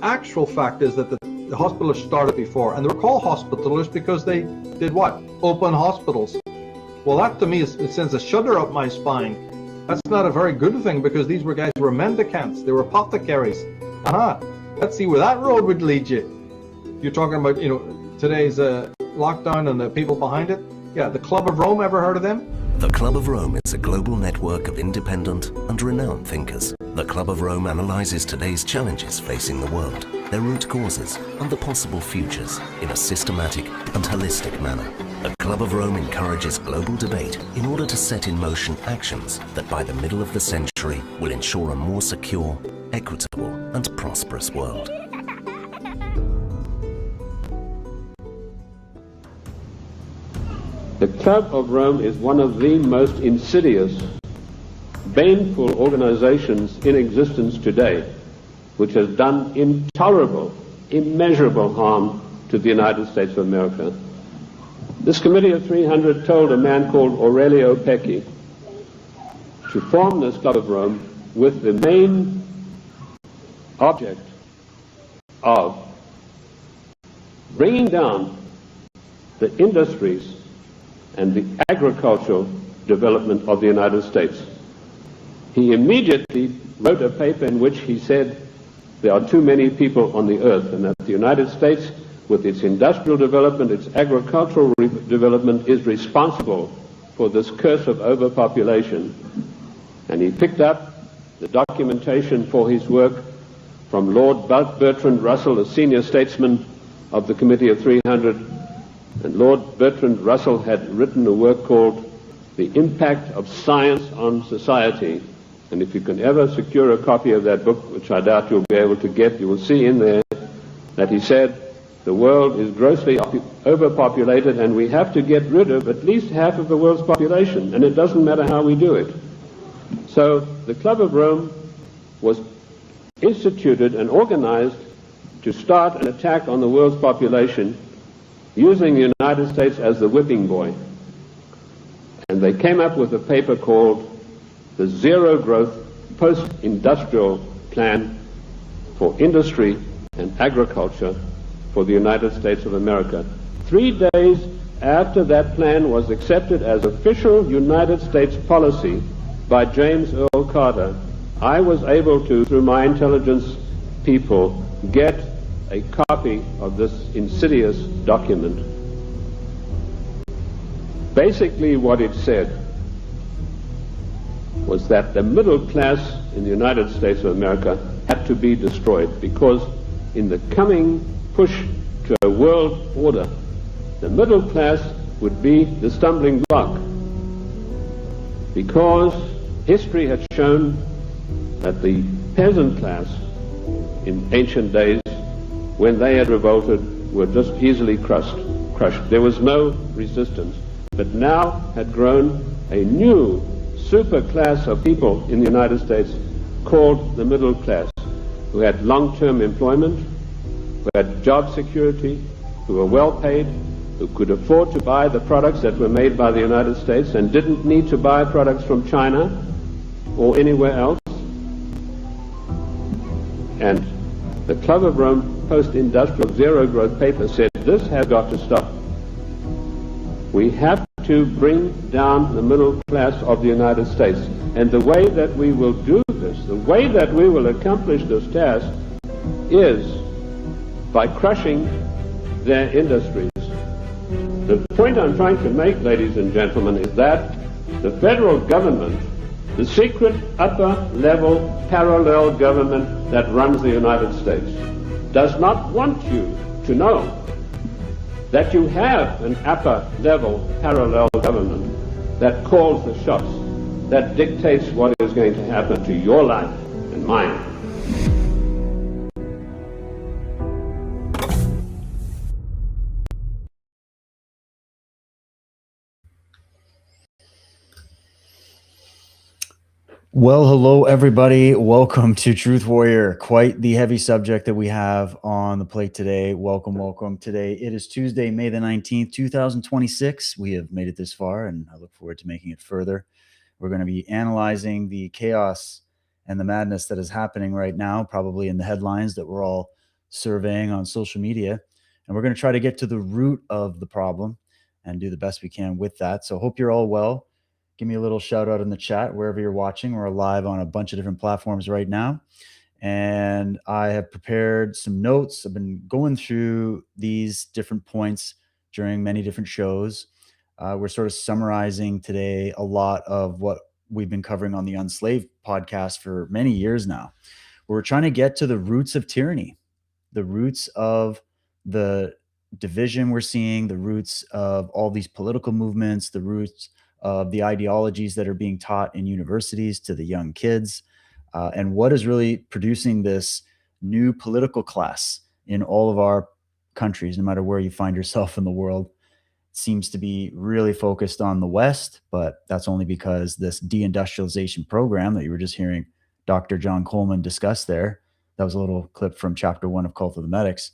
actual fact is that the hospitalists started before, and they were called hospitalists because they did what? Open hospitals. Well, that to me it sends a shudder up my spine. That's not a very good thing, because these were guys who were mendicants, they were apothecaries. Let's see where that road would lead you. You're talking about, today's lockdown and the people behind it. Yeah, the Club of Rome, ever heard of them? The Club of Rome is a global network of independent and renowned thinkers. The Club of Rome analyzes today's challenges facing the world, their root causes, and the possible futures in a systematic and holistic manner. The Club of Rome encourages global debate in order to set in motion actions that by the middle of the century will ensure a more secure, equitable, and prosperous world. The Club of Rome is one of the most insidious, baneful organizations in existence today, which has done intolerable, immeasurable harm to the United States of America. This Committee of 300 told a man called Aurelio Pecci to form this Club of Rome with the main object of bringing down the industries and the agricultural development of the United States. He immediately wrote a paper in which he said there are too many people on the earth, and that the United States, with its industrial development, its agricultural development, is responsible for this curse of overpopulation. And he picked up the documentation for his work from Lord Bertrand Russell, a senior statesman of the Committee of 300. And Lord Bertrand Russell had written a work called The Impact of Science on Society. And if you can ever secure a copy of that book, which I doubt you'll be able to get, you will see in there that he said the world is grossly overpopulated and we have to get rid of at least half of the world's population, and it doesn't matter how we do it. So the Club of Rome was instituted and organized to start an attack on the world's population using the United States as the whipping boy. And they came up with a paper called the Zero Growth Post-Industrial Plan for Industry and Agriculture for the United States of America. 3 days after that plan was accepted as official United States policy by James Earl Carter, I was able to, through my intelligence people, get a copy of this insidious document. Basically what it said was that the middle class in the United States of America had to be destroyed, because in the coming push to a world order, the middle class would be the stumbling block, because history had shown that the peasant class in ancient days, when they had revolted, were just easily crushed. There was no resistance. But now had grown a new super class of people in the United States called the middle class, who had long-term employment, who had job security, who were well paid, who could afford to buy the products that were made by the United States and didn't need to buy products from China or anywhere else. And the Club of Rome post-industrial zero growth paper said this has got to stop. We have to bring down the middle class of the United States. And the way that we will do this, the way that we will accomplish this task, is by crushing their industries. The point I'm trying to make, ladies and gentlemen, is that the federal government, the secret upper level parallel government that runs the United States, does not want you to know that you have an upper level parallel government that calls the shots, that dictates what is going to happen to your life and mine. Well, hello, everybody. Welcome to Truth Warrior. Quite the heavy subject that we have on the plate today. Welcome, welcome. Today, it is Tuesday, May the 19th, 2026. We have made it this far, and I look forward to making it further. We're going to be analyzing the chaos and the madness that is happening right now, probably in the headlines that we're all surveying on social media, and we're going to try to get to the root of the problem and do the best we can with that. So hope you're all well. Give me a little shout out in the chat wherever you're watching. We're live on a bunch of different platforms right now. And I have prepared some notes. I've been going through these different points during many different shows. We're sort of summarizing today a lot of what we've been covering on the Unslaved podcast for many years now. We're trying to get to the roots of tyranny, the roots of the division we're seeing, the roots of all these political movements, the roots of the ideologies that are being taught in universities to the young kids, and what is really producing this new political class in all of our countries, no matter where you find yourself in the world. It seems to be really focused on the West, but that's only because this deindustrialization program that you were just hearing Dr. John Coleman discuss there, that was a little clip from chapter 1 of Cult of the Medics,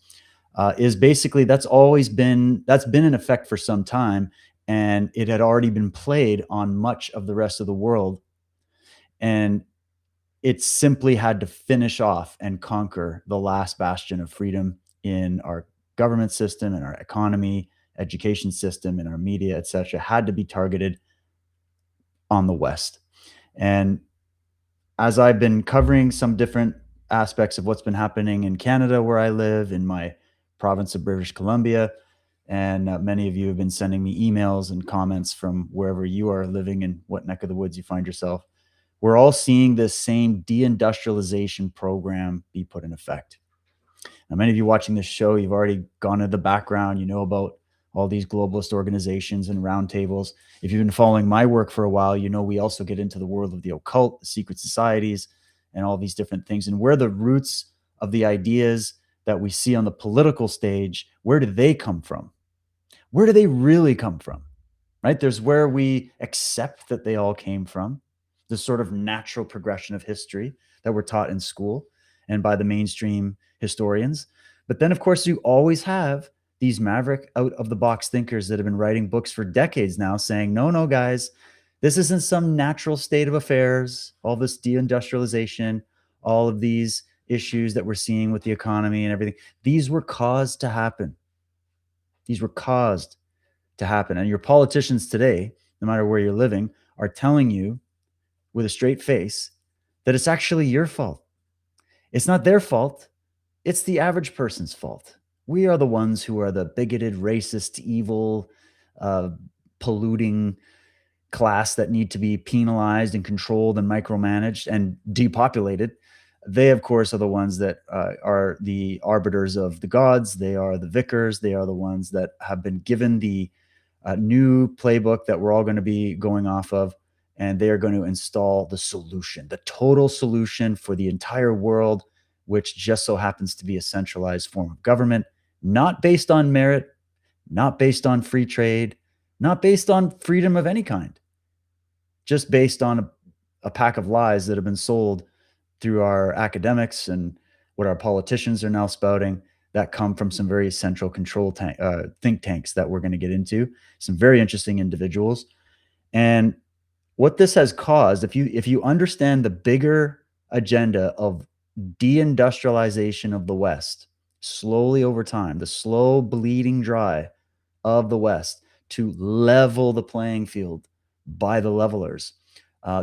is basically that's been in effect for some time, and it had already been played on much of the rest of the world. And it simply had to finish off and conquer the last bastion of freedom in our government system, in our economy, education system, in our media, etc. Had to be targeted on the West. And as I've been covering some different aspects of what's been happening in Canada, where I live, in my province of British Columbia, and many of you have been sending me emails and comments from wherever you are living and what neck of the woods you find yourself, we're all seeing this same deindustrialization program be put in effect. Now, many of you watching this show, you've already gone into the background. You know about all these globalist organizations and roundtables. If you've been following my work for a while, you know we also get into the world of the occult, the secret societies, and all these different things. And where the roots of the ideas that we see on the political stage, where do they come from? Where do they really come from? Right? There's where we accept that they all came from, the sort of natural progression of history that we're taught in school and by the mainstream historians. But then, of course, you always have these maverick out-of-the-box thinkers that have been writing books for decades now saying, no, guys, this isn't some natural state of affairs, all this deindustrialization, all of these issues that we're seeing with the economy and everything. These were caused to happen. These were caused to happen. And your politicians today, no matter where you're living, are telling you with a straight face that it's actually your fault. It's not their fault. It's the average person's fault. We are the ones who are the bigoted, racist, evil, polluting class that need to be penalized and controlled and micromanaged and depopulated. They, of course, are the ones that are the arbiters of the gods. They are the vicars. They are the ones that have been given the new playbook that we're all going to be going off of. And they are going to install the solution, the total solution for the entire world, which just so happens to be a centralized form of government, not based on merit, not based on free trade, not based on freedom of any kind, just based on a pack of lies that have been sold through our academics and what our politicians are now spouting that come from some very central control think tanks that we're going to get into, some very interesting individuals. And what this has caused, if you understand the bigger agenda of deindustrialization of the West, slowly over time, the slow bleeding dry of the West to level the playing field by the levelers.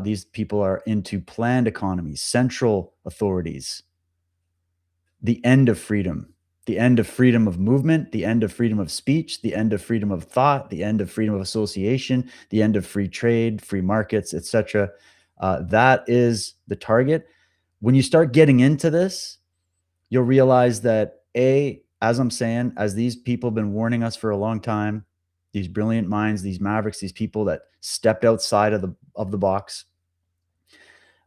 These people are into planned economies, central authorities, the end of freedom of movement, the end of freedom of speech, the end of freedom of thought, the end of freedom of association, the end of free trade, free markets, etc. That is the target. When you start getting into this, you'll realize that as I'm saying, as these people have been warning us for a long time, these brilliant minds, these mavericks, these people that stepped outside of the box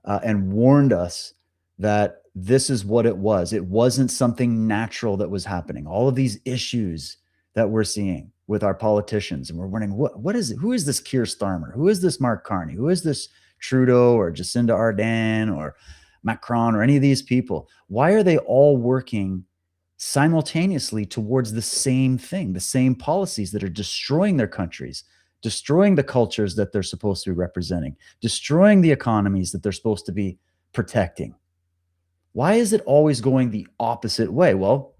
and warned us that this is what it was. It wasn't something natural that was happening. All of these issues that we're seeing with our politicians, and we're wondering, what is it? Who is this Keir Starmer? Who is this Mark Carney? Who is this Trudeau or Jacinda Ardern or Macron or any of these people? Why are they all working simultaneously towards the same thing, the same policies that are destroying their countries, destroying the cultures that they're supposed to be representing, destroying the economies that they're supposed to be protecting? Why is it always going the opposite way? Well,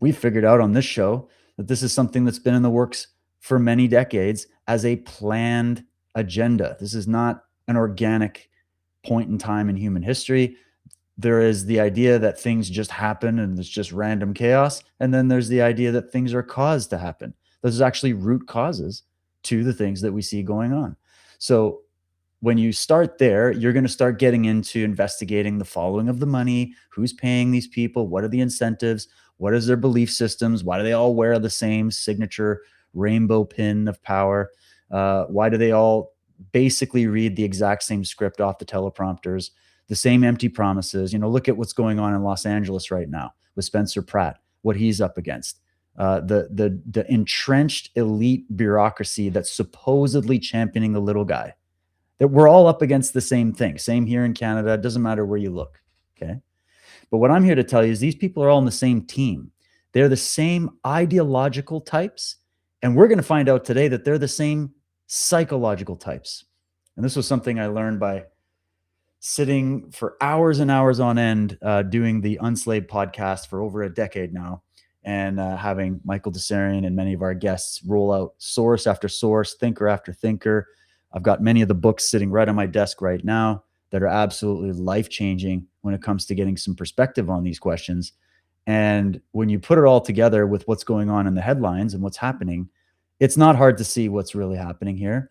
We figured out on this show that this is something that's been in the works for many decades as a planned agenda. This is not an organic point in time in human history. There is the idea that things just happen and it's just random chaos. And then there's the idea that things are caused to happen. There's actually root causes to the things that we see going on. So when you start there, you're going to start getting into investigating the following of the money, who's paying these people, what are the incentives, what is their belief systems, why do they all wear the same signature rainbow pin of power, why do they all basically read the exact same script off the teleprompters, the same empty promises. Look at what's going on in Los Angeles right now with Spencer Pratt, what he's up against, the entrenched elite bureaucracy that's supposedly championing the little guy. That we're all up against the same thing. Same here in Canada. It doesn't matter where you look. Okay. But what I'm here to tell you is these people are all on the same team. They're the same ideological types. And we're going to find out today that they're the same psychological types. And this was something I learned by sitting for hours and hours on end, doing the Unslaved podcast for over a decade now, and having Michael Desarian and many of our guests roll out source after source, thinker after thinker. I've got many of the books sitting right on my desk right now that are absolutely life-changing when it comes to getting some perspective on these questions. And when you put it all together with what's going on in the headlines and what's happening, it's not hard to see what's really happening here.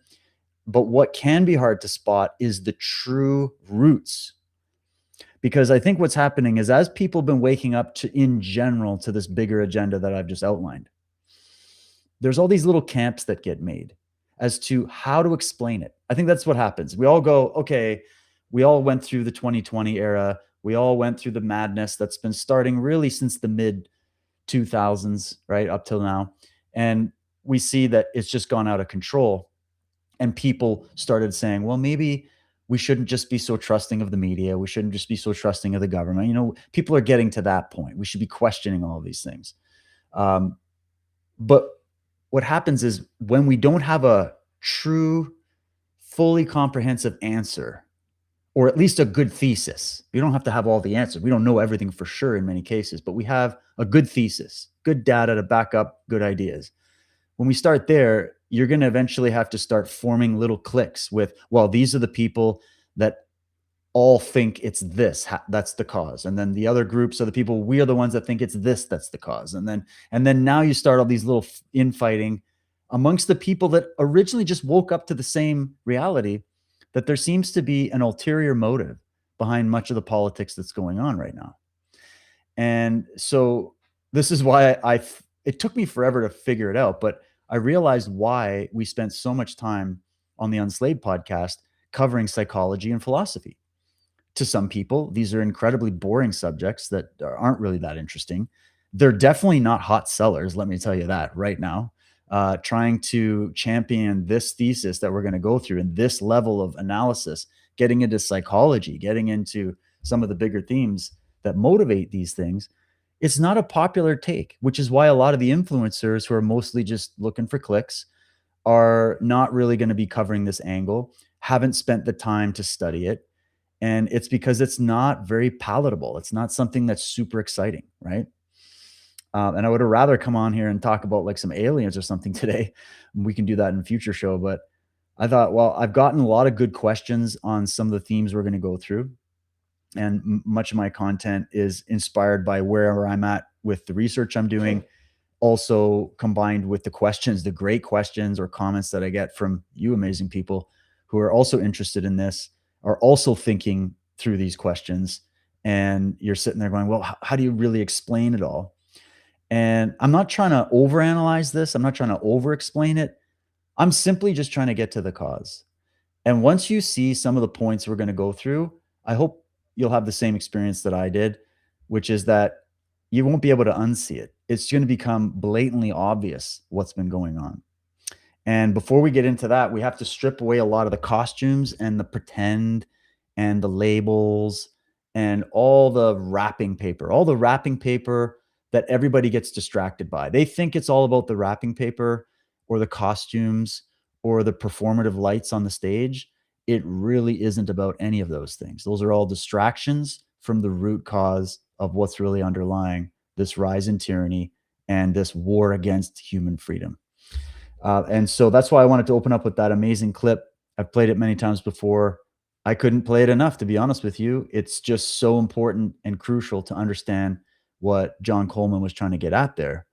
But what can be hard to spot is the true roots. Because I think what's happening is as people have been waking up to, in general, to this bigger agenda that I've just outlined, there's all these little camps that get made as to how to explain it. I think that's what happens. We all go, okay, we all went through the 2020 era. We all went through the madness that's been starting really since the mid 2000s, right, up till now. And we see that it's just gone out of control. And people started saying, well, maybe we shouldn't just be so trusting of the media. We shouldn't just be so trusting of the government. People are getting to that point. We should be questioning all of these things. But what happens is when we don't have a true, fully comprehensive answer, or at least a good thesis, we don't have to have all the answers. We don't know everything for sure in many cases, but we have a good thesis, good data to back up good ideas. When we start there, you're going to eventually have to start forming little cliques with, well, these are the people that all think it's this, that's the cause. And then the other groups are the people, we are the ones that think it's this, that's the cause. And then now you start all these little infighting amongst the people that originally just woke up to the same reality, that there seems to be an ulterior motive behind much of the politics that's going on right now. And so this is why it took me forever to figure it out, but I realized why we spent so much time on the Unslaved podcast covering psychology and philosophy. To some people, these are incredibly boring subjects that aren't really that interesting. They're definitely not hot sellers, let me tell you that right now. Trying to champion this thesis that we're going to go through in this level of analysis, getting into psychology, getting into some of the bigger themes that motivate these things, it's not a popular take, which is why a lot of the influencers who are mostly just looking for clicks are not really going to be covering this angle, haven't spent the time to study it. And it's because it's not very palatable. It's not something that's super exciting, right? And I would have rather come on here and talk about like some aliens or something today. We can do that in a future show. But I thought, well, I've gotten a lot of good questions on some of the themes we're going to go through. And much of my content is inspired by wherever I'm at with the research I'm doing, also combined with the questions, the great questions or comments that I get from you amazing people who are also interested in this, are also thinking through these questions. And you're sitting there going, well, how do you really explain it all? And I'm not trying to overanalyze this. I'm not trying to over-explain it. I'm simply just trying to get to the cause. And once you see some of the points we're going to go through, I hope you'll have the same experience that I did, which is that you won't be able to unsee it. It's going to become blatantly obvious what's been going on. And before we get into that, we have to strip away a lot of the costumes and the pretend and the labels and all the wrapping paper that everybody gets distracted by. They think it's all about the wrapping paper or the costumes or the performative lights on the stage. It really isn't about any of those things. Those are all distractions from the root cause of what's really underlying this rise in tyranny and this war against human freedom. And so that's why I wanted to open up with that amazing clip. I've played it many times before. I couldn't play it enough, to be honest with you. It's just so important and crucial to understand what John Coleman was trying to get at there,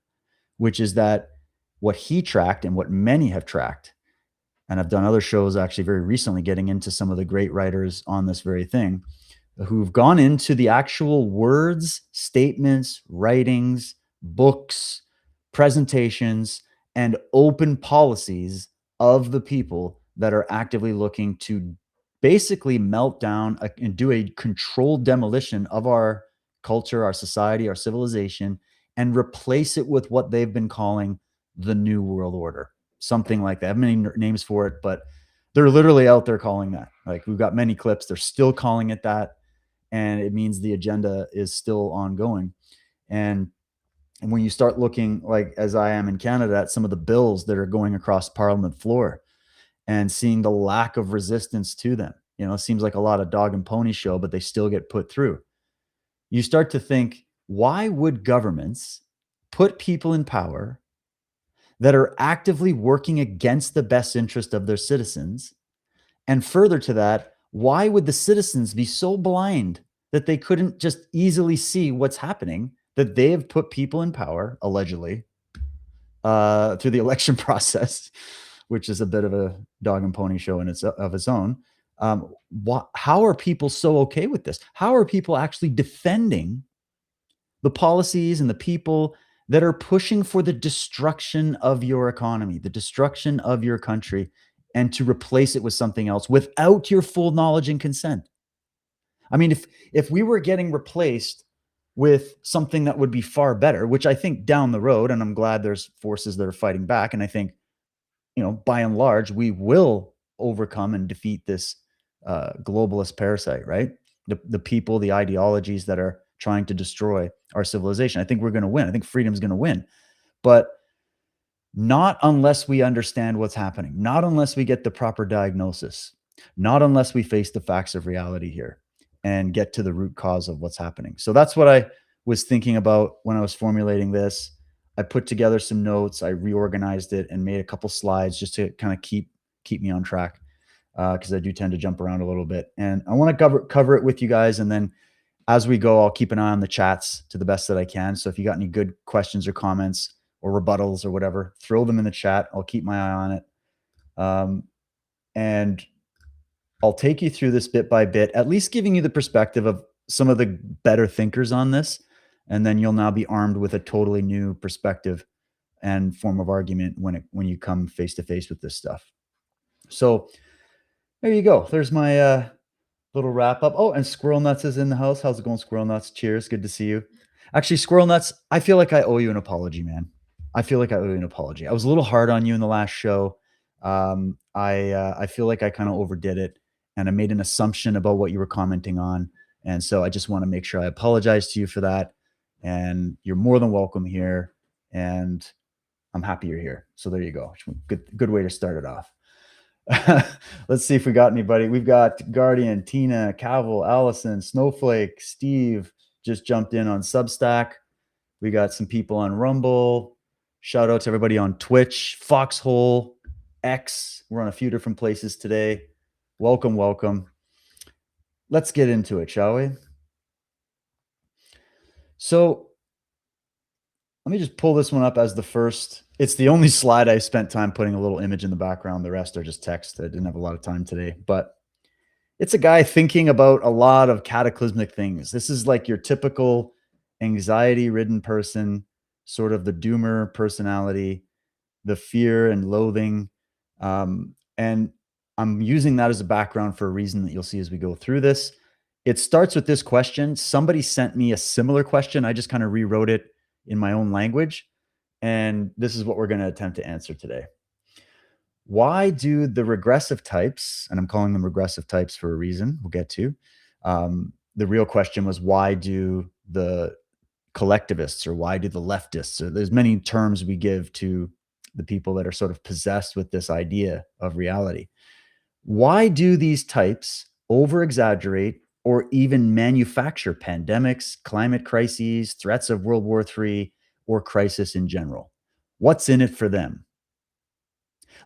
which is that what he tracked and what many have tracked, and I've done other shows actually very recently getting into some of the great writers on this very thing, who've gone into the actual words, statements, writings, books, presentations, and open policies of the people that are actively looking to basically melt down and do a controlled demolition of our culture, our society, our civilization, and replace it with what they've been calling the New World Order. Something like that. I have many names for it, but they're literally out there calling that. Like, we've got many clips. They're still calling it that. And it means the agenda is still ongoing. And when you start looking, like as I am in Canada, at some of the bills that are going across Parliament floor and seeing the lack of resistance to them, you know, it seems like a lot of dog and pony show, but they still get put through. You start to think, why would governments put people in power that are actively working against the best interest of their citizens? And further to that, why would the citizens be so blind that they couldn't just easily see what's happening, that they have put people in power, allegedly, through the election process, which is a bit of a dog and pony show of its own. How are people so okay with this? How are people actually defending the policies and the people that are pushing for the destruction of your economy, the destruction of your country, and to replace it with something else without your full knowledge and consent? I mean, if we were getting replaced with something that would be far better, which I think down the road, and I'm glad there's forces that are fighting back, and I think, you know, by and large, we will overcome and defeat this globalist parasite, right? The people, the ideologies that are trying to destroy our civilization. I think we're going to win. I think freedom's going to win. But not unless we understand what's happening, not unless we get the proper diagnosis, not unless we face the facts of reality here and get to the root cause of what's happening. So that's what I was thinking about when I was formulating this. I put together some notes, I reorganized it and made a couple slides just to kind of keep me on track, because I do tend to jump around a little bit. And I want to cover it with you guys. And then as we go, I'll keep an eye on the chats to the best that I can. So if you got any good questions or comments or rebuttals or whatever, throw them in the chat. I'll keep my eye on it. And I'll take you through this bit by bit, at least giving you the perspective of some of the better thinkers on this. And then you'll now be armed with a totally new perspective and form of argument when you come face to face with this stuff. So there you go. There's my little wrap up. Oh, and Squirrel Nuts is in the house. How's it going, Squirrel Nuts? Cheers. Good to see you. Actually, Squirrel Nuts, I feel like I owe you an apology, man. I feel like I owe you an apology. I was a little hard on you in the last show. I feel like I kind of overdid it, and I made an assumption about what you were commenting on. And so I just want to make sure I apologize to you for that. And you're more than welcome here. And I'm happy you're here. So there you go. Good way to start it off. Let's see if we got anybody. We've got Guardian, Tina, Cavill, Allison, Snowflake, Steve just jumped in on Substack. We got some people on Rumble. Shout out to everybody on Twitch, Foxhole, X. We're on a few different places today. Welcome, welcome. Let's get into it, shall we? So let me just pull this one up as the first. It's the only slide I spent time putting a little image in the background. The rest are just text. I didn't have a lot of time today, but it's a guy thinking about a lot of cataclysmic things. This is like your typical anxiety-ridden person, sort of the doomer personality, the fear and loathing. And I'm using that as a background for a reason that you'll see as we go through this. It starts with this question. Somebody sent me a similar question. I just kind of rewrote it in my own language. And this is what we're going to attempt to answer today. Why do the regressive types, and I'm calling them regressive types for a reason we'll get to, the real question was, why do the collectivists, or why do the leftists, or there's many terms we give to the people that are sort of possessed with this idea of reality. Why do these types over-exaggerate or even manufacture pandemics, climate crises, threats of World War III, or crisis in general? What's in it for them?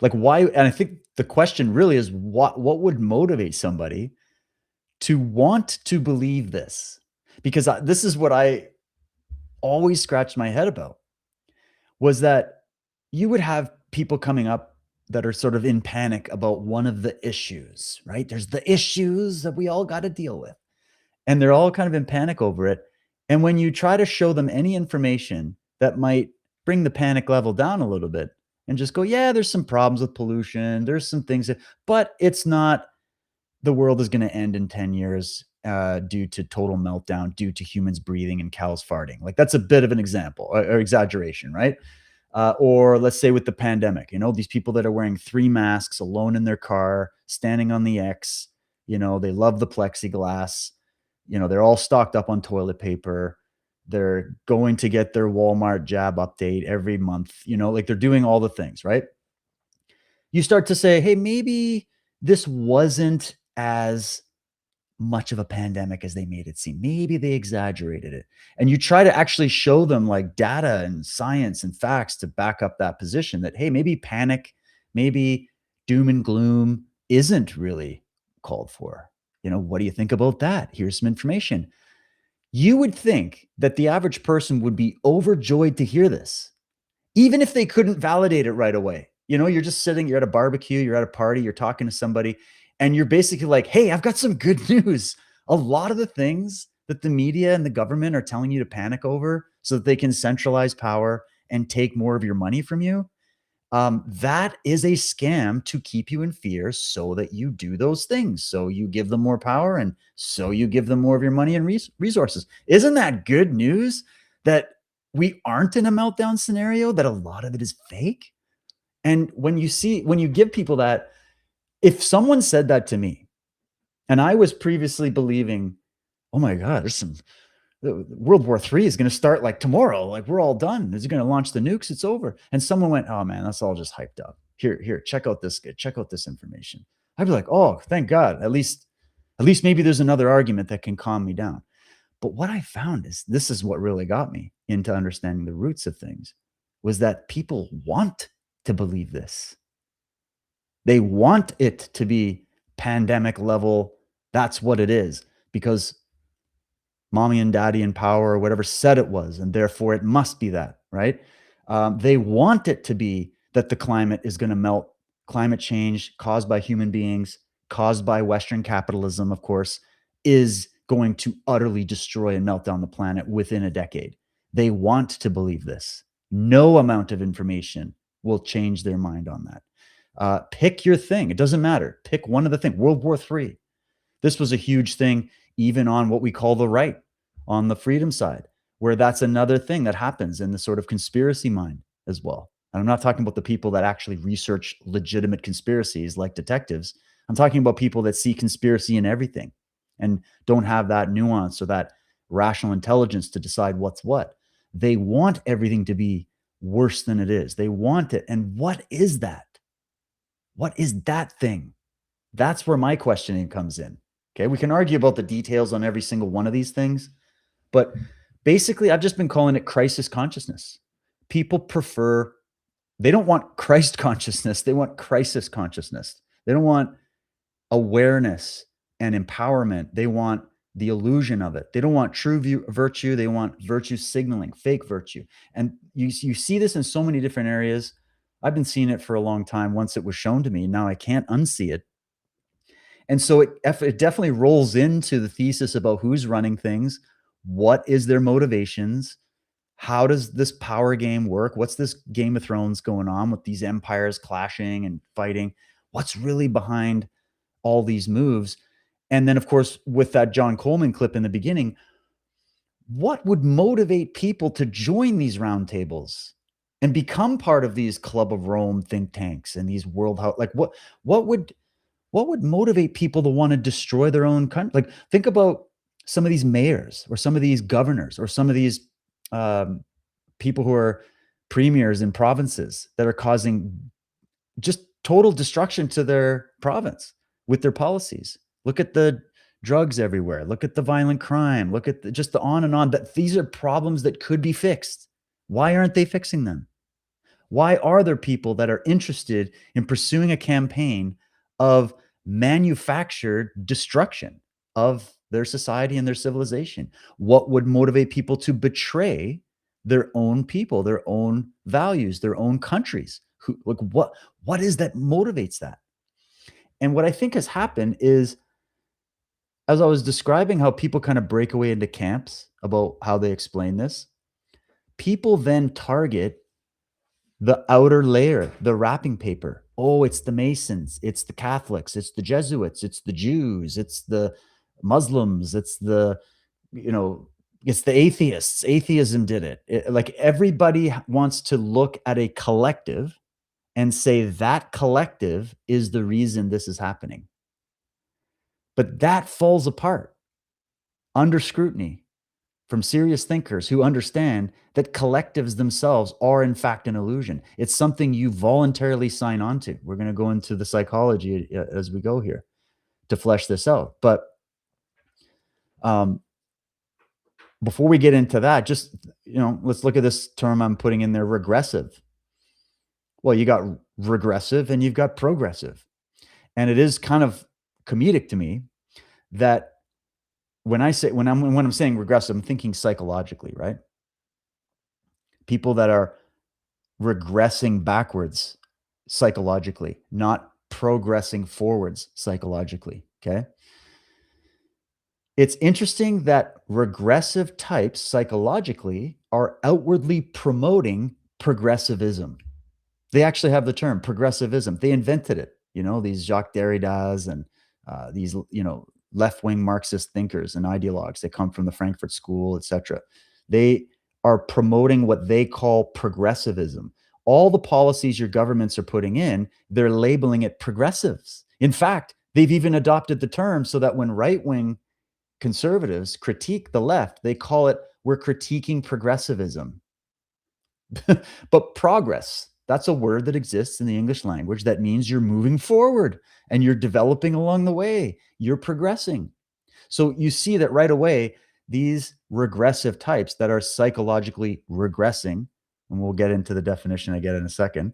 Like why? And I think the question really is what would motivate somebody to want to believe this? Because this is what I always scratched my head about, was that you would have people coming up that are sort of in panic about one of the issues, right? There's the issues that we all got to deal with, and they're all kind of in panic over it. And when you try to show them any information that might bring the panic level down a little bit and just go, yeah, there's some problems with pollution. There's some things but it's not, the world is going to end in 10 years due to total meltdown, due to humans breathing and cows farting. Like that's a bit of an example or exaggeration, right? Or let's say with the pandemic, these people that are wearing 3 masks alone in their car, standing on the X, they love the plexiglass, they're all stocked up on toilet paper. They're going to get their Walmart jab update every month, like they're doing all the things, right? You start to say, hey, maybe this wasn't as much of a pandemic as they made it seem. Maybe they exaggerated it. And you try to actually show them like data and science and facts to back up that position that, hey, maybe panic, maybe doom and gloom isn't really called for. What do you think about that? Here's some information. You would think that the average person would be overjoyed to hear this, even if they couldn't validate it right away. You're just sitting, you're at a barbecue, you're at a party, you're talking to somebody, and you're basically like, hey, I've got some good news. A lot of the things that the media and the government are telling you to panic over so that they can centralize power and take more of your money from you, that is a scam to keep you in fear so that you do those things. So you give them more power and so you give them more of your money and resources. Isn't that good news that we aren't in a meltdown scenario, that a lot of it is fake? And when you give people that, if someone said that to me and I was previously believing, oh my God, World War III is going to start like tomorrow. Like we're all done. Is it going to launch the nukes? It's over. And someone went, oh man, that's all just hyped up. Here, check out this information. I'd be like, oh, thank God. At least maybe there's another argument that can calm me down. But what I found is, this is what really got me into understanding the roots of things, was that people want to believe this. They want it to be pandemic level. That's what it is, because mommy and daddy in power or whatever said it was, and therefore it must be that, right? They want it to be that the climate is going to melt. Climate change caused by human beings, caused by Western capitalism, of course, is going to utterly destroy and melt down the planet within a decade. They want to believe this. No amount of information will change their mind on that. Pick your thing. It doesn't matter. Pick one of the things. World War III. This was a huge thing, even on what we call the right, on the freedom side, where that's another thing that happens in the sort of conspiracy mind as well. And I'm not talking about the people that actually research legitimate conspiracies like detectives. I'm talking about people that see conspiracy in everything and don't have that nuance or that rational intelligence to decide what's what. They want everything to be worse than it is. They want it. And what is that? What is that thing? That's where my questioning comes in. Okay, we can argue about the details on every single one of these things, but basically I've just been calling it crisis consciousness. People they don't want Christ consciousness. They want crisis consciousness. They don't want awareness and empowerment. They want the illusion of it. They don't want true virtue. They want virtue signaling, fake virtue. And you see this in so many different areas. I've been seeing it for a long time. Once it was shown to me, now I can't unsee it. And so it definitely rolls into the thesis about who's running things. What is their motivations? How does this power game work? What's this Game of Thrones going on with these empires clashing and fighting? What's really behind all these moves? And then, of course, with that John Coleman clip in the beginning, what would motivate people to join these roundtables and become part of these Club of Rome think tanks and these world house? Like what would motivate people to want to destroy their own country? Like, think about some of these mayors or some of these governors or some of these people who are premiers in provinces that are causing just total destruction to their province with their policies. Look at the drugs everywhere. Look at the violent crime. Look at just the on and on. That these are problems that could be fixed Why aren't they fixing them? Why are there people that are interested in pursuing a campaign of manufactured destruction of their society and their civilization? What would motivate people to betray their own people, their own values, their own countries? What is that motivates that? And what I think has happened is, as I was describing how people kind of break away into camps about how they explain this, people then target the outer layer, the wrapping paper. Oh, it's the Masons, it's the Catholics, it's the Jesuits, it's the Jews, it's the Muslims, it's the, it's the atheists. Atheism did it. Like everybody wants to look at a collective and say that collective is the reason this is happening. But that falls apart under scrutiny from serious thinkers who understand that collectives themselves are in fact an illusion. It's something you voluntarily sign on to. We're going to go into the psychology as we go here to flesh this out. But before we get into that, just, let's look at this term I'm putting in there, regressive. Well, you got regressive and you've got progressive. And it is kind of comedic to me that when I'm saying regressive, I'm thinking psychologically, right? People that are regressing backwards psychologically, not progressing forwards psychologically. Okay. It's interesting that regressive types psychologically are outwardly promoting progressivism. They actually have the term progressivism. They invented it. These Jacques Derridas and these, left-wing Marxist thinkers and ideologues that come from the Frankfurt School, etc. They are promoting what they call progressivism. All the policies your governments are putting in, they're labeling it progressives. In fact, they've even adopted the term so that when right-wing conservatives critique the left, they call it, we're critiquing progressivism. But progress, that's a word that exists in the English language that means you're moving forward and you're developing along the way. You're progressing. So you see that right away, these regressive types that are psychologically regressing, and we'll get into the definition again in a second.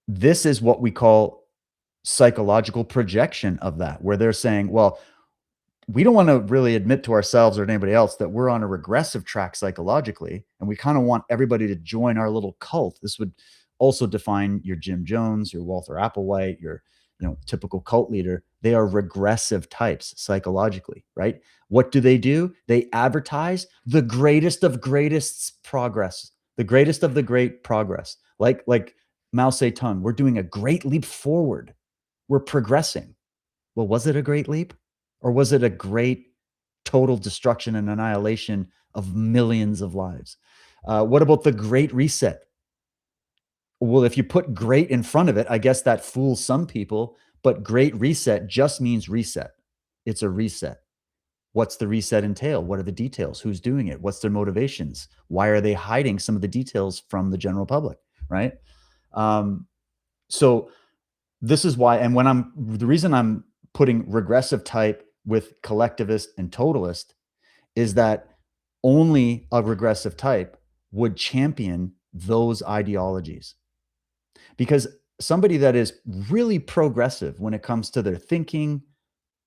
This is what we call psychological projection of that, where they're saying, well, we don't want to really admit to ourselves or anybody else that we're on a regressive track psychologically, and we kind of want everybody to join our little cult. This would also define your Jim Jones, your Walter Applewhite, your typical cult leader. They are regressive types psychologically, right? What do? They advertise the greatest of greatest progress, the greatest of the great progress. Like Mao Zedong, we're doing a great leap forward. We're progressing. Well, was it a great leap? Or was it a great total destruction and annihilation of millions of lives? What about the Great Reset? Well, if you put great in front of it, I guess that fools some people, but Great Reset just means reset. It's a reset. What's the reset entail? What are the details? Who's doing it? What's their motivations? Why are they hiding some of the details from the general public, right? So this is why, and the reason I'm putting regressive type with collectivist and totalist is that only a regressive type would champion those ideologies. Because somebody that is really progressive when it comes to their thinking,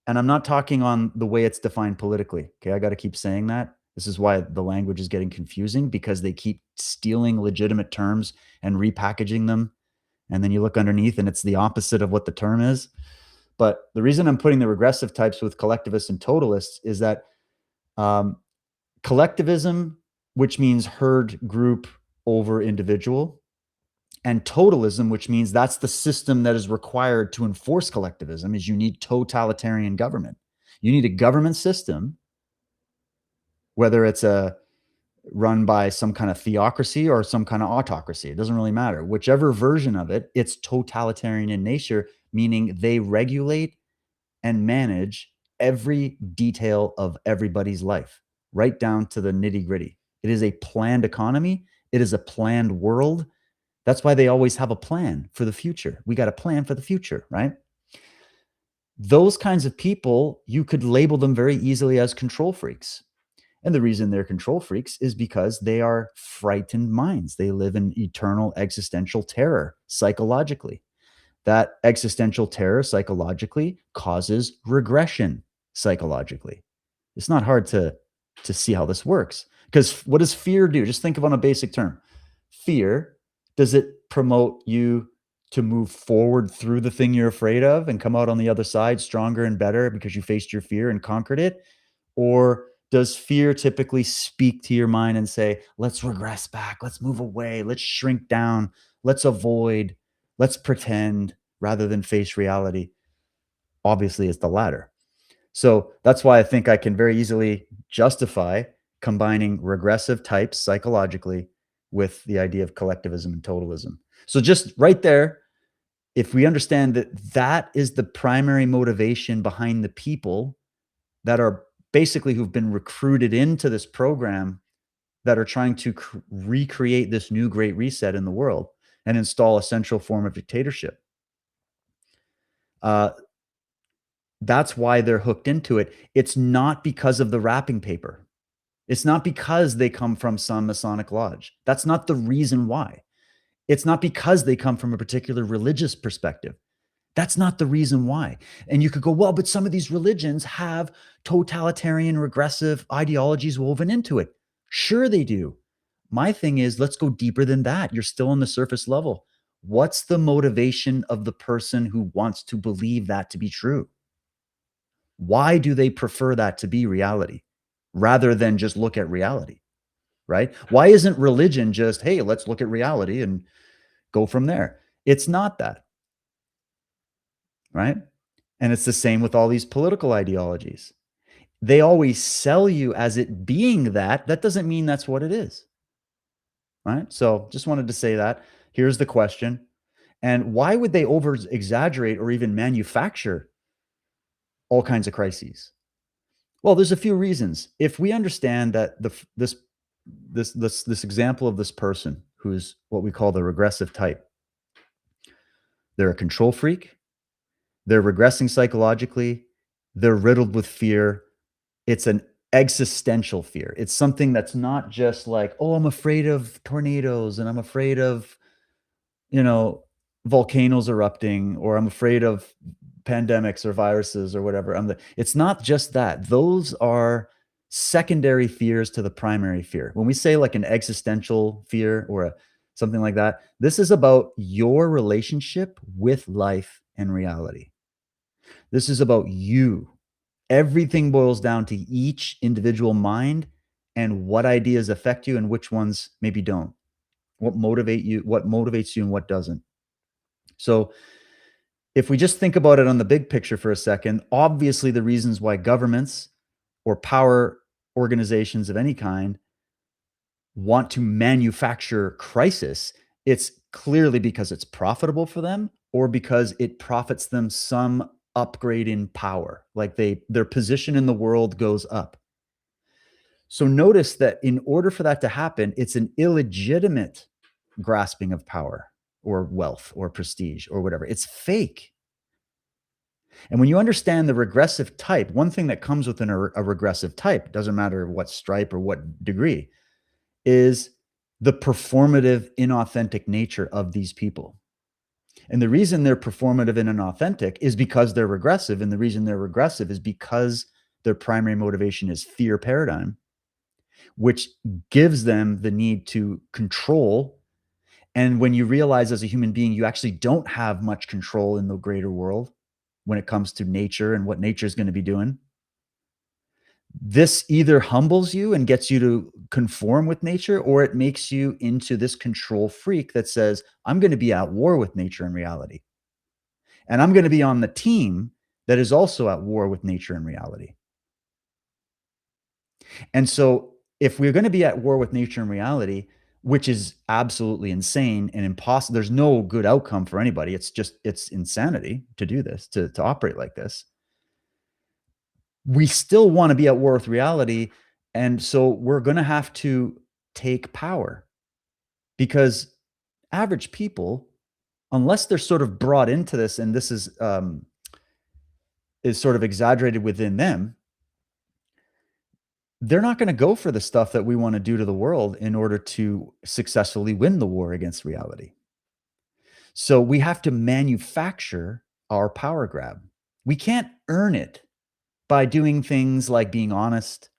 and I'm not talking on the way it's defined politically. Okay, I got to keep saying that. This is why the language is getting confusing, because they keep stealing legitimate terms and repackaging them. And then you look underneath and it's the opposite of what the term is. But the reason I'm putting the regressive types with collectivists and totalists is that collectivism, which means herd, group over individual, and totalism, which means that's the system that is required to enforce collectivism, is you need totalitarian government. You need a government system, whether it's run by some kind of theocracy or some kind of autocracy. It doesn't really matter. Whichever version of it, it's totalitarian in nature, meaning they regulate and manage every detail of everybody's life, right down to the nitty-gritty. It is a planned economy. It is a planned world. That's why they always have a plan for the future. We got a plan for the future, right? Those kinds of people, you could label them very easily as control freaks. And the reason they're control freaks is because they are frightened minds. They live in eternal existential terror psychologically. That existential terror psychologically causes regression psychologically. It's not hard to see how this works. Because what does fear do? Just think of it on a basic term. Fear, does it promote you to move forward through the thing you're afraid of and come out on the other side stronger and better because you faced your fear and conquered it? Or does fear typically speak to your mind and say, let's regress back, let's move away, let's shrink down, let's avoid, let's pretend rather than face reality? Obviously, it's the latter. So that's why I think I can very easily justify combining regressive types psychologically with the idea of collectivism and totalism. So just right there, if we understand that that is the primary motivation behind the people that are basically who've been recruited into this program that are trying to recreate this new great reset in the world and install a central form of dictatorship. That's why they're hooked into it. It's not because of the wrapping paper. It's not because they come from some Masonic lodge. That's not the reason why. It's not because they come from a particular religious perspective. That's not the reason why. And you could go, well, but some of these religions have totalitarian regressive ideologies woven into it. Sure they do. My thing is, let's go deeper than that. You're still on the surface level. What's the motivation of the person who wants to believe that to be true? Why do they prefer that to be reality rather than just look at reality, right? Why isn't religion just, hey, let's look at reality and go from there? It's not that, right? And it's the same with all these political ideologies. They always sell you as it being that. That doesn't mean that's what it is, right? So just wanted to say that. Here's the question. And why would they over exaggerate or even manufacture all kinds of crises? Well, there's a few reasons. If we understand that this example of this person who's what we call the regressive type, they're a control freak, they're regressing psychologically, they're riddled with fear. It's an existential fear. It's something that's not just like, oh, I'm afraid of tornadoes and I'm afraid of, volcanoes erupting, or I'm afraid of pandemics or viruses or whatever. It's not just that. Those are secondary fears to the primary fear. When we say like an existential fear or something like that, this is about your relationship with life and reality. This is about you. Everything boils down to each individual mind and what ideas affect you and which ones maybe don't. What motivates you and what doesn't. So if we just think about it on the big picture for a second, obviously the reasons why governments or power organizations of any kind want to manufacture crisis, it's clearly because it's profitable for them or because it profits them some upgrade in power, like their position in the world goes up. So notice that in order for that to happen, it's an illegitimate grasping of power or wealth or prestige or whatever. It's fake. And when you understand the regressive type, one thing that comes within a regressive type, doesn't matter what stripe or what degree, is the performative, inauthentic nature of these people. And the reason they're performative and inauthentic is because they're regressive. And the reason they're regressive is because their primary motivation is fear paradigm, which gives them the need to control. And when you realize as a human being, you actually don't have much control in the greater world when it comes to nature and what nature is going to be doing, this either humbles you and gets you to conform with nature, or it makes you into this control freak that says, I'm going to be at war with nature and reality. And I'm going to be on the team that is also at war with nature and reality. And so if we're going to be at war with nature and reality, which is absolutely insane and impossible, there's no good outcome for anybody. It's insanity to do this, to operate like this. We still want to be at war with reality. And so we're going to have to take power, because average people, unless they're sort of brought into this, and this is sort of exaggerated within them, they're not going to go for the stuff that we want to do to the world in order to successfully win the war against reality. So we have to manufacture our power grab. We can't earn it by doing things like being honest,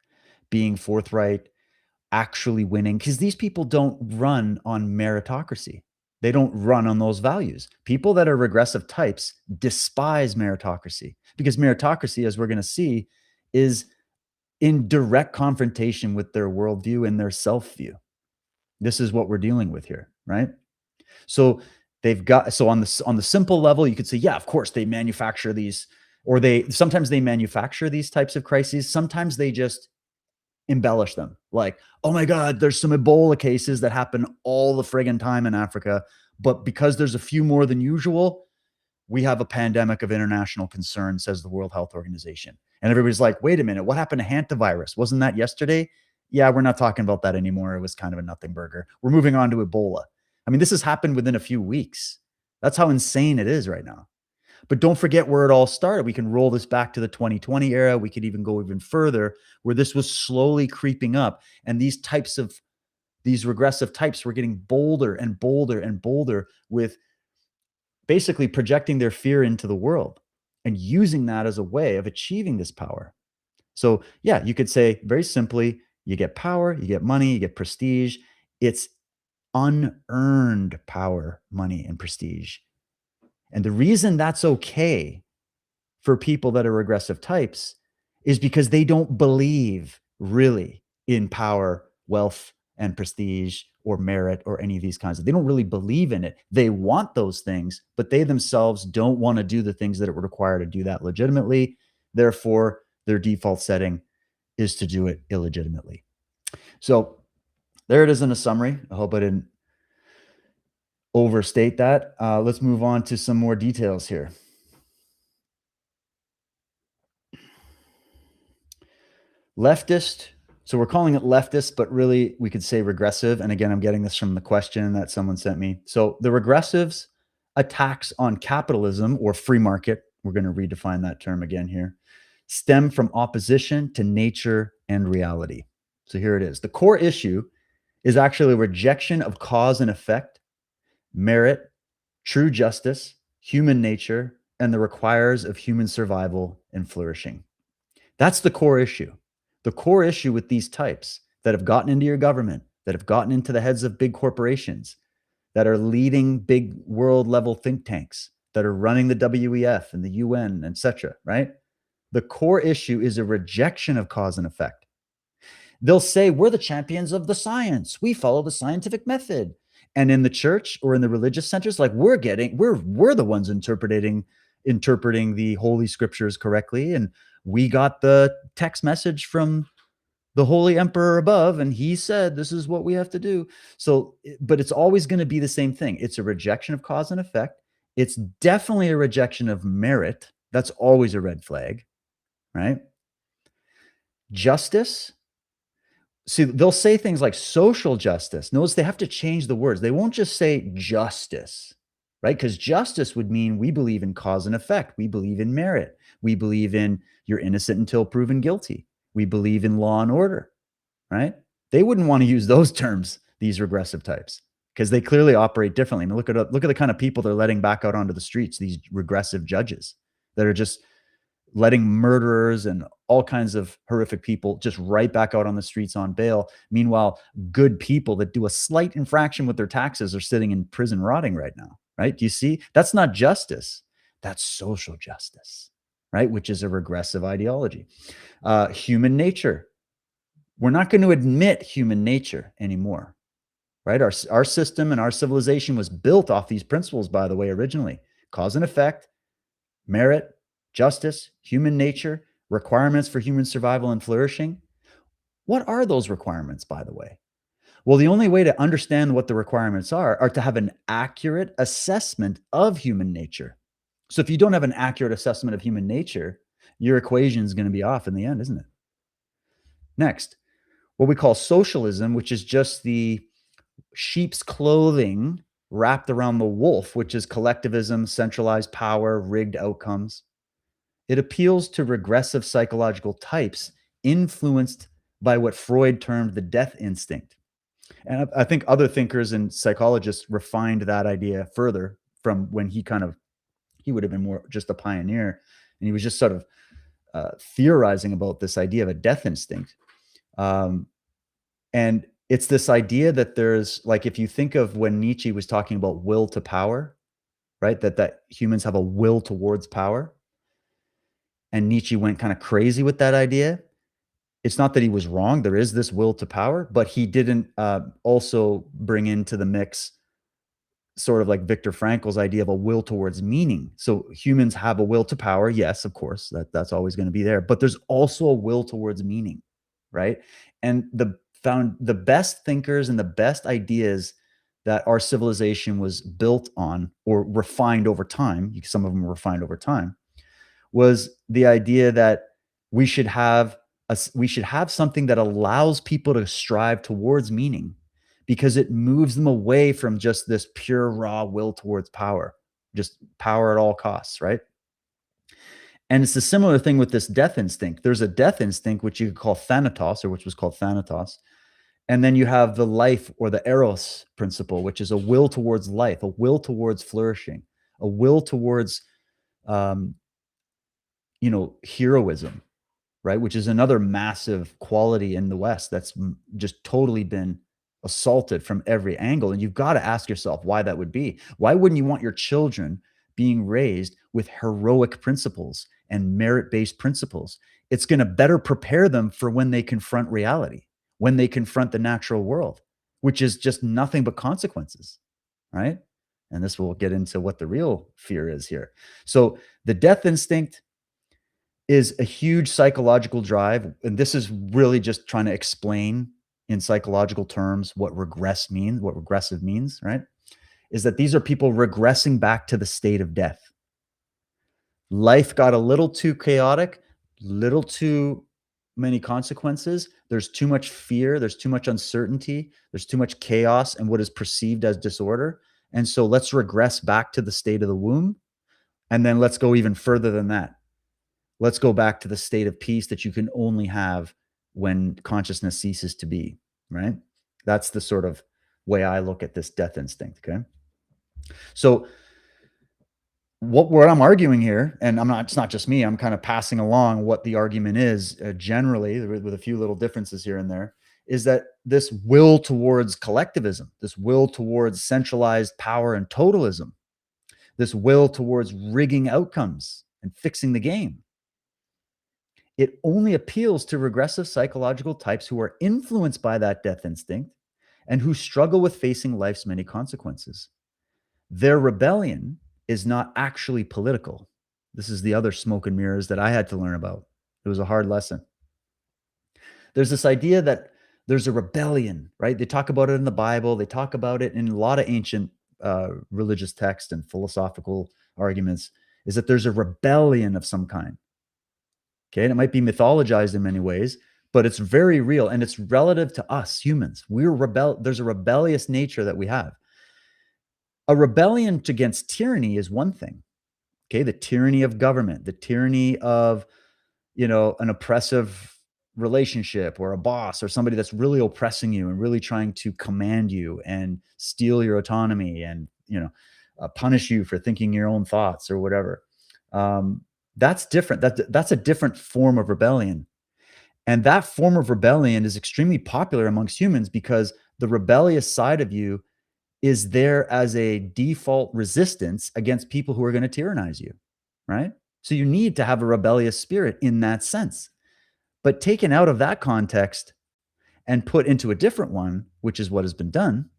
being forthright, actually winning, because these people don't run on meritocracy. They don't run on those values. People that are regressive types despise meritocracy, because meritocracy, as we're going to see, is in direct confrontation with their worldview and their self-view. This is what we're dealing with here, right? So they've got, so on the simple level, you could say, yeah, of course they manufacture these, or sometimes they manufacture these types of crises. Sometimes they just embellish them. Like, oh my God, there's some Ebola cases that happen all the friggin' time in Africa, but because there's a few more than usual, we have a pandemic of international concern, says the World Health Organization. And everybody's like, wait a minute, what happened to hantavirus? Wasn't that yesterday? Yeah, we're not talking about that anymore. It was kind of a nothing burger. We're moving on to Ebola. I mean, this has happened within a few weeks. That's how insane it is right now. But don't forget where it all started. We can roll this back to the 2020 era. We could even go even further, where this was slowly creeping up. And these regressive types were getting bolder and bolder and bolder, with basically projecting their fear into the world and using that as a way of achieving this power. So yeah, you could say very simply, you get power, you get money, you get prestige. It's unearned power, money, and prestige. And the reason that's okay for people that are regressive types is because they don't believe really in power, wealth, and prestige, or merit, or any of these kinds of, they don't really believe in it. They want those things, but they themselves don't want to do the things that it would require to do that legitimately. Therefore, their default setting is to do it illegitimately. So there it is in a summary. I hope I didn't overstate that. Let's move on to some more details here. Leftist. So we're calling it leftist, but really we could say regressive. And again, I'm getting this from the question that someone sent me. So the regressives' attacks on capitalism or free market, we're going to redefine that term again here, stem from opposition to nature and reality. So here it is. The core issue is actually a rejection of cause and effect, merit, true justice, human nature, and the requires of human survival and flourishing. That's the core issue. The core issue with these types that have gotten into your government, that have gotten into the heads of big corporations, that are leading big world level think tanks, that are running the WEF and the UN, etc., right? The core issue is a rejection of cause and effect. They'll say, we're the champions of the science. We follow the scientific method. And in the church or in the religious centers, like we're the ones interpreting the Holy Scriptures correctly. And we got the text message from the Holy Emperor above, and he said, this is what we have to do. So, but it's always going to be the same thing. It's a rejection of cause and effect. It's definitely a rejection of merit. That's always a red flag, right? Justice. See, they'll say things like social justice. Notice they have to change the words. They won't just say justice, right? Because justice would mean we believe in cause and effect. We believe in merit. We believe in you're innocent until proven guilty. We believe in law and order, right? They wouldn't want to use those terms, these regressive types, because they clearly operate differently. I mean, look at the kind of people they're letting back out onto the streets, these regressive judges that are just letting murderers and all kinds of horrific people just right back out on the streets on bail. Meanwhile, good people that do a slight infraction with their taxes are sitting in prison rotting right now, right? Do you see? That's not justice. That's social justice, right? Which is a regressive ideology. Human nature. We're not going to admit human nature anymore, right? Our system and our civilization was built off these principles, by the way, originally. Cause and effect, merit, justice, human nature, requirements for human survival and flourishing. What are those requirements, by the way? Well, the only way to understand what the requirements are to have an accurate assessment of human nature. So if you don't have an accurate assessment of human nature, your equation is going to be off in the end, isn't it? Next, what we call socialism, which is just the sheep's clothing wrapped around the wolf, which is collectivism, centralized power, rigged outcomes. It appeals to regressive psychological types influenced by what Freud termed the death instinct. And I think other thinkers and psychologists refined that idea further from when he would have been more just a pioneer, and he was just sort of theorizing about this idea of a death instinct. And it's this idea that there's, like, if you think of when Nietzsche was talking about will to power, right? That humans have a will towards power. And Nietzsche went kind of crazy with that idea. It's not that he was wrong. There is this will to power, but he didn't also bring into the mix sort of like Viktor Frankl's idea of a will towards meaning. So humans have a will to power. Yes, of course, that's always going to be there, but there's also a will towards meaning, right? And the best thinkers and the best ideas that our civilization was built on or refined over time, some of them were refined over time, was the idea that we should have something that allows people to strive towards meaning, because it moves them away from just this pure raw will towards power, just power at all costs, right? And it's a similar thing with this death instinct. There's a death instinct, which you could call thanatos, or which was called thanatos. And then you have the life or the eros principle, which is a will towards life, a will towards flourishing, a will towards, heroism, right? Which is another massive quality in the West that's just totally been assaulted from every angle. And you've got to ask yourself why that would be. Why wouldn't you want your children being raised with heroic principles and merit-based principles? It's going to better prepare them for when they confront reality, when they confront the natural world, which is just nothing but consequences, right? And this will get into what the real fear is here. So the death instinct is a huge psychological drive. And this is really just trying to explain in psychological terms what regressive means, right? Is that these are people regressing back to the state of death. Life got a little too chaotic, little too many consequences. There's too much fear. There's too much uncertainty. There's too much chaos and what is perceived as disorder. And so let's regress back to the state of the womb. And then let's go even further than that. Let's go back to the state of peace that you can only have when consciousness ceases to be, right? That's the sort of way I look at this death instinct, okay? So what I'm arguing here, and it's not just me, I'm kind of passing along what the argument is generally with a few little differences here and there, is that this will towards collectivism, this will towards centralized power and totalism, this will towards rigging outcomes and fixing the game, it only appeals to regressive psychological types who are influenced by that death instinct and who struggle with facing life's many consequences. Their rebellion is not actually political. This is the other smoke and mirrors that I had to learn about. It was a hard lesson. There's this idea that there's a rebellion, right? They talk about it in the Bible. They talk about it in a lot of ancient religious texts and philosophical arguments, is that there's a rebellion of some kind. Okay, and it might be mythologized in many ways, but it's very real and it's relative to us humans. There's a rebellious nature that we have. A rebellion against tyranny is one thing. Okay, the tyranny of government, the tyranny of, an oppressive relationship or a boss or somebody that's really oppressing you and really trying to command you and steal your autonomy and, punish you for thinking your own thoughts or whatever. That's different. That's a different form of rebellion. And that form of rebellion is extremely popular amongst humans because the rebellious side of you is there as a default resistance against people who are going to tyrannize you, right? So you need to have a rebellious spirit in that sense. But taken out of that context and put into a different one, which is what has been done,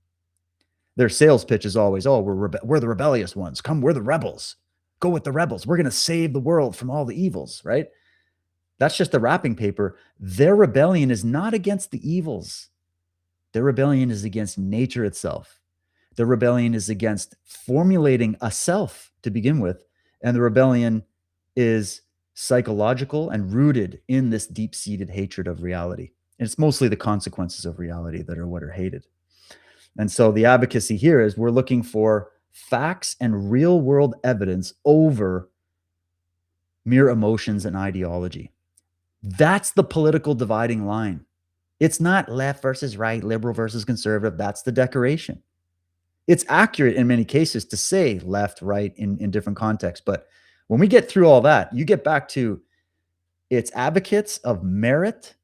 their sales pitch is always, we're the rebellious ones. Come, we're the rebels. Go with the rebels. We're going to save the world from all the evils, right? That's just the wrapping paper. Their rebellion is not against the evils. Their rebellion is against nature itself. Their rebellion is against formulating a self to begin with. And the rebellion is psychological and rooted in this deep-seated hatred of reality. And it's mostly the consequences of reality that are what are hated. And so the advocacy here is we're looking for facts and real world evidence over mere emotions and ideology. That's the political dividing line. It's not left versus right, liberal versus conservative. That's the decoration. It's accurate in many cases to say left, right in different contexts. But when we get through all that, you get back to it's advocates of merit,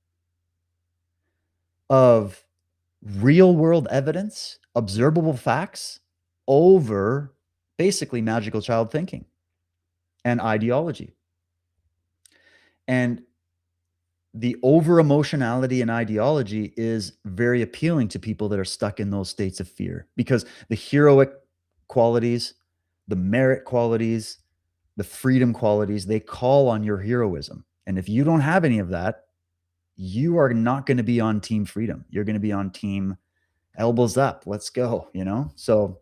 of real world evidence, observable facts over basically magical child thinking and ideology. And the over emotionality and ideology is very appealing to people that are stuck in those states of fear, because the heroic qualities, the merit qualities, the freedom qualities, they call on your heroism. And if you don't have any of that, you are not going to be on team freedom. You're going to be on team elbows up. Let's go, you know? So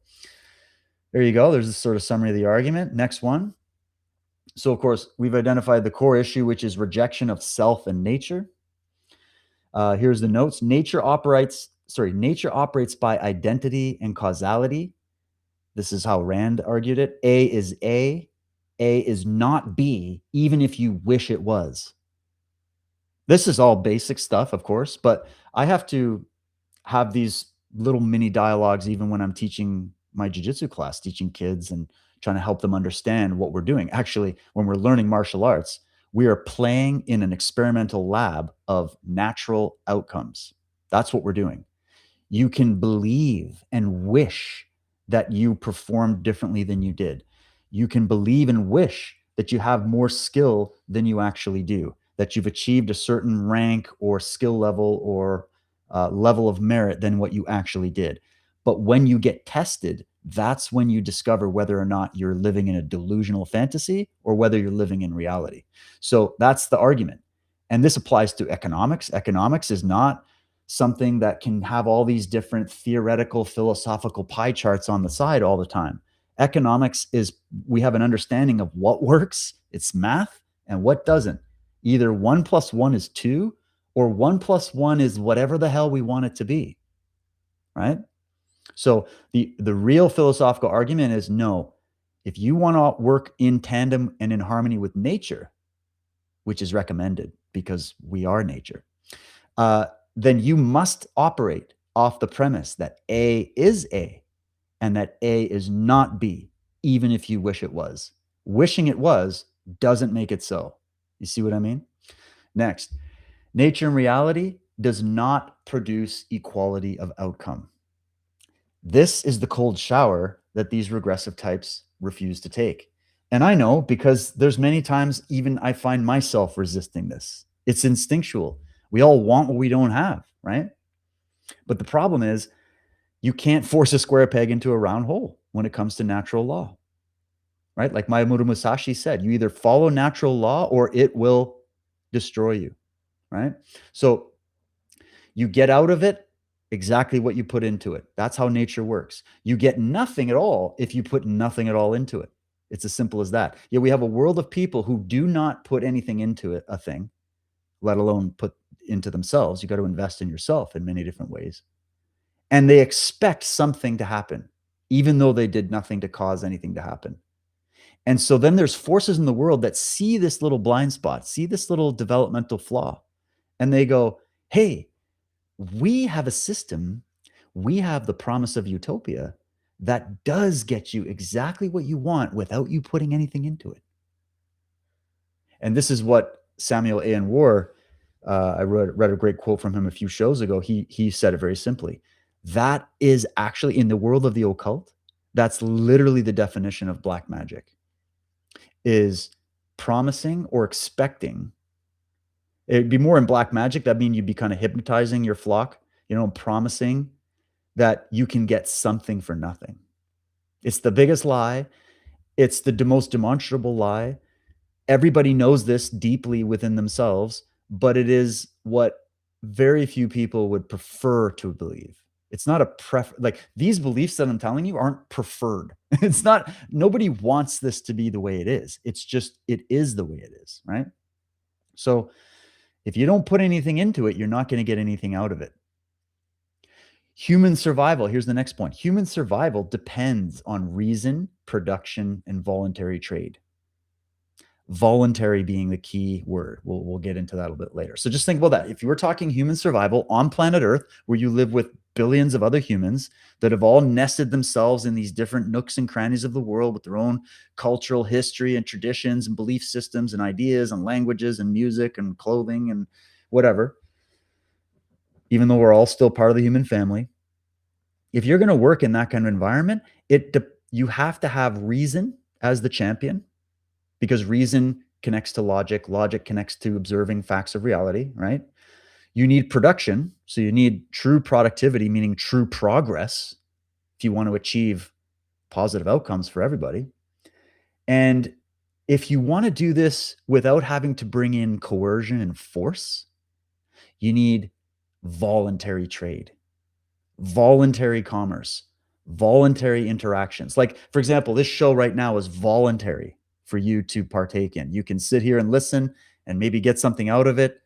there you go. There's a sort of summary of the argument. Next one. So, of course, we've identified the core issue, which is rejection of self and nature. Here's the notes. Nature operates by identity and causality. This is how Rand argued it. A is not B, even if you wish it was. This is all basic stuff, of course, but I have to have these little mini dialogues even when I'm teaching my jiu-jitsu class, teaching kids and trying to help them understand what we're doing. Actually, when we're learning martial arts, we are playing in an experimental lab of natural outcomes. That's what we're doing. You can believe and wish that you performed differently than you did. You can believe and wish that you have more skill than you actually do, that you've achieved a certain rank or skill level or level of merit than what you actually did. But when you get tested, that's when you discover whether or not you're living in a delusional fantasy or whether you're living in reality. So that's the argument. And this applies to economics. Economics is not something that can have all these different theoretical, philosophical pie charts on the side all the time. Economics is, we have an understanding of what works, it's math, and what doesn't. Either 1 + 1 is 2, or 1 + 1 is whatever the hell we want it to be, right? So the real philosophical argument is no. If you want to work in tandem and in harmony with nature, which is recommended because we are nature, then you must operate off the premise that A is A and that A is not B, even if you wish it was. Wishing it was doesn't make it so. You see what I mean? Next, nature and reality does not produce equality of outcome. This is the cold shower that these regressive types refuse to take. And I know because there's many times even I find myself resisting this. It's instinctual. We all want what we don't have, right? But the problem is you can't force a square peg into a round hole when it comes to natural law, right? Like Miyamoto Musashi said, you either follow natural law or it will destroy you, right? So you get out of it exactly what you put into it. That's how nature works. You get nothing at all if you put nothing at all into it. It's as simple as that. Yet we have a world of people who do not put anything into it, a thing, let alone put into themselves. You got to invest in yourself in many different ways. And they expect something to happen, even though they did nothing to cause anything to happen. And so then there's forces in the world that see this little blind spot, see this little developmental flaw, and they go, hey, we have a system, we have the promise of utopia that does get you exactly what you want without you putting anything into it. And this is what Samuel A. N. War, I read a great quote from him a few shows ago. He said it very simply. That is actually, in the world of the occult, that's literally the definition of black magic, is promising or expecting. It'd be more in black magic. That means you'd be kind of hypnotizing your flock, promising that you can get something for nothing. It's the biggest lie. It's the most demonstrable lie. Everybody knows this deeply within themselves, but it is what very few people would prefer to believe. It's not a like these beliefs that I'm telling you aren't preferred. It's not, nobody wants this to be the way it is. It's just, it is the way it is, right? So if you don't put anything into it, you're not going to get anything out of it. Human survival. Here's the next point. Human survival depends on reason, production, and voluntary trade. voluntary being the key word. We'll get into that a little bit later. So just think about that. If you were talking human survival on planet Earth, where you live with billions of other humans that have all nested themselves in these different nooks and crannies of the world with their own cultural history and traditions and belief systems and ideas and languages and music and clothing and whatever, even though we're all still part of the human family, if you're going to work in that kind of environment, you have to have reason as the champion, because reason connects to logic. Logic connects to observing facts of reality, right? You need production. So you need true productivity, meaning true progress, if you want to achieve positive outcomes for everybody. And if you want to do this without having to bring in coercion and force, you need voluntary trade, voluntary commerce, voluntary interactions. Like, for example, this show right now is voluntary for you to partake in. You can sit here and listen and maybe get something out of it,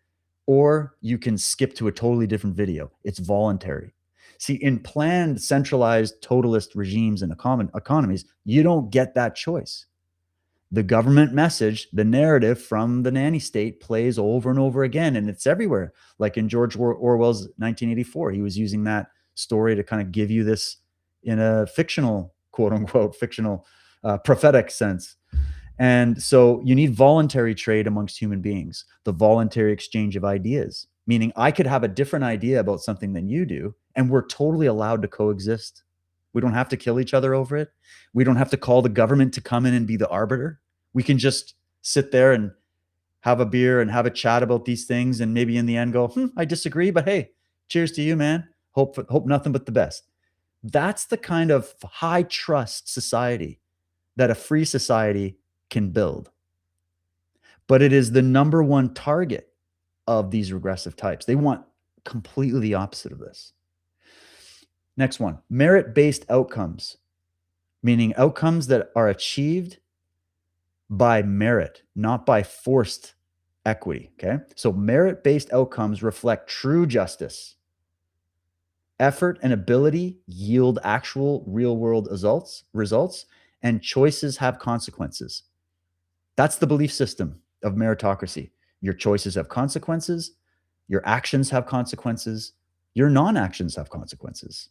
or you can skip to a totally different video. It's voluntary. See, in planned, centralized, totalist regimes and economies, you don't get that choice. The government message, the narrative from the nanny state plays over and over again, and it's everywhere. Like in George Orwell's 1984, he was using that story to kind of give you this in a fictional, quote unquote, fictional, prophetic sense. And so you need voluntary trade amongst human beings, the voluntary exchange of ideas, meaning I could have a different idea about something than you do, and we're totally allowed to coexist. We don't have to kill each other over it. We don't have to call the government to come in and be the arbiter. We can just sit there and have a beer and have a chat about these things, and maybe in the end go, I disagree, but hey, cheers to you, man. Hope nothing but the best. That's the kind of high trust society that a free society can build. But it is the number one target of these regressive types. They want completely the opposite of this. Next one, merit-based outcomes, meaning outcomes that are achieved by merit, not by forced equity, okay? So merit-based outcomes reflect true justice. Effort and ability yield actual real-world results, and choices have consequences. That's the belief system of meritocracy. Your choices have consequences. Your actions have consequences. Your non-actions have consequences.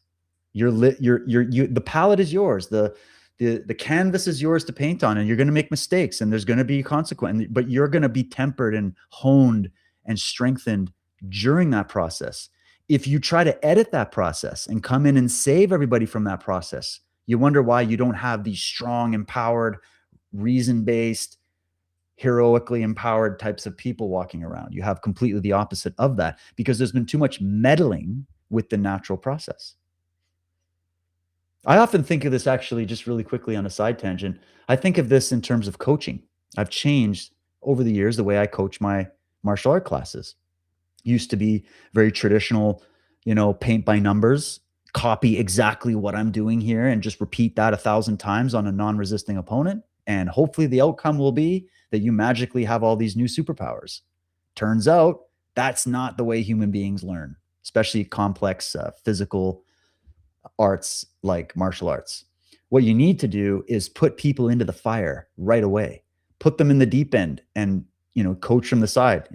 The palette is yours. The canvas is yours to paint on, and you're going to make mistakes, and there's going to be consequence, but you're going to be tempered and honed and strengthened during that process. If you try to edit that process and come in and save everybody from that process, you wonder why you don't have these strong, empowered, reason-based, heroically empowered types of people walking around. You have completely the opposite of that, because there's been too much meddling with the natural process. I often think of this, actually, just really quickly on a side tangent. I think of this in terms of coaching. I've changed over the years the way I coach my martial art classes. Used to be very traditional, paint by numbers, copy exactly what I'm doing here and just repeat that 1,000 times on a non-resisting opponent. And hopefully the outcome will be that you magically have all these new superpowers. Turns out that's not the way human beings learn, especially complex physical arts like martial arts. What you need to do is put people into the fire right away, put them in the deep end, and coach from the side,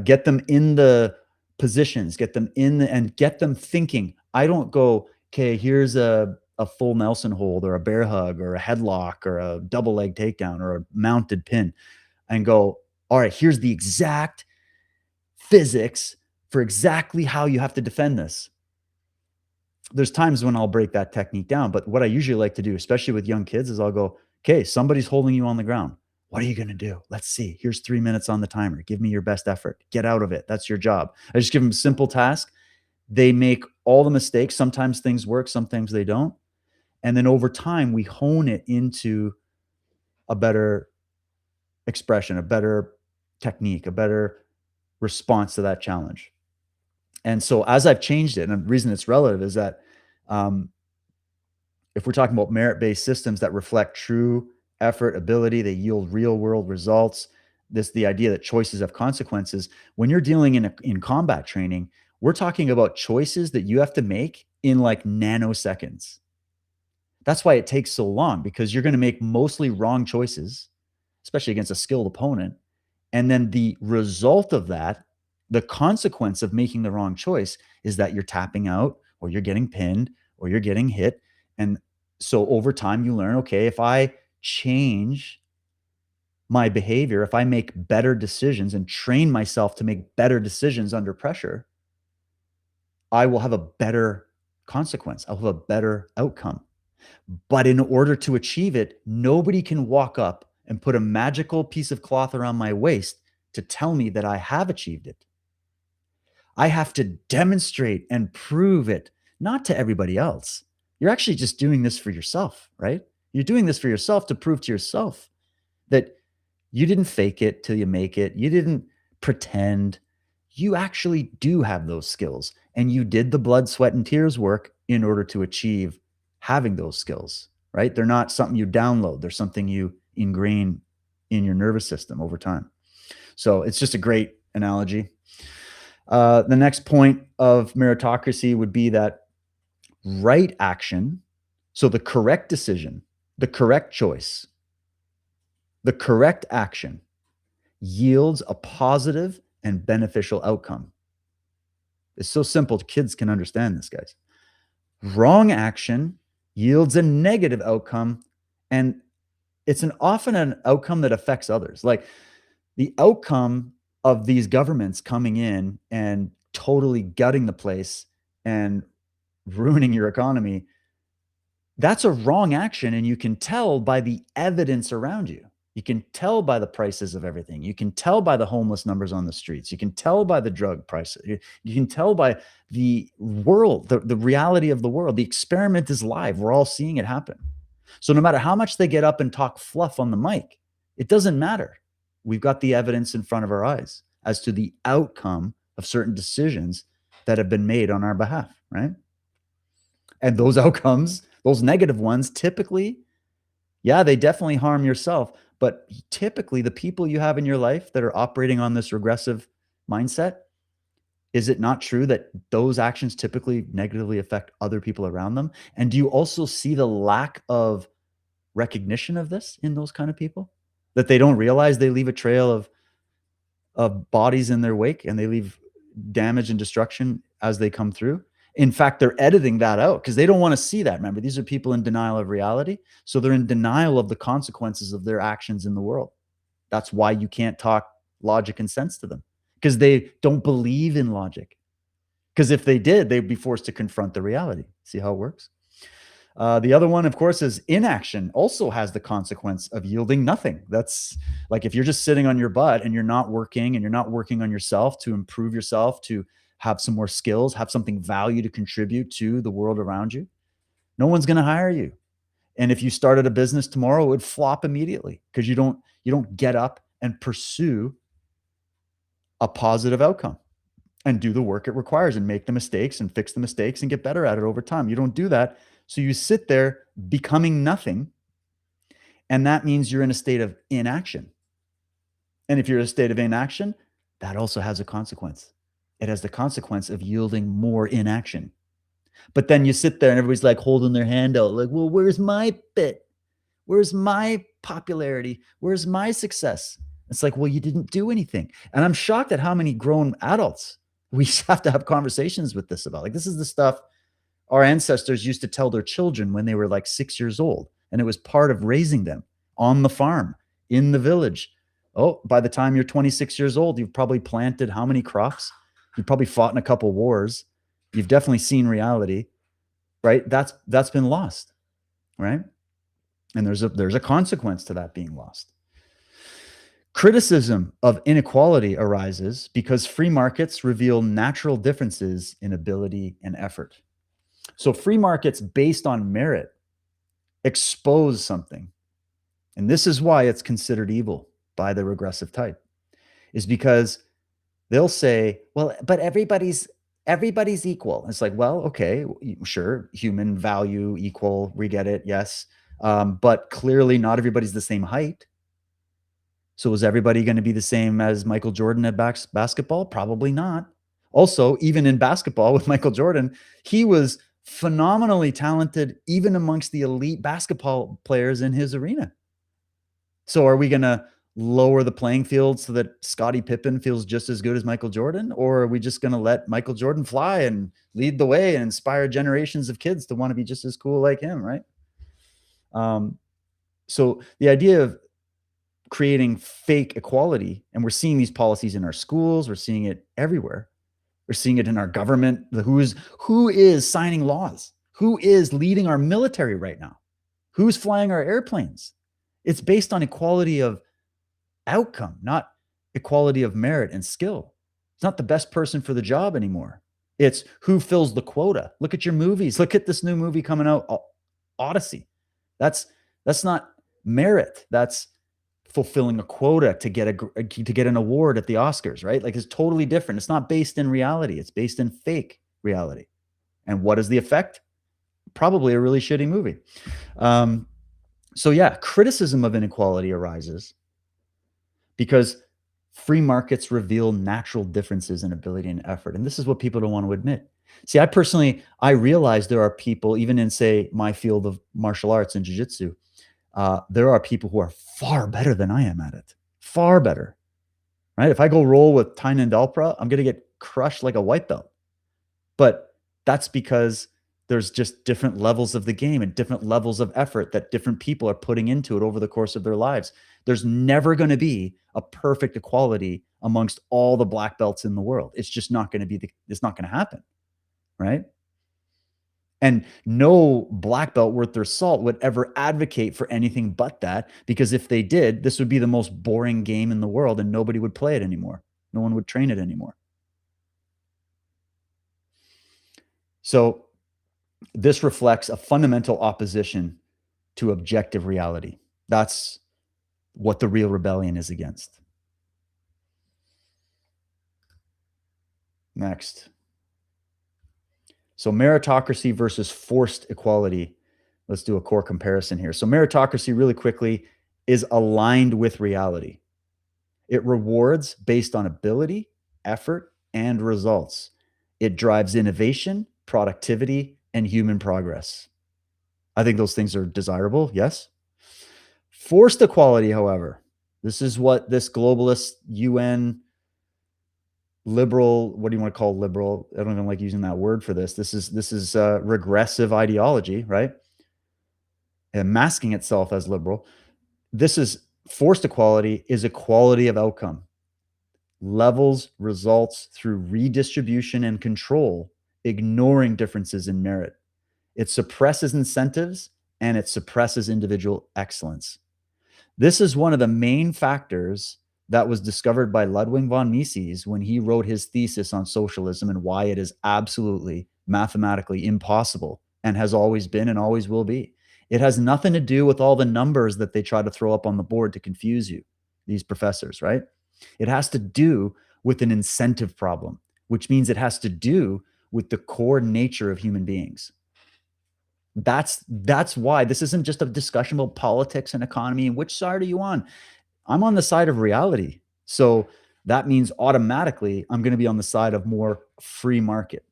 get them in the positions, get them and get them thinking. I don't go, okay, here's a full Nelson hold or a bear hug or a headlock or a double leg takedown or a mounted pin, and go, all right, here's the exact physics for exactly how you have to defend this. There's times when I'll break that technique down, but what I usually like to do, especially with young kids, is I'll go, okay, somebody's holding you on the ground. What are you going to do? Let's see. Here's 3 minutes on the timer. Give me your best effort. Get out of it. That's your job. I just give them a simple task. They make all the mistakes. Sometimes things work, sometimes they don't. And then over time, we hone it into a better expression, a better technique, a better response to that challenge. And so as I've changed it, and the reason it's relative is that if we're talking about merit-based systems that reflect true effort, ability, they yield real-world results, the idea that choices have consequences. When you're dealing in combat training, we're talking about choices that you have to make in like nanoseconds. That's why it takes so long, because you're going to make mostly wrong choices. especially against a skilled opponent. And then the result of that, the consequence of making the wrong choice, is that you're tapping out, or you're getting pinned, or you're getting hit. And so over time you learn, okay, if I change my behavior, if I make better decisions and train myself to make better decisions under pressure, I will have a better consequence. I'll have a better outcome. But in order to achieve it, nobody can walk up and put a magical piece of cloth around my waist to tell me that I have achieved it. I have to demonstrate and prove it, not to everybody else. You're actually just doing this for yourself, right? You're doing this for yourself to prove to yourself that you didn't fake it till you make it. You didn't pretend. You actually do have those skills, and you did the blood, sweat, and tears work in order to achieve having those skills, right? They're not something you download. They're something you ingrain in your nervous system over time. So it's just a great analogy. The next point of meritocracy would be that right action, so the correct decision, the correct choice, the correct action yields a positive and beneficial outcome. It's so simple, kids can understand this, guys. Wrong action yields a negative outcome, and it's often an outcome that affects others. Like the outcome of these governments coming in and totally gutting the place and ruining your economy, that's a wrong action, and you can tell by the evidence around you. You can tell by the prices of everything. You can tell by the homeless numbers on the streets. You can tell by the drug prices. You can tell by the world, the reality of the world. The experiment is live. We're all seeing it happen. So no matter how much they get up and talk fluff on the mic, it doesn't matter. We've got the evidence in front of our eyes as to the outcome of certain decisions that have been made on our behalf, right? And those outcomes, those negative ones, typically, yeah, they definitely harm yourself. But typically the people you have in your life that are operating on this regressive mindset, is it not true that those actions typically negatively affect other people around them? And do you also see the lack of recognition of this in those kind of people? That they don't realize they leave a trail of bodies in their wake, and they leave damage and destruction as they come through? In fact, they're editing that out because they don't want to see that. Remember, these are people in denial of reality. So they're in denial of the consequences of their actions in the world. That's why you can't talk logic and sense to them, because they don't believe in logic. Because if they did, they'd be forced to confront the reality. See how it works? The other one, of course, is inaction also has the consequence of yielding nothing. That's like if you're just sitting on your butt and you're not working on yourself to improve yourself, to have some more skills, have something value to contribute to the world around you, no one's going to hire you. And if you started a business tomorrow, it would flop immediately because you don't get up and pursue a positive outcome and do the work it requires and make the mistakes and fix the mistakes and get better at it over time. You don't do that. So you sit there becoming nothing. And that means you're in a state of inaction. And if you're in a state of inaction, that also has a consequence. It has the consequence of yielding more inaction. But then you sit there and everybody's like holding their hand out, like, well, where's my bit? Where's my popularity? Where's my success? It's like, well, you didn't do anything. And I'm shocked at how many grown adults we have to have conversations with this about. Like, this is the stuff our ancestors used to tell their children when they were like 6 years old. And it was part of raising them on the farm, in the village. Oh, by the time you're 26 years old, you've probably planted how many crops? You've probably fought in a couple wars. You've definitely seen reality, right? That's been lost, right? And there's a consequence to that being lost. Criticism of inequality arises because free markets reveal natural differences in ability and effort. So free markets based on merit expose something. And this is why it's considered evil by the regressive type, is because they'll say, well, but everybody's equal. It's like, well, okay, sure. Human value equal. We get it. Yes. But clearly not everybody's the same height. So is everybody going to be the same as Michael Jordan at basketball? Probably not. Also, even in basketball with Michael Jordan, he was phenomenally talented, even amongst the elite basketball players in his arena. So are we going to lower the playing field so that Scottie Pippen feels just as good as Michael Jordan? Or are we just going to let Michael Jordan fly and lead the way and inspire generations of kids to want to be just as cool like him, right? So the idea of creating fake equality, and we're seeing these policies in our schools, we're seeing it everywhere. We're seeing it in our government. Who is signing laws? Who is leading our military right now? Who's flying our airplanes? It's based on equality of outcome, not equality of merit and skill. It's not the best person for the job anymore. It's who fills the quota. Look at your movies. Look at this new movie coming out, Odyssey. That's not merit. That's fulfilling a quota to get an award at the Oscars, right? Like, it's totally different. It's not based in reality. It's based in fake reality. And what is the effect? Probably a really shitty movie. So yeah, criticism of inequality arises because free markets reveal natural differences in ability and effort. And this is what people don't want to admit. See, I realize there are people, even in, say, my field of martial arts and jiu-jitsu, there are people who are far better than I am at it. Far better, right? If I go roll with Tynan Dalpra, I'm going to get crushed like a white belt. But that's because there's just different levels of the game and different levels of effort that different people are putting into it over the course of their lives. There's never going to be a perfect equality amongst all the black belts in the world. It's just not going to be it's not going to happen, right? And no black belt worth their salt would ever advocate for anything but that, because if they did, this would be the most boring game in the world and nobody would play it anymore. No one would train it anymore. So this reflects a fundamental opposition to objective reality. That's what the real rebellion is against. Next. So meritocracy versus forced equality. Let's do a core comparison here. So meritocracy, really quickly, is aligned with reality. It rewards based on ability, effort, and results. It drives innovation, productivity, and human progress. I think those things are desirable, yes. Forced equality, however, this is what this globalist UN liberal, what do you want to call liberal? I don't even like using that word for this. This is regressive ideology, right? And masking itself as liberal. This is forced equality is equality of outcome. Levels results through redistribution and control, ignoring differences in merit. It suppresses incentives and it suppresses individual excellence. This is one of the main factors that was discovered by Ludwig von Mises when he wrote his thesis on socialism and why it is absolutely mathematically impossible and has always been and always will be. It has nothing to do with all the numbers that they try to throw up on the board to confuse you, these professors, right? It has to do with an incentive problem, which means it has to do with the core nature of human beings. That's why this isn't just a discussion about politics and economy and which side are you on. I'm on the side of reality. So that means automatically I'm going to be on the side of more free market,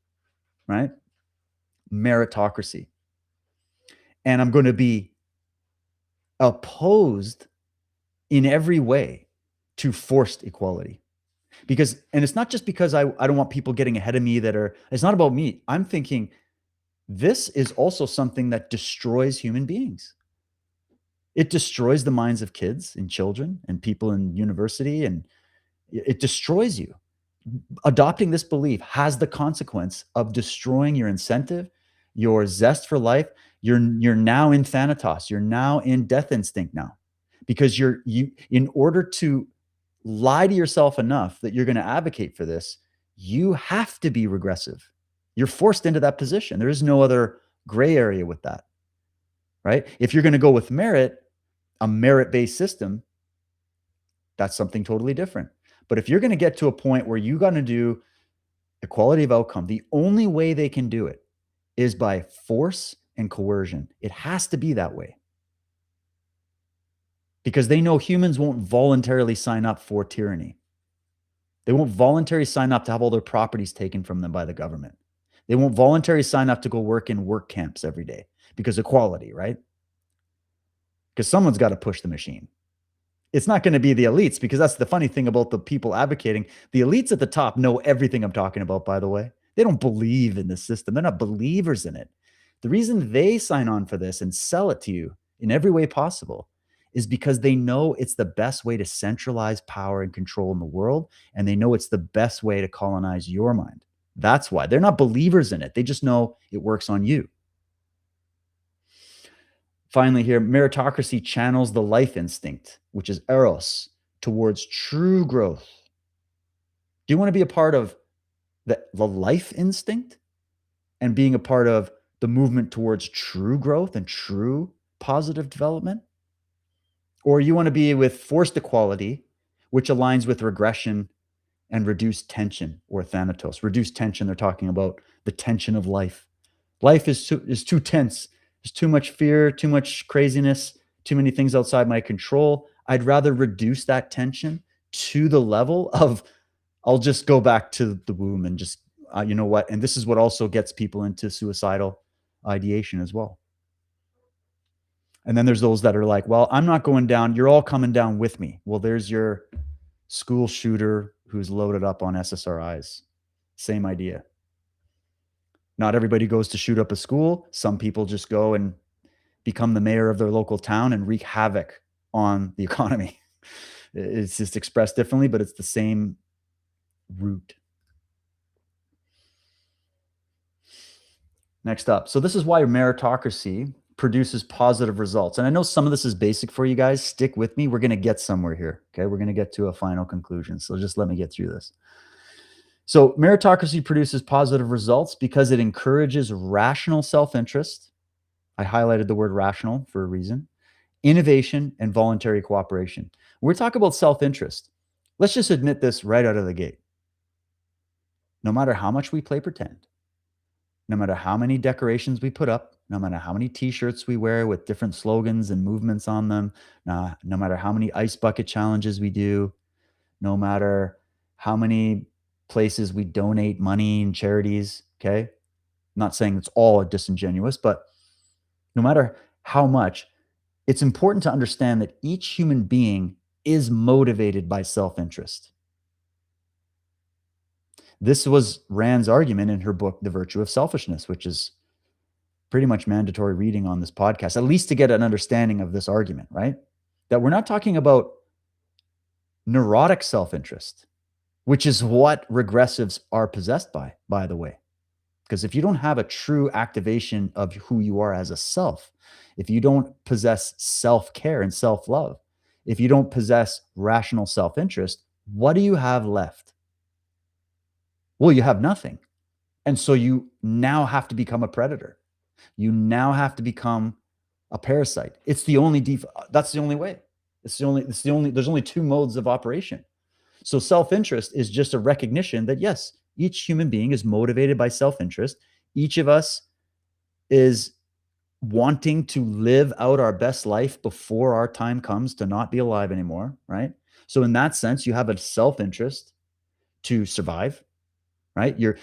right? Meritocracy. And I'm going to be opposed in every way to forced equality. Because, and it's not just because I don't want people getting ahead of me it's not about me. I'm thinking this is also something that destroys human beings. It destroys the minds of kids and children and people in university, and it destroys you. Adopting this belief has the consequence of destroying your incentive, your zest for life. You're now in thanatos. You're now in death instinct now, because in order to lie to yourself enough that you're going to advocate for this, you have to be regressive. You're forced into that position. There is no other gray area with that, right? If you're going to go with merit, a merit-based system, that's something totally different. But if you're going to get to a point where you're going to do equality of outcome, the only way they can do it is by force and coercion. It has to be that way. Because they know humans won't voluntarily sign up for tyranny. They won't voluntarily sign up to have all their properties taken from them by the government. They won't voluntarily sign up to go work in work camps every day because equality, right? Because someone's got to push the machine. It's not going to be the elites, because that's the funny thing about the people advocating. The elites at the top know everything I'm talking about, by the way. They don't believe in the system. They're not believers in it. The reason they sign on for this and sell it to you in every way possible is because they know it's the best way to centralize power and control in the world. And they know it's the best way to colonize your mind. That's why they're not believers in it. They just know it works on you. Finally here, meritocracy channels the life instinct, which is eros, towards true growth. Do you want to be a part of the life instinct and being a part of the movement towards true growth and true positive development? Or you want to be with forced equality, which aligns with regression and reduced tension, or thanatos. Reduced tension, they're talking about the tension of life. Life is too tense. There's too much fear, too much craziness, too many things outside my control. I'd rather reduce that tension to the level of, I'll just go back to the womb and just, you know what? And this is what also gets people into suicidal ideation as well. And then there's those that are like, well, I'm not going down. You're all coming down with me. Well, there's your school shooter who's loaded up on SSRIs. Same idea. Not everybody goes to shoot up a school. Some people just go and become the mayor of their local town and wreak havoc on the economy. It's just expressed differently, but it's the same root. Next up. So this is why meritocracy produces positive results. And I know some of this is basic for you guys. Stick with me. We're going to get somewhere here. Okay. We're going to get to a final conclusion. So just let me get through this. So meritocracy produces positive results because it encourages rational self-interest. I highlighted the word rational for a reason. Innovation and voluntary cooperation. When we talk about self-interest, let's just admit this right out of the gate. No matter how much we play pretend, no matter how many decorations we put up, no matter how many t-shirts we wear with different slogans and movements on them, no matter how many ice bucket challenges we do, no matter how many places we donate money and charities, okay? I'm not saying it's all disingenuous, but no matter how much, it's important to understand that each human being is motivated by self-interest. This was Rand's argument in her book, The Virtue of Selfishness, which is pretty much mandatory reading on this podcast, at least to get an understanding of this argument, right? That we're not talking about neurotic self-interest, which is what regressives are possessed by the way. Because if you don't have a true activation of who you are as a self, if you don't possess self-care and self-love, if you don't possess rational self-interest, what do you have left? Well, you have nothing. And so you now have to become a predator. You now have to become a parasite. It's the only that's the only way. There's only two modes of operation. So self-interest is just a recognition that yes, each human being is motivated by self-interest. Each of us is wanting to live out our best life before our time comes to not be alive anymore, right? So in that sense, you have a self-interest to survive, right? Your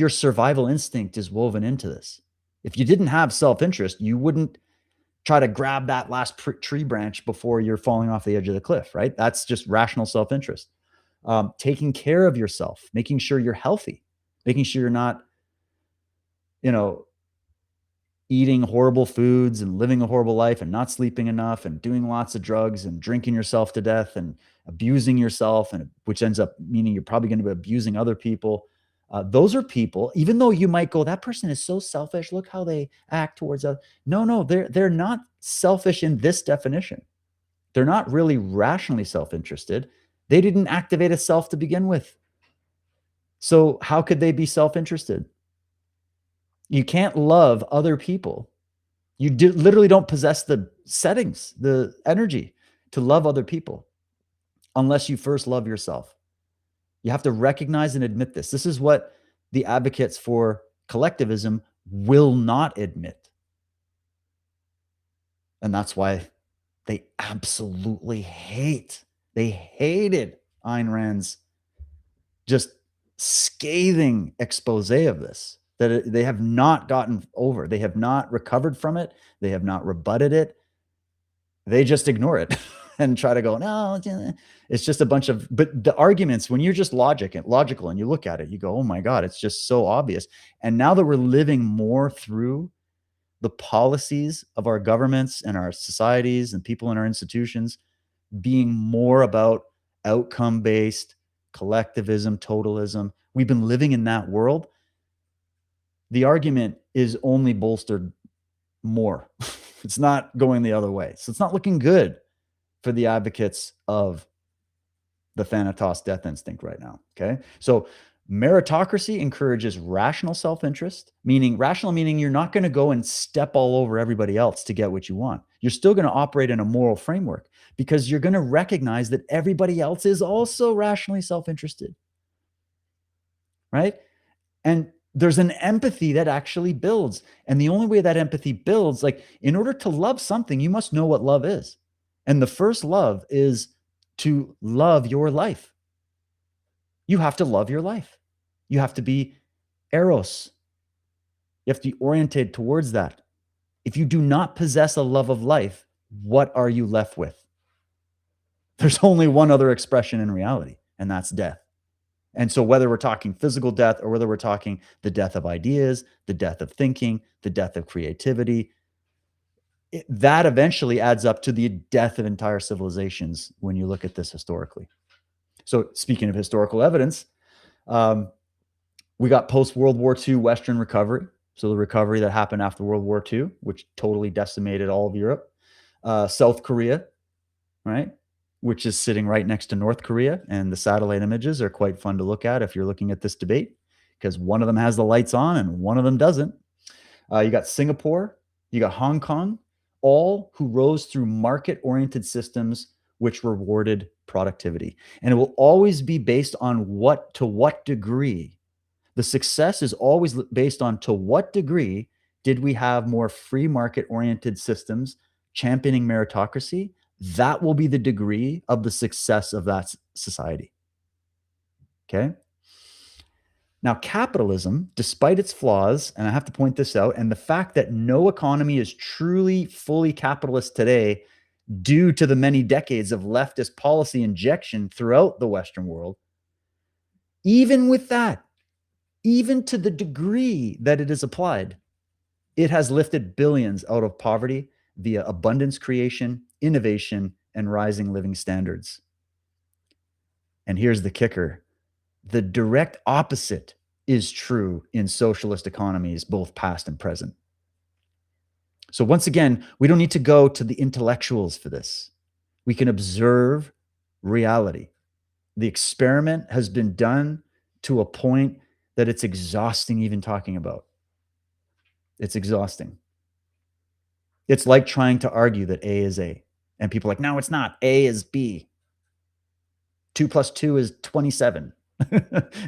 survival instinct is woven into this. If you didn't have self-interest, you wouldn't try to grab that last tree branch before you're falling off the edge of the cliff, right? That's just rational self-interest. Taking care of yourself, making sure you're healthy, making sure you're not, eating horrible foods and living a horrible life and not sleeping enough and doing lots of drugs and drinking yourself to death and abusing yourself, and which ends up meaning you're probably going to be abusing other people. Those are people, even though you might go, that person is so selfish. Look how they act towards others. No, they're not selfish in this definition. They're not really rationally self-interested. They didn't activate a self to begin with. So how could they be self-interested? You can't love other people. You literally don't possess the settings, the energy to love other people unless you first love yourself. You have to recognize and admit this. This is what the advocates for collectivism will not admit. And that's why they absolutely hated Ayn Rand's just scathing expose of this, that they have not gotten over. They have not recovered from it. They have not rebutted it. They just ignore it. and try to go, no, it's just a bunch of, but the arguments, when you're just logical and you look at it, you go, oh my God, it's just so obvious. And now that we're living more through the policies of our governments and our societies and people in our institutions being more about outcome-based collectivism, totalism, we've been living in that world. The argument is only bolstered more. It's not going the other way. So it's not looking good for the advocates of the Thanatos death instinct right now. Okay. So meritocracy encourages rational self-interest, meaning you're not going to go and step all over everybody else to get what you want. You're still going to operate in a moral framework because you're going to recognize that everybody else is also rationally self-interested. Right. And there's an empathy that actually builds. And the only way that empathy builds, like in order to love something, you must know what love is. And the first love is to love your life. You have to love your life. You have to be eros. You have to be oriented towards that. If you do not possess a love of life, what are you left with? There's only one other expression in reality, and that's death. And so whether we're talking physical death or whether we're talking the death of ideas, the death of thinking, the death of creativity, that eventually adds up to the death of entire civilizations when you look at this historically. So speaking of historical evidence, we got post-World War II Western recovery. So the recovery that happened after World War II, which totally decimated all of Europe. South Korea, right? Which is sitting right next to North Korea. And the satellite images are quite fun to look at if you're looking at this debate, because one of them has the lights on and one of them doesn't. You got Singapore, you got Hong Kong, all who rose through market-oriented systems which rewarded productivity. And it will always be based on to what degree. The success is always based on to what degree did we have more free market-oriented systems championing meritocracy. That will be the degree of the success of that society. Okay. Now, capitalism, despite its flaws, and I have to point this out, and the fact that no economy is truly fully capitalist today due to the many decades of leftist policy injection throughout the Western world, even with that, even to the degree that it is applied, it has lifted billions out of poverty via abundance creation, innovation, and rising living standards. And here's the kicker. The direct opposite is true in socialist economies, both past and present. So once again, we don't need to go to the intellectuals for this. We can observe reality. The experiment has been done to a point that it's exhausting even talking about. It's exhausting. It's like trying to argue that A is A. And people are like, no, it's not. A is B. 2 + 2 is 27.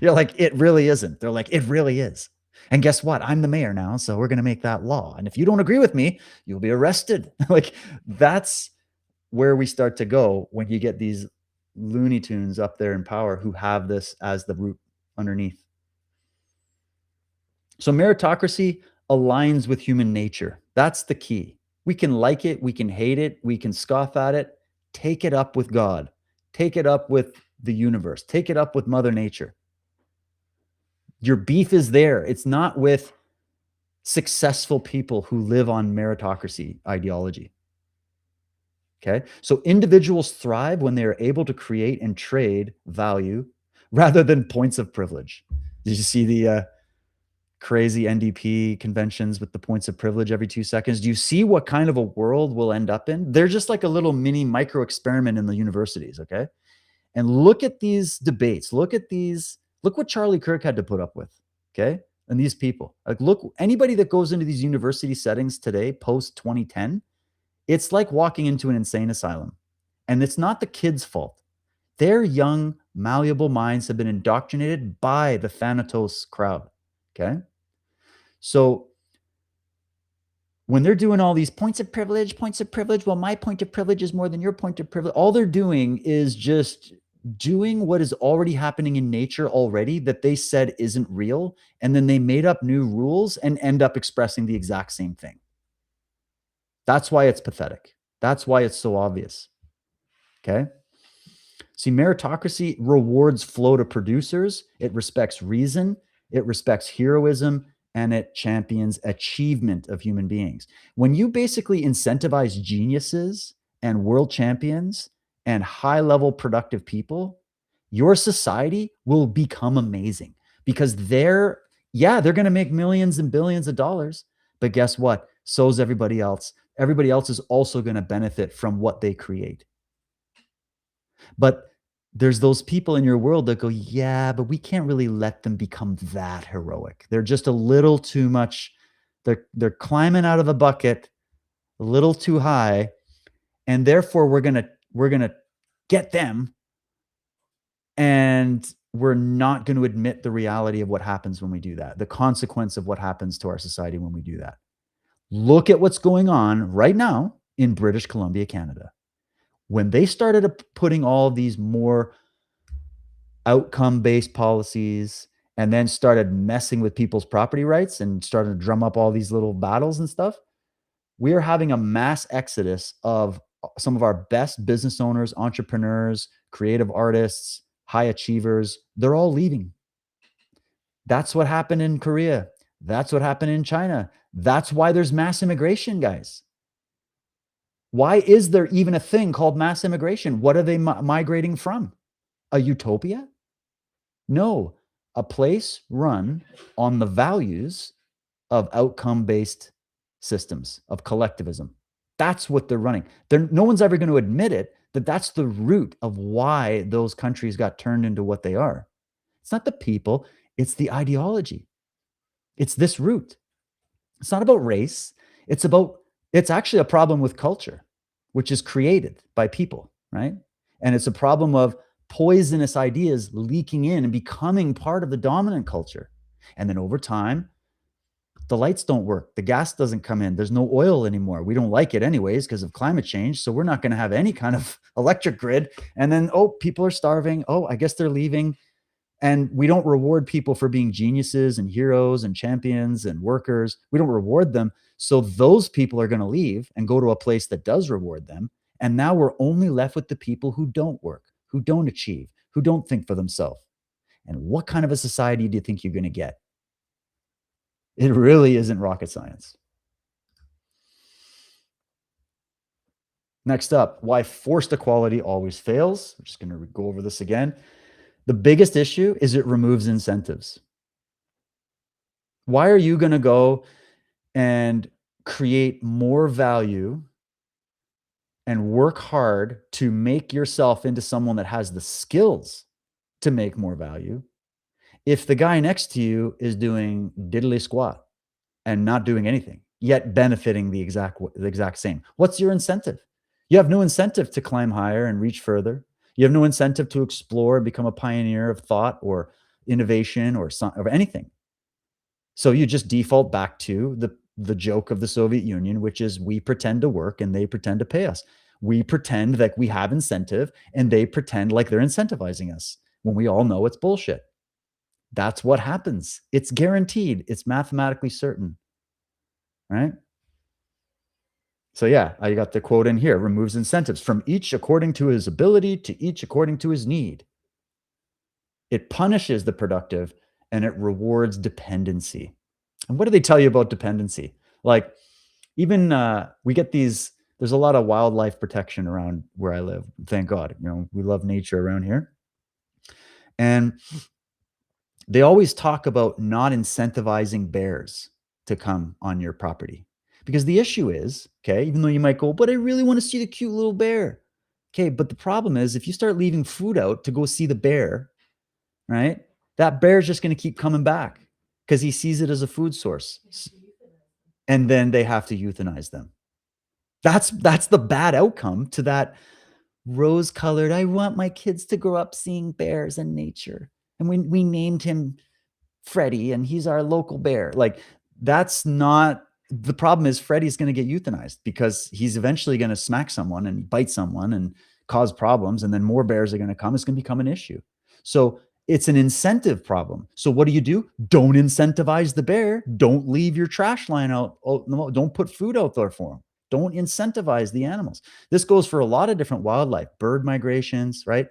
You're like, it really isn't. They're like, it really is. And guess what? I'm the mayor now, so we're going to make that law. And if you don't agree with me, you'll be arrested. Like, that's where we start to go when you get these Looney Tunes up there in power who have this as the root underneath. So meritocracy aligns with human nature. That's the key. We can like it. We can hate it. We can scoff at it. Take it up with God. Take it up with the universe. Take it up with Mother Nature. Your beef is there. It's not with successful people who live on meritocracy ideology. Okay. So individuals thrive when they are able to create and trade value rather than points of privilege. Did you see the crazy NDP conventions with the points of privilege every 2 seconds? Do you see what kind of a world we'll end up in? They're just like a little mini micro experiment in the universities. Okay. And look at these debates. Look what Charlie Kirk had to put up with. Okay. And these people, like, look, anybody that goes into these university settings today, post 2010, it's like walking into an insane asylum. And it's not the kids' fault. Their young, malleable minds have been indoctrinated by the Thanatos crowd. Okay. So when they're doing all these points of privilege, well, my point of privilege is more than your point of privilege. All they're doing is just doing what is already happening in nature already that they said isn't real. And then they made up new rules and end up expressing the exact same thing. That's why it's pathetic. That's why it's so obvious. Okay. See, meritocracy rewards flow to producers. It respects reason. It respects heroism, and it champions achievement of human beings. When you basically incentivize geniuses and world champions and high-level productive people, your society will become amazing because they're going to make millions and billions of dollars. But guess what? So is everybody else. Everybody else is also going to benefit from what they create. But there's those people in your world that go, yeah, but we can't really let them become that heroic. They're just a little too much. They're climbing out of a bucket a little too high, and therefore we're gonna get them, and we're not going to admit the reality of what happens when we do that, the consequence of what happens to our society when we do that. Look at what's going on right now in British Columbia, Canada. When they started putting all of these more outcome-based policies and then started messing with people's property rights and started to drum up all these little battles and stuff, we are having a mass exodus of some of our best business owners, entrepreneurs, creative artists, high achievers. They're all leaving. That's what happened in Korea. That's what happened in China. That's why there's mass immigration, guys. Why is there even a thing called mass immigration? What are they migrating from? A utopia? No, a place run on the values of outcome-based systems, of collectivism. That's what they're running. No one's ever going to admit it, that that's the root of why those countries got turned into what they are. It's not the people, it's the ideology. It's this root. It's not about race. It's actually a problem with culture, which is created by people, right? And it's a problem of poisonous ideas leaking in and becoming part of the dominant culture. And then over time, the lights don't work. The gas doesn't come in. There's no oil anymore. We don't like it anyways because of climate change. So we're not going to have any kind of electric grid. And then, people are starving. I guess they're leaving. And we don't reward people for being geniuses and heroes and champions and workers. We don't reward them. So those people are going to leave and go to a place that does reward them. And now we're only left with the people who don't work, who don't achieve, who don't think for themselves. And what kind of a society do you think you're going to get? It really isn't rocket science. Next up, why forced equality always fails. I'm just going to go over this again. The biggest issue is it removes incentives. Why are you going to go and create more value and work hard to make yourself into someone that has the skills to make more value if the guy next to you is doing diddly squat and not doing anything, yet benefiting the exact same? What's your incentive? You have no incentive to climb higher and reach further. You have no incentive to explore and become a pioneer of thought or innovation or anything. So you just default back to the joke of the Soviet Union, which is we pretend to work and they pretend to pay us. We pretend that we have incentive and they pretend like they're incentivizing us when we all know it's bullshit. That's what happens. It's guaranteed. It's mathematically certain, right? So yeah, I got the quote in here: removes incentives from each according to his ability to each according to his need. It punishes the productive and it rewards dependency. And what do they tell you about dependency? Like, even we get these, there's a lot of wildlife protection around where I live. Thank God. We love nature around here. And they always talk about not incentivizing bears to come on your property. Because the issue is, okay, even though you might go, but I really want to see the cute little bear. Okay, but the problem is if you start leaving food out to go see the bear, right, that bear's just going to keep coming back because he sees it as a food source. And then they have to euthanize them. That's the bad outcome to that rose-colored, I want my kids to grow up seeing bears and nature. And we named him Freddie and he's our local bear. Like, that's not, the problem is Freddie's going to get euthanized because he's eventually going to smack someone and bite someone and cause problems. And then more bears are going to come. It's going to become an issue. So it's an incentive problem. So what do? Don't incentivize the bear. Don't leave your trash line out. Don't put food out there for him. Don't incentivize the animals. This goes for a lot of different wildlife, bird migrations, right?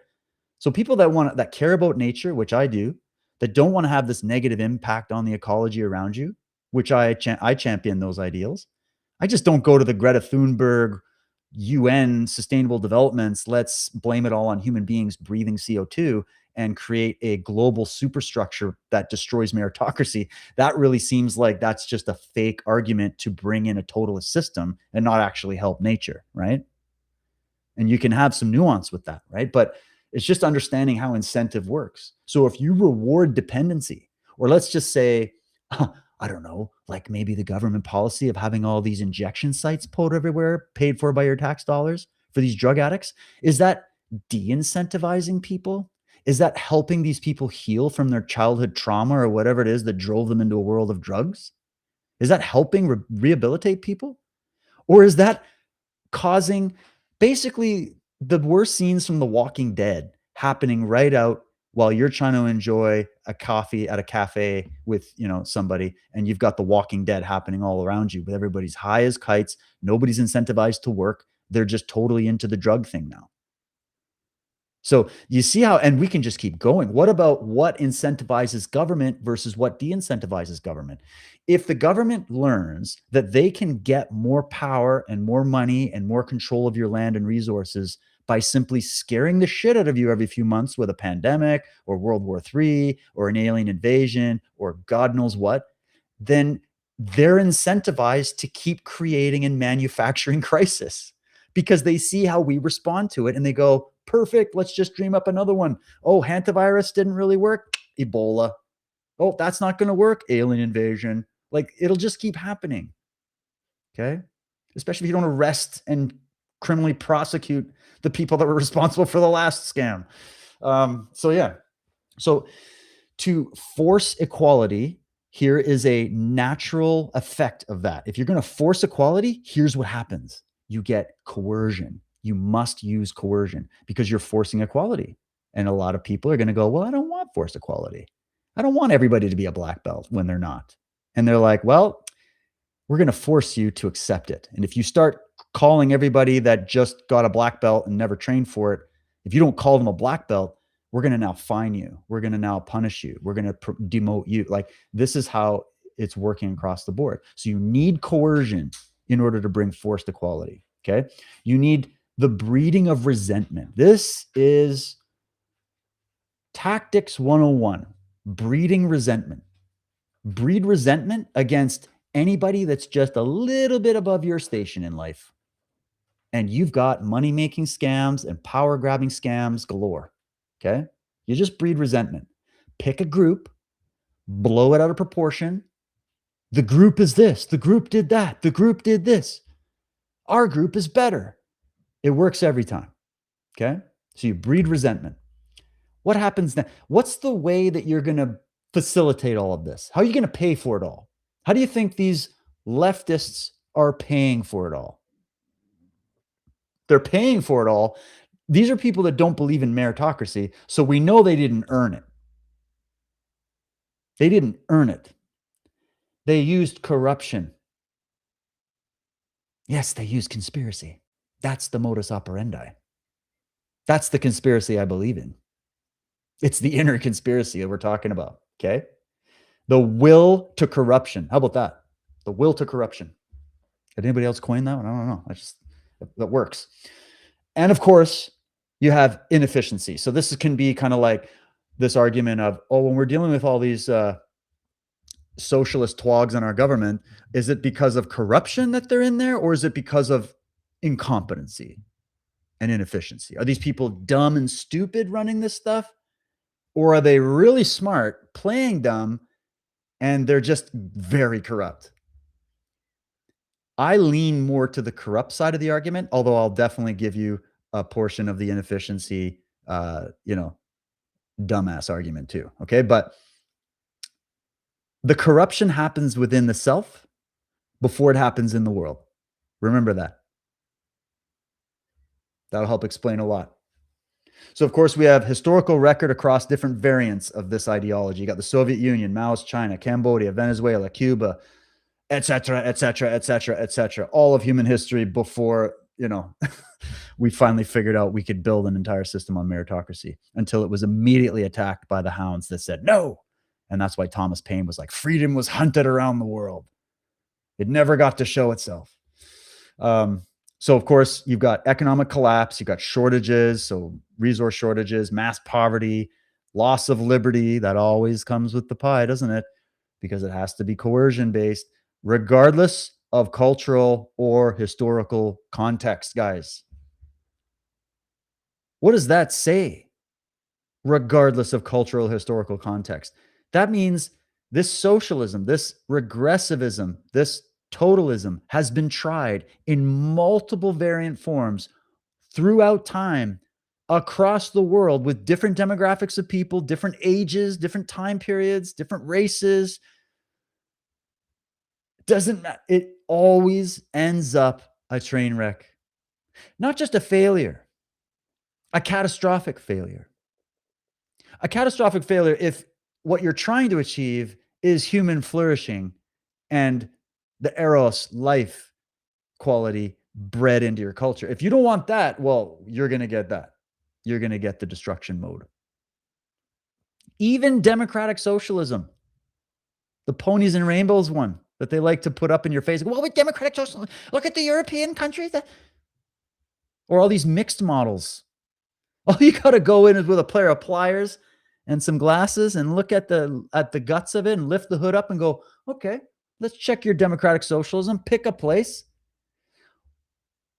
So people that care about nature, which I do, that don't want to have this negative impact on the ecology around you, which I champion those ideals. I just don't go to the Greta Thunberg UN sustainable developments. Let's blame it all on human beings breathing CO2 and create a global superstructure that destroys meritocracy. That really seems like that's just a fake argument to bring in a totalist system and not actually help nature, right? And you can have some nuance with that, right? But it's just understanding how incentive works. So if you reward dependency, or let's just say, I don't know, like maybe the government policy of having all these injection sites pulled everywhere, paid for by your tax dollars for these drug addicts, is that de-incentivizing people? Is that helping these people heal from their childhood trauma or whatever it is that drove them into a world of drugs? Is that helping rehabilitate people? Or is that causing basically the worst scenes from The Walking Dead happening right out while you're trying to enjoy a coffee at a cafe with, somebody, and you've got The Walking Dead happening all around you, but everybody's high as kites. Nobody's incentivized to work. They're just totally into the drug thing now. So you see how, and we can just keep going. What about what incentivizes government versus what de-incentivizes government? If the government learns that they can get more power and more money and more control of your land and resources by simply scaring the shit out of you every few months with a pandemic or World War III or an alien invasion or God knows what, then they're incentivized to keep creating and manufacturing crisis because they see how we respond to it and they go, perfect, let's just dream up another one. Oh, hantavirus didn't really work. Ebola. Oh, that's not going to work. Alien invasion. Like, it'll just keep happening. Okay? Especially if you don't arrest and criminally prosecute the people that were responsible for the last scam. So to force equality, here is a natural effect of that. If you're going to force equality, here's what happens. You get coercion. You must use coercion because you're forcing equality. And a lot of people are going to go, well, I don't want forced equality. I don't want everybody to be a black belt when they're not. And they're like, well, we're going to force you to accept it. And if you start calling everybody that just got a black belt and never trained for it, if you don't call them a black belt, we're going to now fine you. We're going to now punish you. We're going to demote you. Like, this is how it's working across the board. So you need coercion in order to bring forced equality. Okay. You need the breeding of resentment. This is tactics 101, breeding resentment. Breed resentment against anybody that's just a little bit above your station in life. And you've got money-making scams and power-grabbing scams galore. Okay? You just breed resentment. Pick a group, blow it out of proportion. The group is this. The group did that. The group did this. Our group is better. It works every time. Okay? So you breed resentment. What happens now? What's the way that you're going to facilitate all of this? How are you going to pay for it all? How do you think these leftists are paying for it all? They're paying for it all. These are people that don't believe in meritocracy, so we know they didn't earn it. They didn't earn it. They used corruption. Yes, they used conspiracy. That's the modus operandi. That's the conspiracy I believe in. It's the inner conspiracy that we're talking about, okay? The will to corruption. How about that? The will to corruption. Did anybody else coin that one? I don't know. That works. And of course, you have inefficiency. So this can be kind of like this argument of, oh, when we're dealing with all these socialist twogs in our government, is it because of corruption that they're in there, or is it because of incompetency and inefficiency? Are these people dumb and stupid running this stuff? Or are they really smart, playing dumb, and they're just very corrupt? I lean more to the corrupt side of the argument, although I'll definitely give you a portion of the inefficiency, dumbass argument too. Okay. But the corruption happens within the self before it happens in the world. Remember that. That'll help explain a lot. So, of course, we have historical record across different variants of this ideology. You got the Soviet Union, Mao's China, Cambodia, Venezuela, Cuba, etc., etc., etc., etc. All of human history before, you know, we finally figured out we could build an entire system on meritocracy, until it was immediately attacked by the hounds that said no. And that's why Thomas Paine was like, freedom was hunted around the world. It never got to show itself. So of course, you've got economic collapse, you've got shortages, so resource shortages, mass poverty, loss of liberty. That always comes with the pie, doesn't it? Because it has to be coercion based, regardless of cultural or historical context, guys. What does that say? Regardless of cultural, historical context. That means this socialism, this regressivism, this totalism has been tried in multiple variant forms throughout time across the world with different demographics of people, different ages, different time periods, different races. Doesn't matter. It always ends up a train wreck. Not just a failure, a catastrophic failure. A catastrophic failure if what you're trying to achieve is human flourishing and the eros, life quality bred into your culture. If you don't want that, well, you're going to get that. You're going to get the destruction mode. Even democratic socialism, the ponies and rainbows one that they like to put up in your face. Well, with democratic socialism, look at the European countries or all these mixed models. All you got to go in is with a pair of pliers and some glasses and look at the guts of it and lift the hood up and go, okay, let's check your democratic socialism. Pick a place.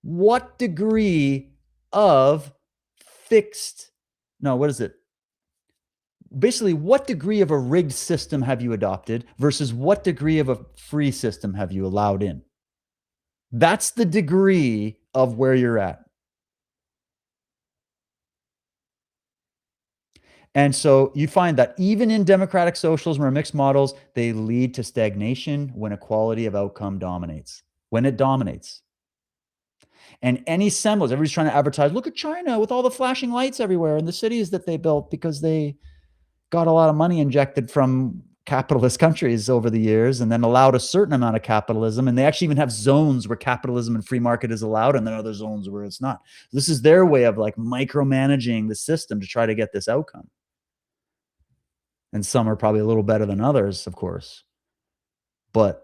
What degree of basically, what degree of a rigged system have you adopted versus what degree of a free system have you allowed in? That's the degree of where you're at. And so you find that even in democratic socialism or mixed models, they lead to stagnation when equality of outcome dominates, when it dominates. And any semblance, everybody's trying to advertise, look at China with all the flashing lights everywhere in the cities that they built because they got a lot of money injected from capitalist countries over the years and then allowed a certain amount of capitalism. And they actually even have zones where capitalism and free market is allowed and then other zones where it's not. This is their way of like micromanaging the system to try to get this outcome. And some are probably a little better than others, of course. But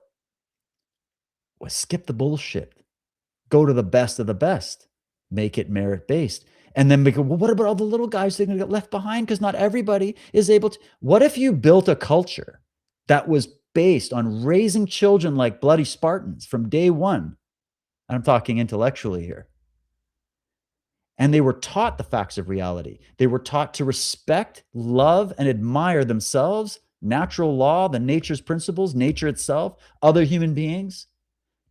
skip the bullshit. Go to the best of the best. Make it merit-based. And then well, what about all the little guys that are going to get left behind? Because not everybody is able to. What if you built a culture that was based on raising children like bloody Spartans from day one? And I'm talking intellectually here. And they were taught the facts of reality. They were taught to respect, love, and admire themselves, natural law, the nature's principles, nature itself, other human beings,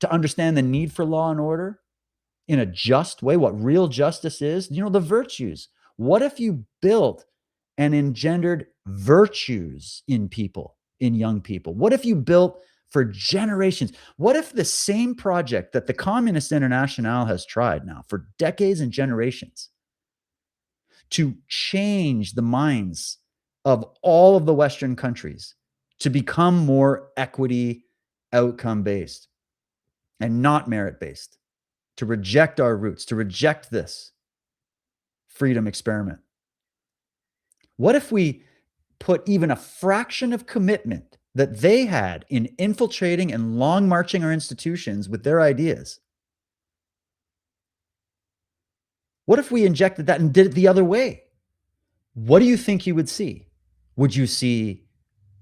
to understand the need for law and order in a just way, what real justice is, the virtues. What if you built and engendered virtues in people, in young people? What if you built for generations? What if the same project that the Communist International has tried now for decades and generations to change the minds of all of the Western countries to become more equity outcome-based and not merit-based, to reject our roots, to reject this freedom experiment? What if we put even a fraction of commitment that they had in infiltrating and long marching our institutions with their ideas? What if we injected that and did it the other way? What do you think you would see? Would you see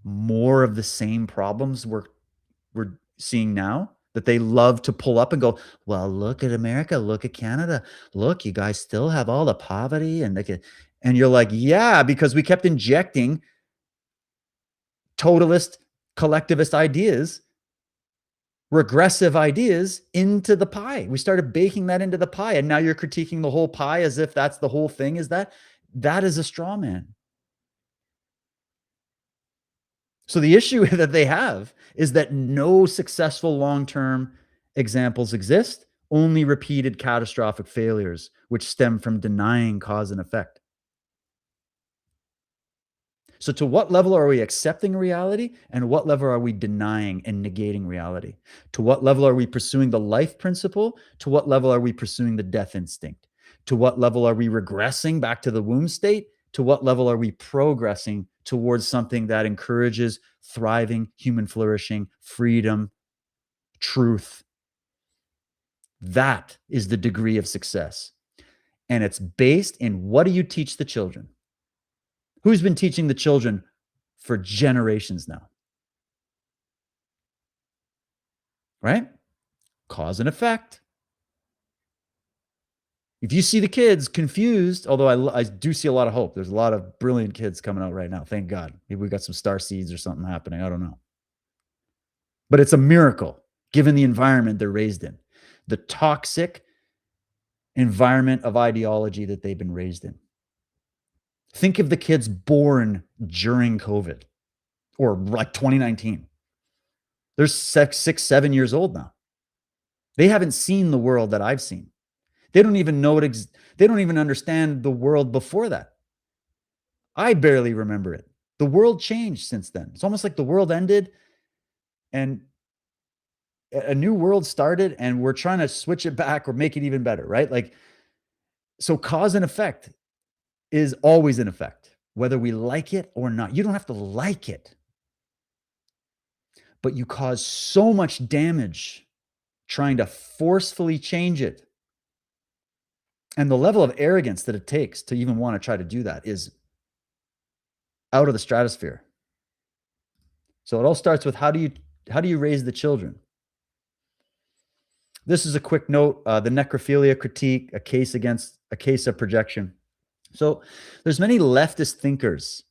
more of the same problems we're seeing now, that they love to pull up and go, well, look at America, look at Canada, look, you guys still have all the poverty, and you're like, yeah, because we kept injecting totalist, collectivist ideas, regressive ideas into the pie. We started baking that into the pie, and now you're critiquing the whole pie as if that's the whole thing. That is a straw man. So the issue that they have is that no successful long-term examples exist, only repeated catastrophic failures, which stem from denying cause and effect. So to what level are we accepting reality, and what level are we denying and negating reality? To what level are we pursuing the life principle? To what level are we pursuing the death instinct? To what level are we regressing back to the womb state? To what level are we progressing towards something that encourages thriving, human flourishing, freedom, truth? That is the degree of success. And it's based in, what do you teach the children? Who's been teaching the children for generations now? Right? Cause and effect. If you see the kids confused, although I do see a lot of hope. There's a lot of brilliant kids coming out right now. Thank God. Maybe we got some star seeds or something happening. I don't know. But it's a miracle given the environment they're raised in, the toxic environment of ideology that they've been raised in. Think of the kids born during COVID or like 2019. They're 6, 7 years old now. They haven't seen the world that I've seen. They don't even know it. They don't even understand the world before that. I barely remember it. The world changed since then. It's almost like the world ended and a new world started, and we're trying to switch it back or make it even better, right? Like, so cause and effect is always in effect, whether we like it or not. You don't have to like it, but you cause so much damage trying to forcefully change it. And the level of arrogance that it takes to even want to try to do that is out of the stratosphere. So it all starts with, how do you raise the children? This is a quick note, the necrophilia critique, a case of projection. So there's many leftist thinkers,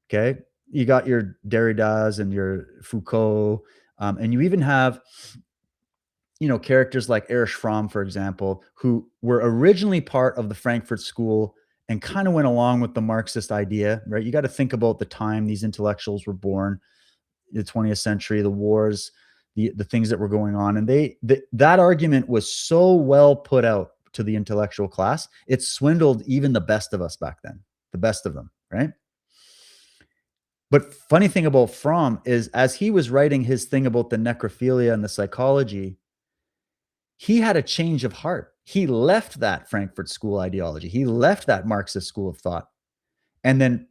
okay? You got your Derridas and your Foucault, and you even have, characters like Erich Fromm, for example, who were originally part of the Frankfurt School and kind of went along with the Marxist idea, right? You got to think about the time these intellectuals were born, the 20th century, the wars, the things that were going on. And that argument was so well put out to the intellectual class, it swindled even the best of us back then, the best of them, right? But funny thing about Fromm is, as he was writing his thing about the necrophilia and the psychology, he had a change of heart. He left that Frankfurt School ideology. He left that Marxist school of thought and then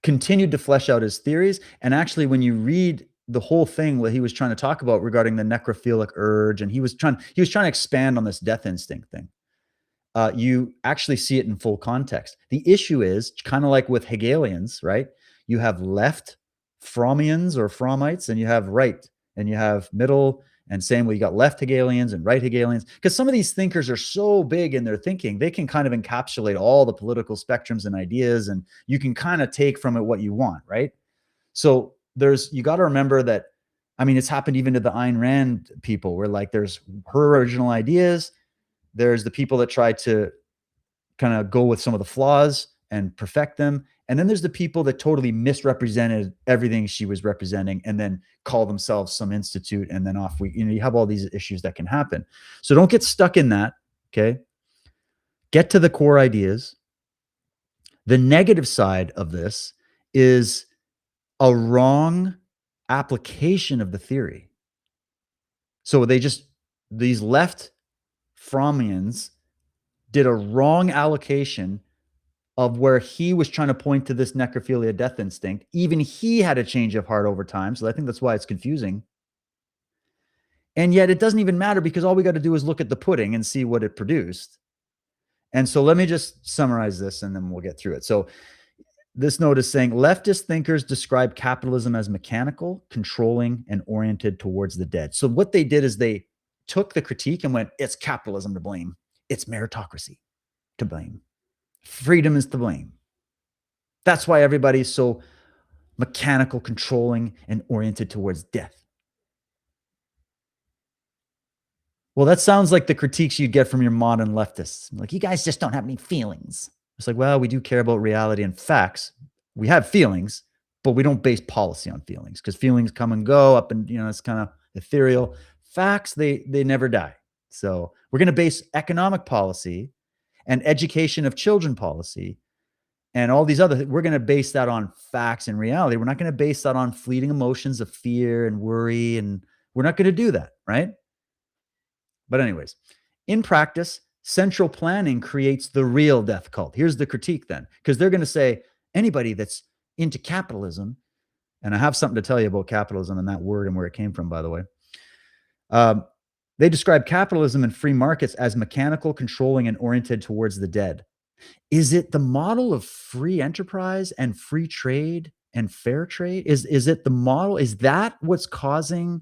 continued to flesh out his theories. And actually, when you read the whole thing, what he was trying to talk about regarding the necrophilic urge, and he was trying to expand on this death instinct thing. You actually see it in full context. The issue is kind of like with Hegelians, right? You have left Frommians or Frommites, and you have right, and you have middle, and same way you got left Hegelians and right Hegelians, because some of these thinkers are so big in their thinking, they can kind of encapsulate all the political spectrums and ideas, and you can kind of take from it what you want, right? So you got to remember that, I mean, it's happened even to the Ayn Rand people, where like there's her original ideas, there's the people that try to kind of go with some of the flaws and perfect them, and then there's the people that totally misrepresented everything she was representing and then call themselves some institute, and then you have all these issues that can happen. So don't get stuck in that, okay? Get to the core ideas. The negative side of this is a wrong application of the theory. So these left Frommians did a wrong allocation of where he was trying to point to this necrophilia death instinct. Even he had a change of heart over time. So I think that's why it's confusing. And yet it doesn't even matter, because all we got to do is look at the pudding and see what it produced. And so let me just summarize this and then we'll get through it. So this note is saying, leftist thinkers describe capitalism as mechanical, controlling, and oriented towards the dead. So what they did is they took the critique and went, it's capitalism to blame. It's meritocracy to blame. Freedom is to blame. That's why everybody's so mechanical, controlling, and oriented towards death. Well, that sounds like the critiques you'd get from your modern leftists. Like, you guys just don't have any feelings. It's like, well, we do care about reality and facts. We have feelings, but we don't base policy on feelings, because feelings come and go up, and it's kind of ethereal. Facts, they never die. So we're going to base economic policy and education of children policy and all these other, we're going to base that on facts and reality. We're not going to base that on fleeting emotions of fear and worry. And we're not going to do that, right? But anyways, in practice, central planning creates the real death cult. Here's the critique then, because they're going to say anybody that's into capitalism, and I have something to tell you about capitalism and that word and where it came from, by the way. They describe capitalism and free markets as mechanical, controlling, and oriented towards the dead. Is it the model of free enterprise and free trade and fair trade? Is it the model? Is that what's causing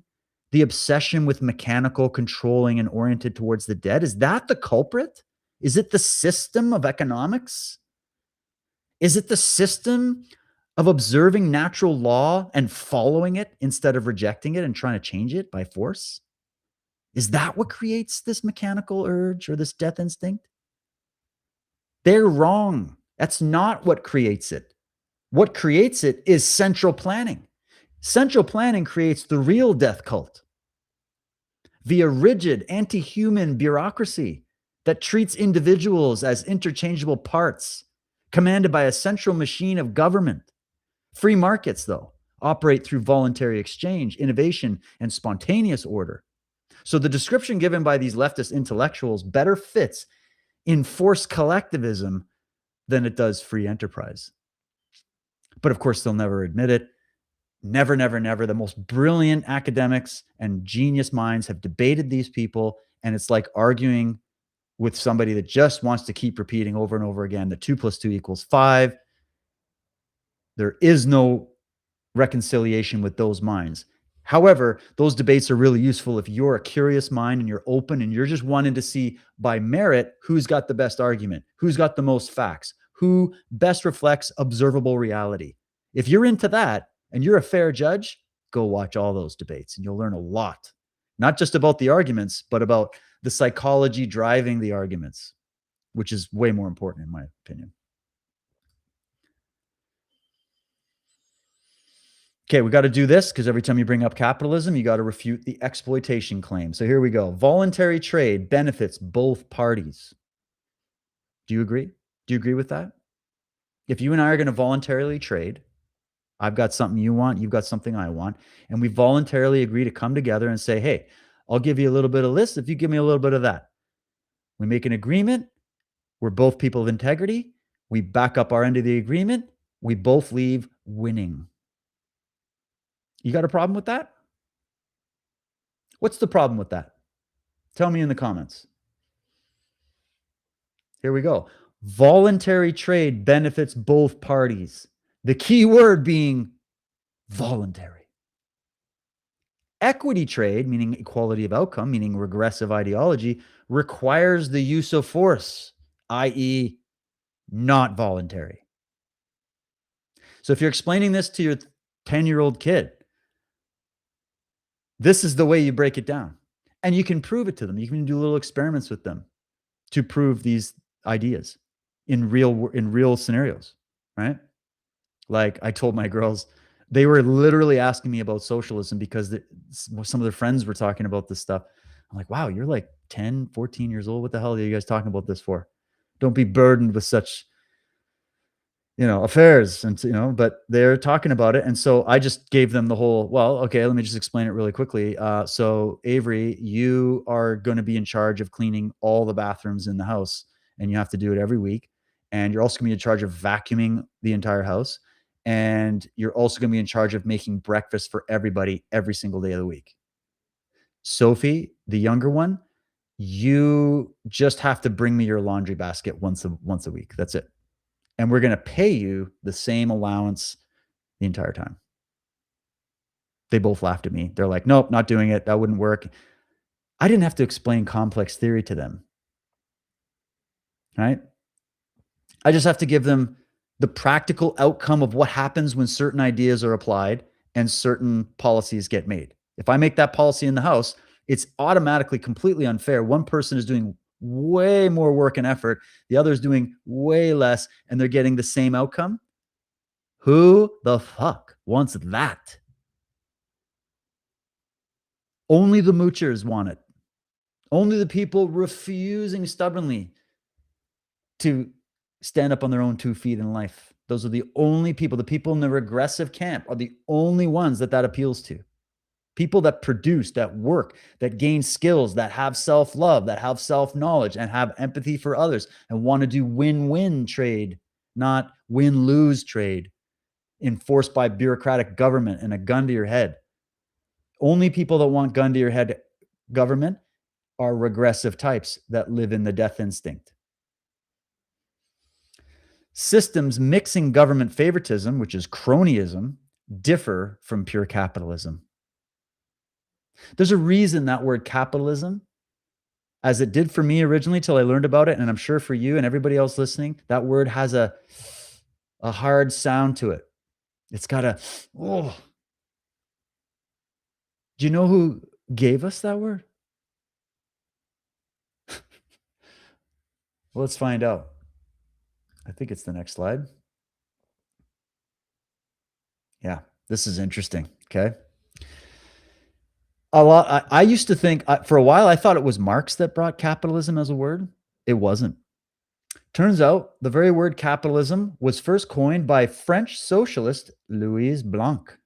the obsession with mechanical, controlling, and oriented towards the dead? Is that the culprit? Is it the system of economics? Is it the system of observing natural law and following it instead of rejecting it and trying to change it by force? Is that what creates this mechanical urge or this death instinct? They're wrong. That's not what creates it. What creates it is central planning. Central planning creates the real death cult via rigid, anti-human bureaucracy that treats individuals as interchangeable parts, commanded by a central machine of government. Free markets, though, operate through voluntary exchange, innovation, and spontaneous order. So the description given by these leftist intellectuals better fits in forced collectivism than it does free enterprise. But of course, they'll never admit it. Never, never, never. The most brilliant academics and genius minds have debated these people, and it's like arguing with somebody that just wants to keep repeating over and over again that 2 + 2 = 5. There is no reconciliation with those minds. However, those debates are really useful if you're a curious mind and you're open and you're just wanting to see by merit who's got the best argument, who's got the most facts, who best reflects observable reality. If you're into that and you're a fair judge, go watch all those debates and you'll learn a lot, not just about the arguments, but about the psychology driving the arguments, which is way more important in my opinion. Okay, we got to do this because every time you bring up capitalism, you got to refute the exploitation claim. So here we go. Voluntary trade benefits both parties. Do you agree? Do you agree with that? If you and I are going to voluntarily trade, I've got something you want, you've got something I want, and we voluntarily agree to come together and say, hey, I'll give you a little bit of this if you give me a little bit of that. We make an agreement. We're both people of integrity. We back up our end of the agreement. We both leave winning. You got a problem with that? What's the problem with that? Tell me in the comments. Here we go. Voluntary trade benefits both parties. The key word being voluntary. Equity trade, meaning equality of outcome, meaning regressive ideology, requires the use of force, i.e., not voluntary. So if you're explaining this to your 10-year-old kid, this is the way you break it down. And you can prove it to them. You can do little experiments with them to prove these ideas in real scenarios, right? Like I told my girls, they were literally asking me about socialism because some of their friends were talking about this stuff. I'm like, wow, you're like 10, 14 years old. What the hell are you guys talking about this for? Don't be burdened with such, affairs and, but they're talking about it. And so I just gave them the whole, well, okay, let me just explain it really quickly. So Avery, you are going to be in charge of cleaning all the bathrooms in the house and you have to do it every week. And you're also going to be in charge of vacuuming the entire house. And you're also going to be in charge of making breakfast for everybody every single day of the week. Sophie, the younger one, you just have to bring me your laundry basket once a week. That's it. And we're going to pay you the same allowance the entire time. They both laughed at me. They're like, nope, not doing it. That wouldn't work. I didn't have to explain complex theory to them. Right? I just have to give them the practical outcome of what happens when certain ideas are applied and certain policies get made. If I make that policy in the house, it's automatically completely unfair. One person is doing way more work and effort. The other is doing way less, and they're getting the same outcome. Who the fuck wants that? Only the moochers want it. Only the people refusing stubbornly to stand up on their own 2 feet in life. Those are the only people. The people in the regressive camp are the only ones that appeals to. People that produce, that work, that gain skills, that have self-love, that have self-knowledge, and have empathy for others, and want to do win-win trade, not win-lose trade enforced by bureaucratic government and a gun to your head. Only people that want gun to your head government are regressive types that live in the death instinct. Systems mixing government favoritism, which is cronyism, differ from pure capitalism. There's a reason that word capitalism, as it did for me originally till I learned about it, and I'm sure for you and everybody else listening, that word has a hard sound to it. It's got a, oh. Do you know who gave us that word? Well, let's find out. I think it's the next slide. Yeah, this is interesting. Okay. I used to think, for a while, I thought it was Marx that brought capitalism as a word. It wasn't. Turns out the very word capitalism was first coined by French socialist Louis Blanc.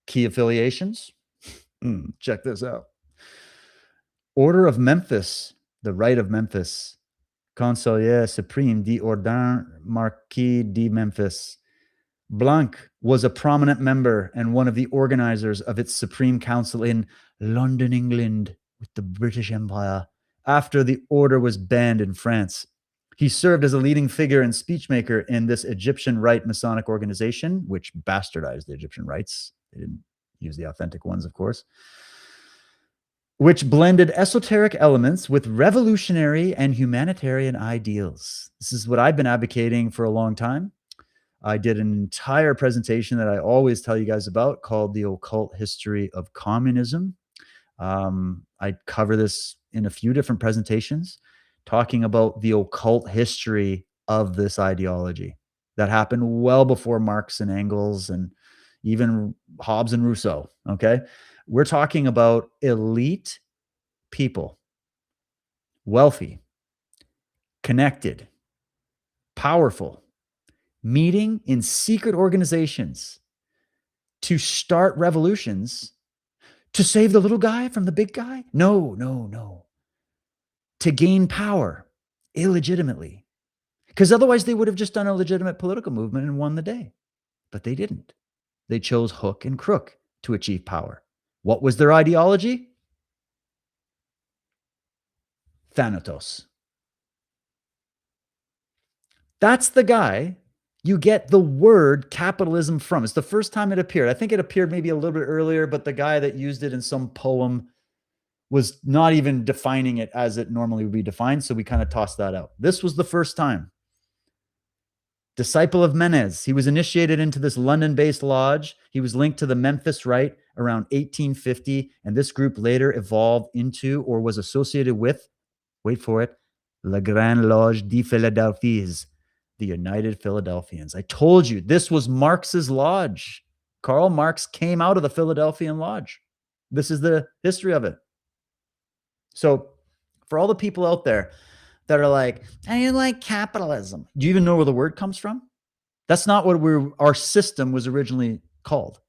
Key affiliations? Check this out. Order of Memphis, the Right of Memphis. Conseiller supreme d'ordre Marquis de Memphis. Blanc was a prominent member and one of the organizers of its Supreme Council in London, England, with the British Empire, after the order was banned in France. He served as a leading figure and speechmaker in this Egyptian Rite Masonic organization, which bastardized the Egyptian rites. They didn't use the authentic ones, of course, which blended esoteric elements with revolutionary and humanitarian ideals. This is what I've been advocating for a long time. I did an entire presentation that I always tell you guys about called The Occult History of Communism. I cover this in a few different presentations, talking about the occult history of this ideology that happened well before Marx and Engels and even Hobbes and Rousseau, okay? We're talking about elite people, wealthy, connected, powerful, meeting in secret organizations to start revolutions to save the little guy from the big guy? No, no, no. To gain power illegitimately. Because otherwise they would have just done a legitimate political movement and won the day. But they didn't. They chose hook and crook to achieve power. What was their ideology? Thanatos. That's the guy you get the word capitalism from. It's the first time it appeared. I think it appeared maybe a little bit earlier, but the guy that used it in some poem was not even defining it as it normally would be defined, so we kind of tossed that out. This was the first time. Disciple of Menez. He was initiated into this London-based lodge. He was linked to the Memphis Rite around 1850, and this group later evolved into or was associated with, wait for it, La Grande Loge de Philadelphie, the United Philadelphians. I told you, this was Marx's lodge. Karl Marx came out of the Philadelphian Lodge. This is the history of it. So for all the people out there that are like, I like capitalism. Do you even know where the word comes from? That's not what our system was originally called.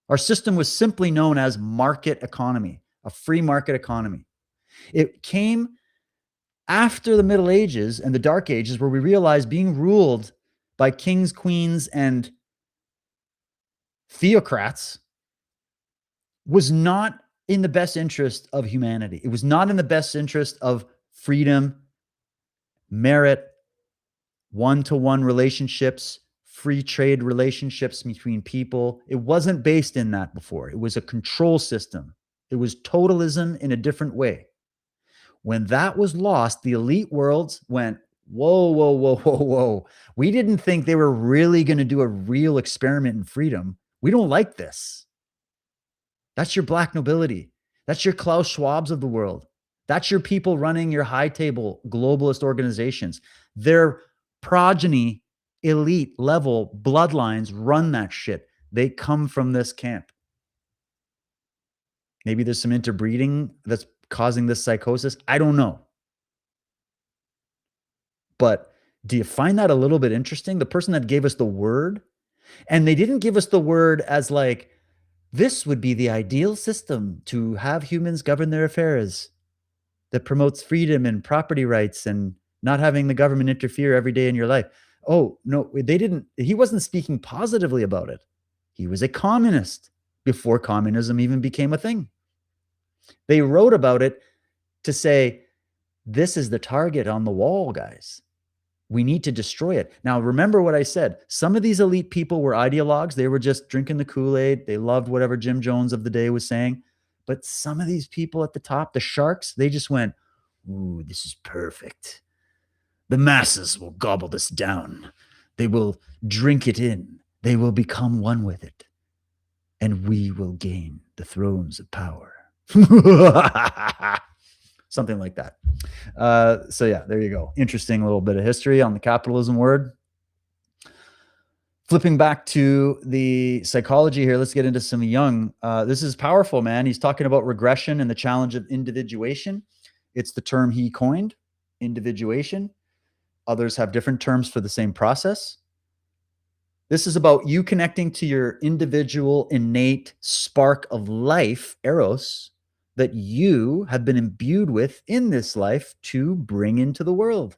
Our system was simply known as market economy, a free market economy. It came after the Middle Ages and the Dark Ages, where we realized being ruled by kings, queens, and theocrats was not in the best interest of humanity. It was not in the best interest of freedom, merit, one-to-one relationships, free trade relationships between people. It wasn't based in that before. It was a control system. It was totalism in a different way. When that was lost, the elite worlds went, whoa, whoa, whoa, whoa, whoa. We didn't think they were really going to do a real experiment in freedom. We don't like this. That's your black nobility. That's your Klaus Schwabs of the world. That's your people running your high table globalist organizations. Their progeny, elite level bloodlines run that shit. They come from this camp. Maybe there's some interbreeding that's causing this psychosis. I don't know. But Do you find that a little bit interesting? The person that gave us the word, and they didn't give us the word as like, this would be the ideal system to have humans govern their affairs that promotes freedom and property rights and not having the government interfere every day in your life. Oh, no, they didn't. He wasn't speaking positively about it. He was a communist before communism even became a thing. They wrote about it to say, this is the target on the wall, guys. We need to destroy it. Now, remember what I said. Some of these elite people were ideologues. They were just drinking the Kool-Aid. They loved whatever Jim Jones of the day was saying. But some of these people at the top, the sharks, they just went, ooh, this is perfect. The masses will gobble this down. They will drink it in. They will become one with it. And we will gain the thrones of power. Something like that. So yeah, there you go. Interesting little bit of history on the capitalism word. Flipping back to the psychology here, let's get into some Jung. This is powerful, man. He's talking about regression and the challenge of individuation. It's the term he coined, individuation. Others have different terms for the same process. This is about you connecting to your individual innate spark of life, eros, that you have been imbued with in this life to bring into the world.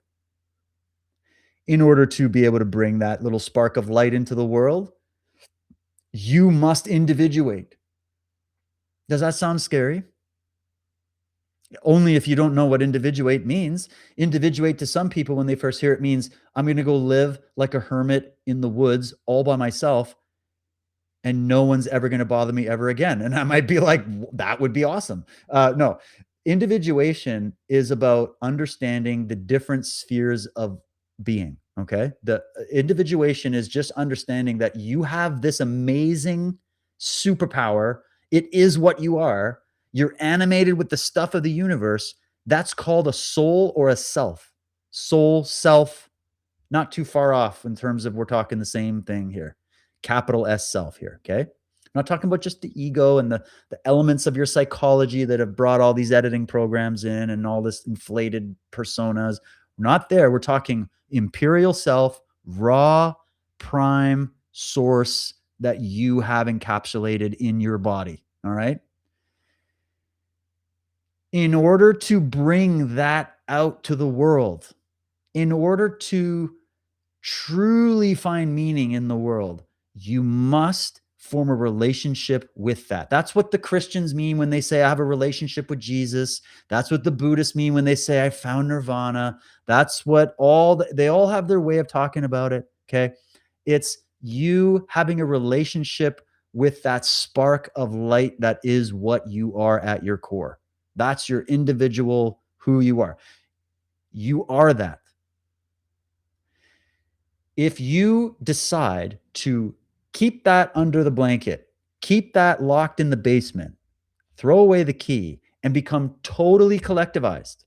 In order to be able to bring that little spark of light into the world, you must individuate. Does that sound scary? Only if you don't know what individuate means. Individuate to some people, when they first hear it, means I'm going to go live like a hermit in the woods all by myself, and no one's ever going to bother me ever again. And I might be like, that would be awesome. No, individuation is about understanding the different spheres of being. Okay. The individuation is just understanding that you have this amazing superpower. It is what you are. You're animated with the stuff of the universe. That's called a soul or a self. Soul, self, not too far off in terms of we're talking the same thing here. Capital S self here, okay? I'm not talking about just the ego and the elements of your psychology that have brought all these editing programs in and all this inflated personas. We're not there. We're talking imperial self, raw, prime source that you have encapsulated in your body, all right? In order to bring that out to the world, in order to truly find meaning in the world, you must form a relationship with that. That's what the Christians mean when they say, I have a relationship with Jesus. That's what the Buddhists mean when they say, I found nirvana. That's what they all have their way of talking about it, okay? It's you having a relationship with that spark of light that is what you are at your core. That's your individual, who you are. You are that. If you decide to keep that under the blanket, keep that locked in the basement, throw away the key, and become totally collectivized,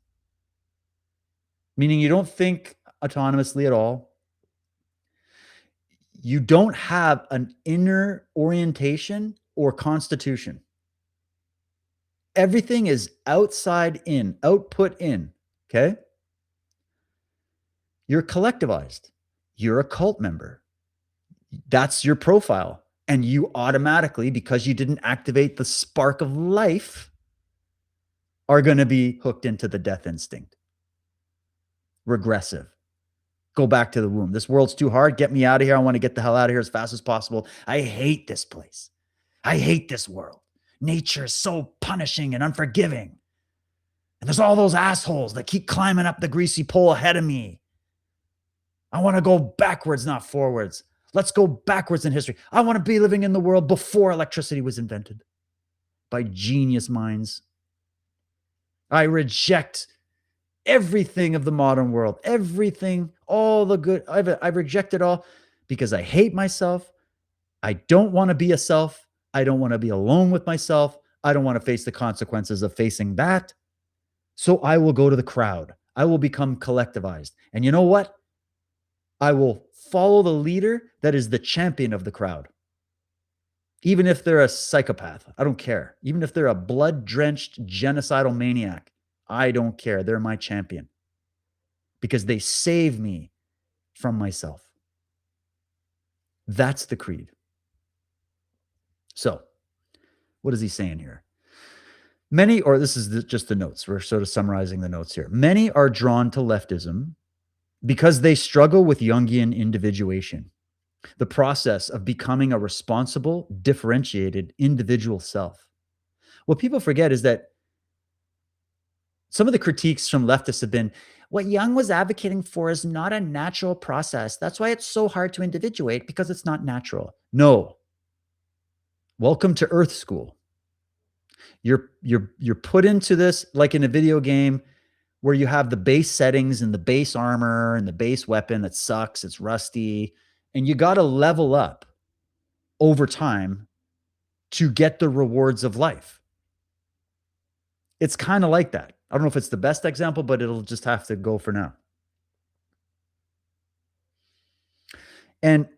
meaning you don't think autonomously at all, you don't have an inner orientation or constitution. Everything is outside in, output in, okay? You're collectivized. You're a cult member. That's your profile. And you automatically, because you didn't activate the spark of life, are going to be hooked into the death instinct. Regressive. Go back to the womb. This world's too hard. Get me out of here. I want to get the hell out of here as fast as possible. I hate this place. I hate this world. Nature is so punishing and unforgiving. And there's all those assholes that keep climbing up the greasy pole ahead of me. I want to go backwards, not forwards. Let's go backwards in history. I want to be living in the world before electricity was invented by genius minds. I reject everything of the modern world, everything, all the good. I've rejected all because I hate myself. I don't want to be a self. I don't want to be alone with myself. I don't want to face the consequences of facing that. So I will go to the crowd. I will become collectivized. And you know what? I will follow the leader that is the champion of the crowd. Even if they're a psychopath, I don't care. Even if they're a blood-drenched genocidal maniac, I don't care. They're my champion because they save me from myself. That's the creed. So, what is he saying here? Many, or this is just the notes. We're sort of summarizing the notes here. Many are drawn to leftism because they struggle with Jungian individuation, the process of becoming a responsible, differentiated individual self. What people forget is that some of the critiques from leftists have been, what Jung was advocating for is not a natural process. That's why it's so hard to individuate, because it's not natural. No. Welcome to Earth School. You're put into this like in a video game where you have the base settings and the base armor and the base weapon that sucks, it's rusty, and you got to level up over time to get the rewards of life. It's kind of like that. I don't know if it's the best example, but it'll just have to go for now. And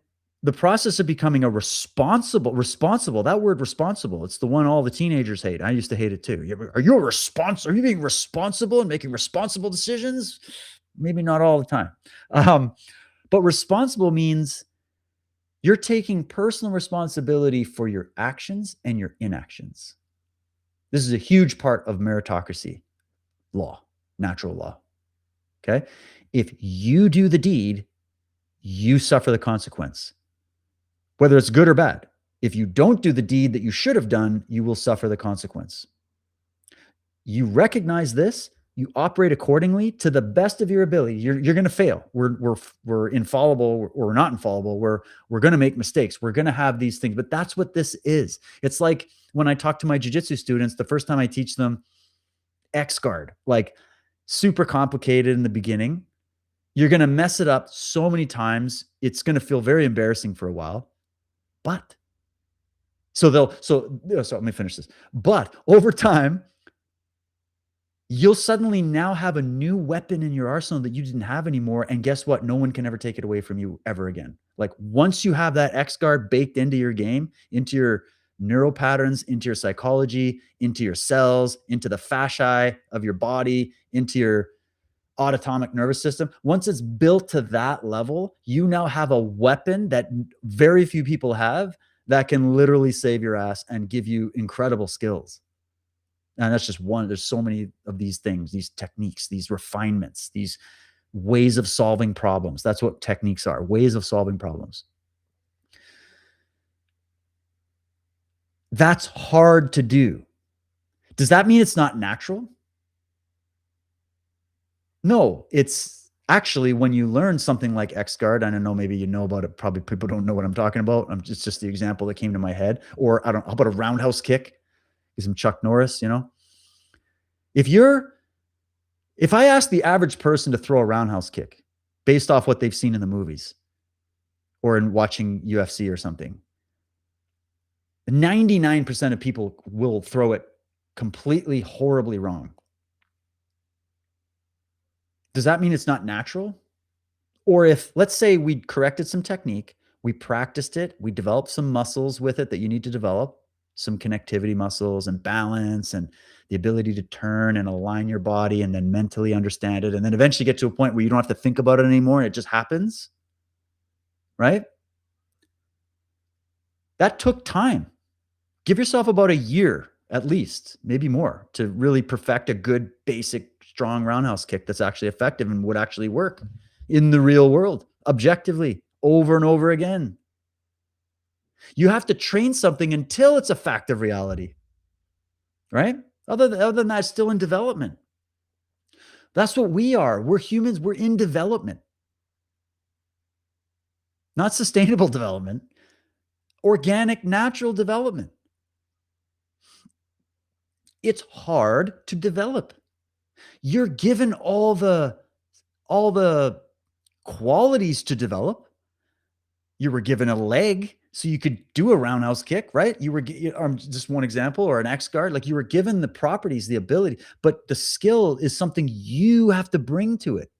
the process of becoming a responsible, that word responsible, it's the one all the teenagers hate. I used to hate it too. Are you being responsible and making responsible decisions? Maybe not all the time. But responsible means you're taking personal responsibility for your actions and your inactions. This is a huge part of meritocracy law, natural law. Okay. If you do the deed, you suffer the consequence, whether it's good or bad. If you don't do the deed that you should have done, you will suffer the consequence. You recognize this, you operate accordingly to the best of your ability. You're going to fail. We're infallible, or we're not infallible. We're going to make mistakes. We're going to have these things, but that's what this is. It's like when I talk to my jiu-jitsu students, the first time I teach them X guard, like super complicated in the beginning. You're going to mess it up so many times. It's going to feel very embarrassing for a while, but so let me finish this. But over time, you'll suddenly now have a new weapon in your arsenal that you didn't have anymore. And guess what? No one can ever take it away from you ever again. Like once you have that X guard baked into your game, into your neural patterns, into your psychology, into your cells, into the fasciae of your body, into your autonomic nervous system. Once it's built to that level, you now have a weapon that very few people have that can literally save your ass and give you incredible skills. And that's just one. There's so many of these things, these techniques, these refinements, these ways of solving problems. That's what techniques are, ways of solving problems. That's hard to do. Does that mean it's not natural? No, it's actually when you learn something like X-Guard, I don't know, maybe you know about it. Probably people don't know what I'm talking about. It's just the example that came to my head. Or how about a roundhouse kick? Some Chuck Norris, If I ask the average person to throw a roundhouse kick based off what they've seen in the movies or in watching UFC or something, 99% of people will throw it completely horribly wrong. Does that mean it's not natural? Or if, let's say we corrected some technique, we practiced it, we developed some muscles with it that you need to develop, some connectivity muscles and balance and the ability to turn and align your body and then mentally understand it. And then eventually get to a point where you don't have to think about it anymore. It just happens, right? That took time. Give yourself about a year, at least, maybe more, to really perfect a good, basic, strong roundhouse kick that's actually effective and would actually work in the real world, objectively, over and over again. You have to train something until it's a fact of reality, right? Other than that, it's still in development. That's what we are. We're humans. We're in development. Not sustainable development, organic, natural development. It's hard to develop. You're given all the qualities to develop. You were given a leg so you could do a roundhouse kick, right? You were just one example, or an X guard. Like you were given the properties, the ability, but the skill is something you have to bring to it.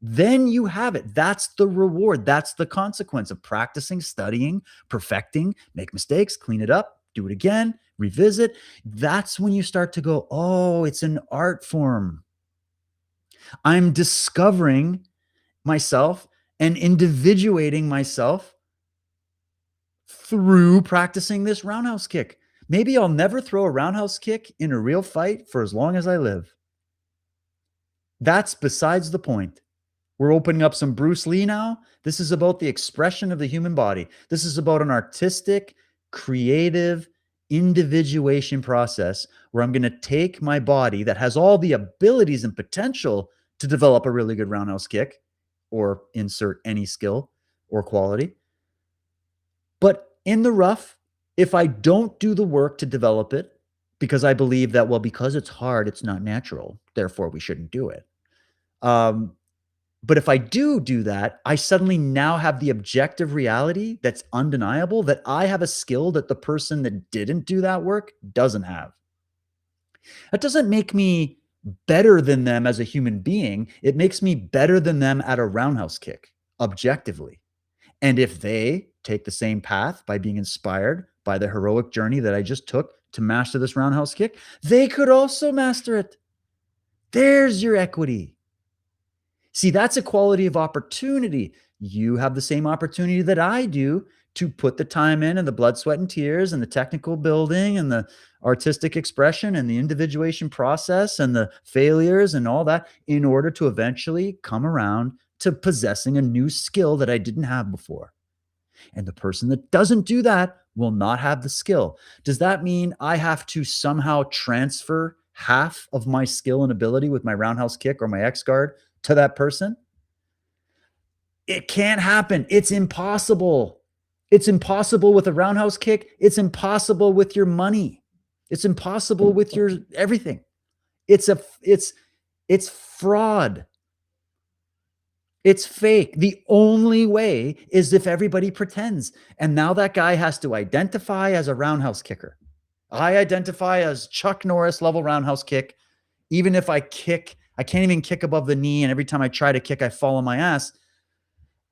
Then you have it. That's the reward. That's the consequence of practicing, studying, perfecting, make mistakes, clean it up, do it again, revisit. That's when you start to go, oh, it's an art form. I'm discovering myself and individuating myself through practicing this roundhouse kick. Maybe I'll never throw a roundhouse kick in a real fight for as long as I live. That's besides the point. We're opening up some Bruce Lee now. This is about the expression of the human body. This is about an artistic, creative individuation process where I'm going to take my body that has all the abilities and potential to develop a really good roundhouse kick or insert any skill or quality. But in the rough, if I don't do the work to develop it, because I believe that, well, because it's hard, it's not natural, therefore we shouldn't do it. But if I do that, I suddenly now have the objective reality that's undeniable that I have a skill that the person that didn't do that work doesn't have. That doesn't make me better than them as a human being. It makes me better than them at a roundhouse kick, objectively. And if they take the same path by being inspired by the heroic journey that I just took to master this roundhouse kick, they could also master it. There's your equity. See, that's equality of opportunity. You have the same opportunity that I do to put the time in and the blood, sweat, and tears and the technical building and the artistic expression and the individuation process and the failures and all that in order to eventually come around to possessing a new skill that I didn't have before. And the person that doesn't do that will not have the skill. Does that mean I have to somehow transfer half of my skill and ability with my roundhouse kick or my X guard to that person? It can't happen. It's impossible. It's impossible with a roundhouse kick. It's impossible with your money. It's impossible with your everything. It's fraud. It's fake. The only way is if everybody pretends. And now that guy has to identify as a roundhouse kicker. I identify as Chuck Norris level roundhouse kick. Even if I kick, I can't even kick above the knee. And every time I try to kick, I fall on my ass.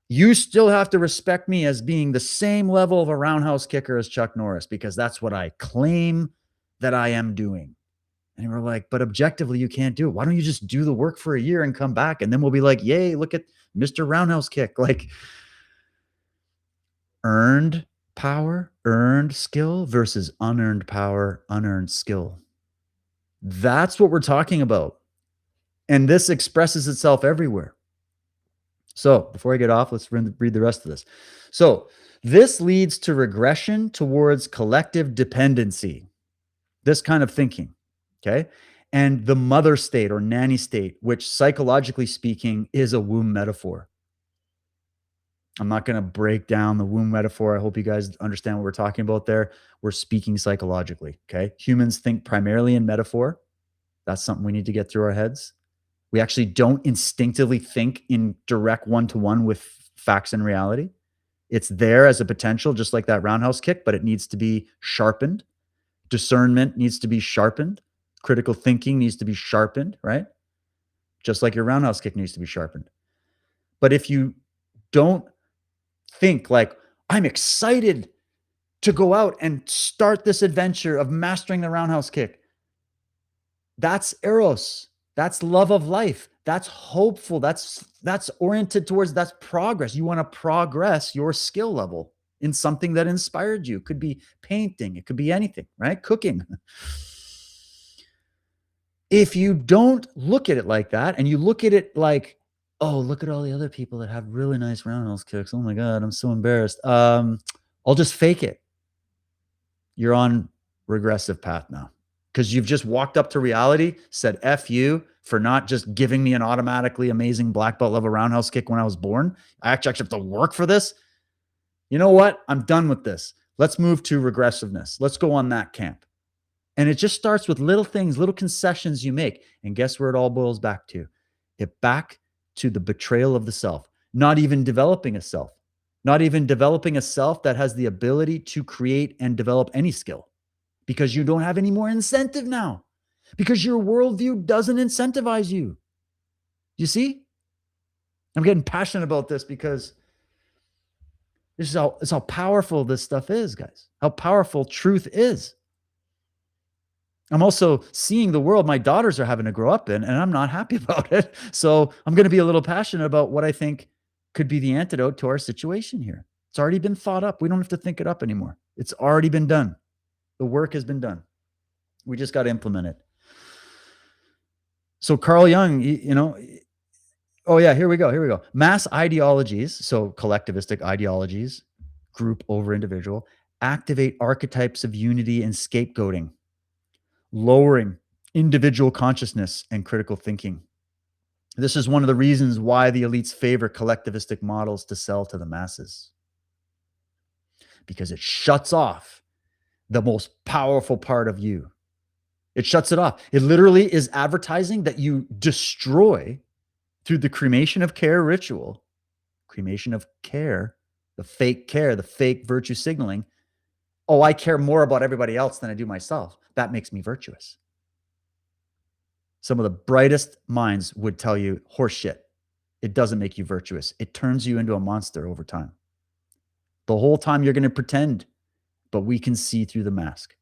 You still have to respect me as being the same level of a roundhouse kicker as Chuck Norris, because that's what I claim that I am doing. And we're like, but objectively, you can't do it. Why don't you just do the work for a year and come back? And then we'll be like, yay, look at Mr. Roundhouse Kick. Like, earned power, earned skill versus unearned power, unearned skill. That's what we're talking about. And this expresses itself everywhere. So before I get off, let's read the rest of this. So this leads to regression towards collective dependency, this kind of thinking, okay? And the mother state or nanny state, which psychologically speaking is a womb metaphor. I'm not going to break down the womb metaphor. I hope you guys understand what we're talking about there. We're speaking psychologically, okay? Humans think primarily in metaphor. That's something we need to get through our heads. We actually don't instinctively think in direct one-to-one with facts and reality. It's there as a potential, just like that roundhouse kick, but it needs to be sharpened. Discernment needs to be sharpened. Critical thinking needs to be sharpened, right? Just like your roundhouse kick needs to be sharpened. But if you don't think like, I'm excited to go out and start this adventure of mastering the roundhouse kick, that's eros. That's love of life. That's hopeful. That's oriented towards, that's progress. You want to progress your skill level in something that inspired you. It could be painting. It could be anything, right? Cooking. If you don't look at it like that and you look at it like, oh, look at all the other people that have really nice roundhouse kicks. Oh my God, I'm so embarrassed. I'll just fake it. You're on regressive path now. Because you've just walked up to reality, said F you for not just giving me an automatically amazing black belt level roundhouse kick when I was born. I actually have to work for this. You know what? I'm done with this. Let's move to regressiveness. Let's go on that camp. And it just starts with little things, little concessions you make. And guess where it all boils back to? Back to the betrayal of the self. Not even developing a self. Not even developing a self that has the ability to create and develop any skill. Because you don't have any more incentive now. Because your worldview doesn't incentivize you. You see? I'm getting passionate about this because this is how powerful this stuff is, guys. How powerful truth is. I'm also seeing the world my daughters are having to grow up in, and I'm not happy about it. So I'm going to be a little passionate about what I think could be the antidote to our situation here. It's already been thought up. We don't have to think it up anymore. It's already been done. The work has been done. We just got to implement it. So Carl Jung, oh yeah, here we go. Mass ideologies, so collectivistic ideologies, group over individual, activate archetypes of unity and scapegoating, lowering individual consciousness and critical thinking. This is one of the reasons why the elites favor collectivistic models to sell to the masses, because it shuts off the most powerful part of you. It shuts it off. It literally is advertising that you destroy through the cremation of care ritual, cremation of care, the fake virtue signaling. Oh, I care more about everybody else than I do myself. That makes me virtuous. Some of the brightest minds would tell you horseshit. It doesn't make you virtuous. It turns you into a monster over time. The whole time you're going to pretend, but we can see through the mask.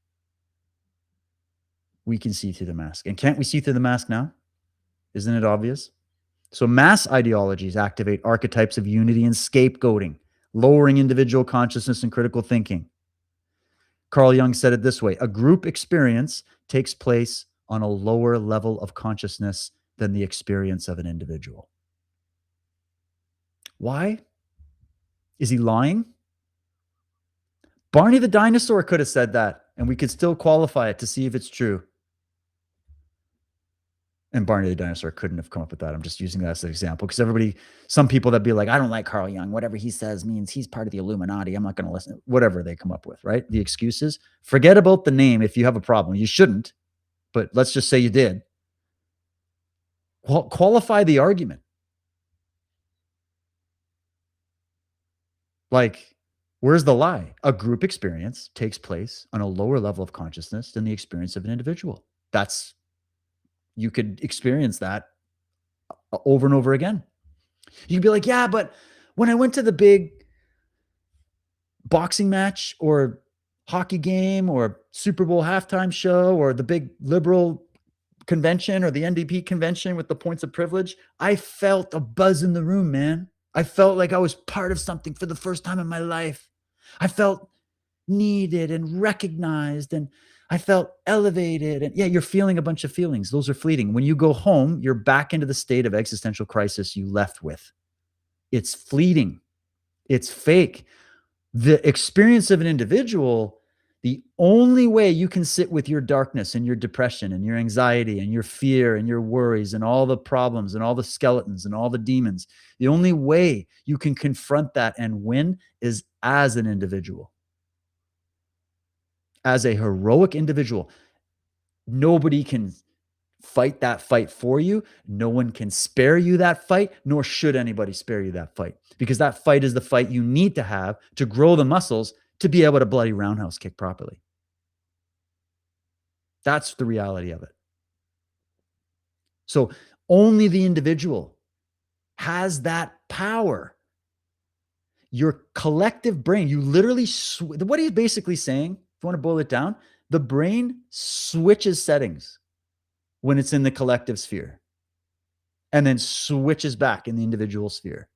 We can see through the mask. And can't we see through the mask now? Isn't it obvious? So mass ideologies activate archetypes of unity and scapegoating, lowering individual consciousness and critical thinking. Carl Jung said it this way: a group experience takes place on a lower level of consciousness than the experience of an individual. Why? Is he lying? Barney the dinosaur could have said that, and we could still qualify it to see if it's true. And Barney the dinosaur couldn't have come up with that. I'm just using that as an example because some people that be like, I don't like Carl Jung. Whatever he says means he's part of the Illuminati. I'm not going to listen. Whatever they come up with, right? The excuses. Forget about the name if you have a problem. You shouldn't, but let's just say you did. Qualify the argument. Like, where's the lie? A group experience takes place on a lower level of consciousness than the experience of an individual. You could experience that over and over again. You could be like, yeah, but when I went to the big boxing match or hockey game or Super Bowl halftime show or the big liberal convention or the NDP convention with the points of privilege, I felt a buzz in the room, man. I felt like I was part of something for the first time in my life. I felt needed and recognized, and I felt elevated. And yeah, you're feeling a bunch of feelings. Those are fleeting. When you go home, you're back into the state of existential crisis you left with. It's fleeting. It's fake. The experience of an individual, the only way you can sit with your darkness and your depression and your anxiety and your fear and your worries and all the problems and all the skeletons and all the demons, the only way you can confront that and win is as an individual. As a heroic individual. Nobody can fight that fight for you. No one can spare you that fight, nor should anybody spare you that fight, because that fight is the fight you need to have to grow the muscles to be able to bloody roundhouse kick properly. That's the reality of it. So only the individual has that power. Your collective brain, you literally, what he's basically saying, if you want to boil it down, the brain switches settings when it's in the collective sphere and then switches back in the individual sphere.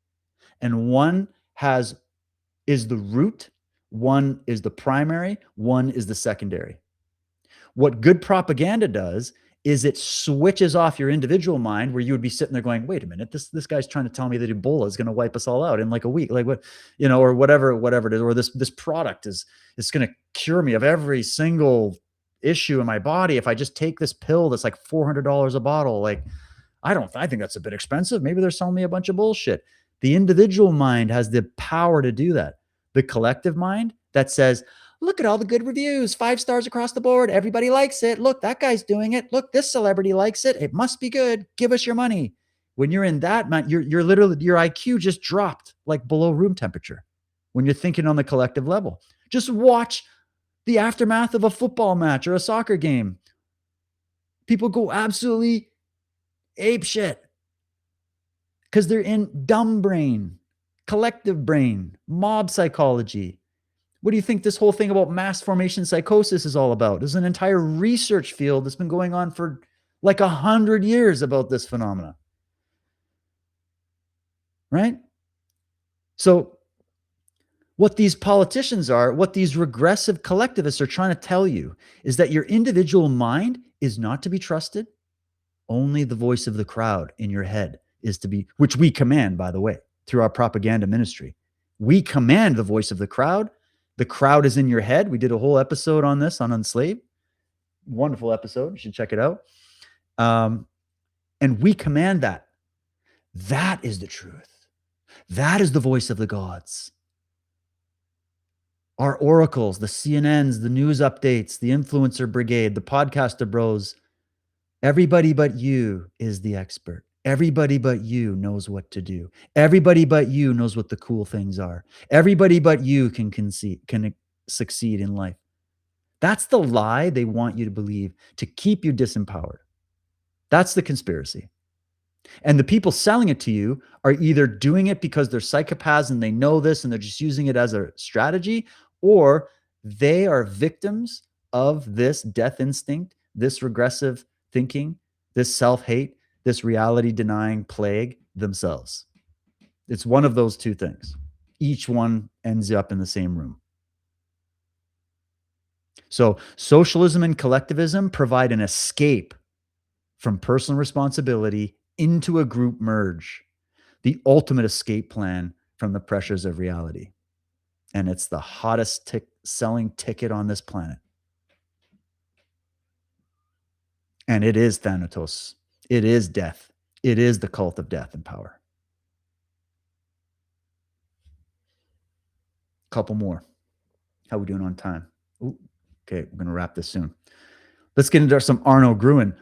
And one is the root, one is the primary, one is the secondary. What good propaganda does is it switches off your individual mind, where you would be sitting there going, wait a minute, this guy's trying to tell me that Ebola is going to wipe us all out in like a week, like what, or whatever it is, or this product is going to cure me of every single issue in my body if I just take this pill that's like $400 a bottle. Like, I think that's a bit expensive. Maybe they're selling me a bunch of bullshit. The individual mind has the power to do that. The collective mind that says, look at all the good reviews, 5 stars across the board. Everybody likes it. Look, that guy's doing it. Look, this celebrity likes it. It must be good. Give us your money. When you're in that, man, you're literally, your IQ just dropped like below room temperature when you're thinking on the collective level. Just watch the aftermath of a football match or a soccer game. People go absolutely apeshit because they're in dumb brain, collective brain, mob psychology. What do you think this whole thing about mass formation psychosis is all about? There's an entire research field that's been going on for like 100 years about this phenomena. Right? So what these politicians are, what these regressive collectivists are trying to tell you is that your individual mind is not to be trusted. Only the voice of the crowd in your head is to be, which we command, by the way, through our propaganda ministry. We command the voice of the crowd. The crowd is in your head. We did a whole episode on this on Unslaved. Wonderful episode. You should check it out. And we command that. That is the truth. That is the voice of the gods. Our oracles, the CNNs, the news updates, the influencer brigade, the podcaster bros, everybody but you is the expert. Everybody but you knows what to do. Everybody but you knows what the cool things are. Everybody but you can succeed in life. That's the lie they want you to believe to keep you disempowered. That's the conspiracy. And the people selling it to you are either doing it because they're psychopaths and they know this and they're just using it as a strategy, or they are victims of this death instinct, this regressive thinking, this self-hate, this reality-denying plague themselves. It's one of those two things. Each one ends up in the same room. So socialism and collectivism provide an escape from personal responsibility into a group merge, the ultimate escape plan from the pressures of reality. And it's the hottest selling ticket on this planet. And it is Thanatos. It is death. It is the cult of death and power. Couple more. How are we doing on time? Ooh, okay, we're going to wrap this soon. Let's get into some Arno Gruen.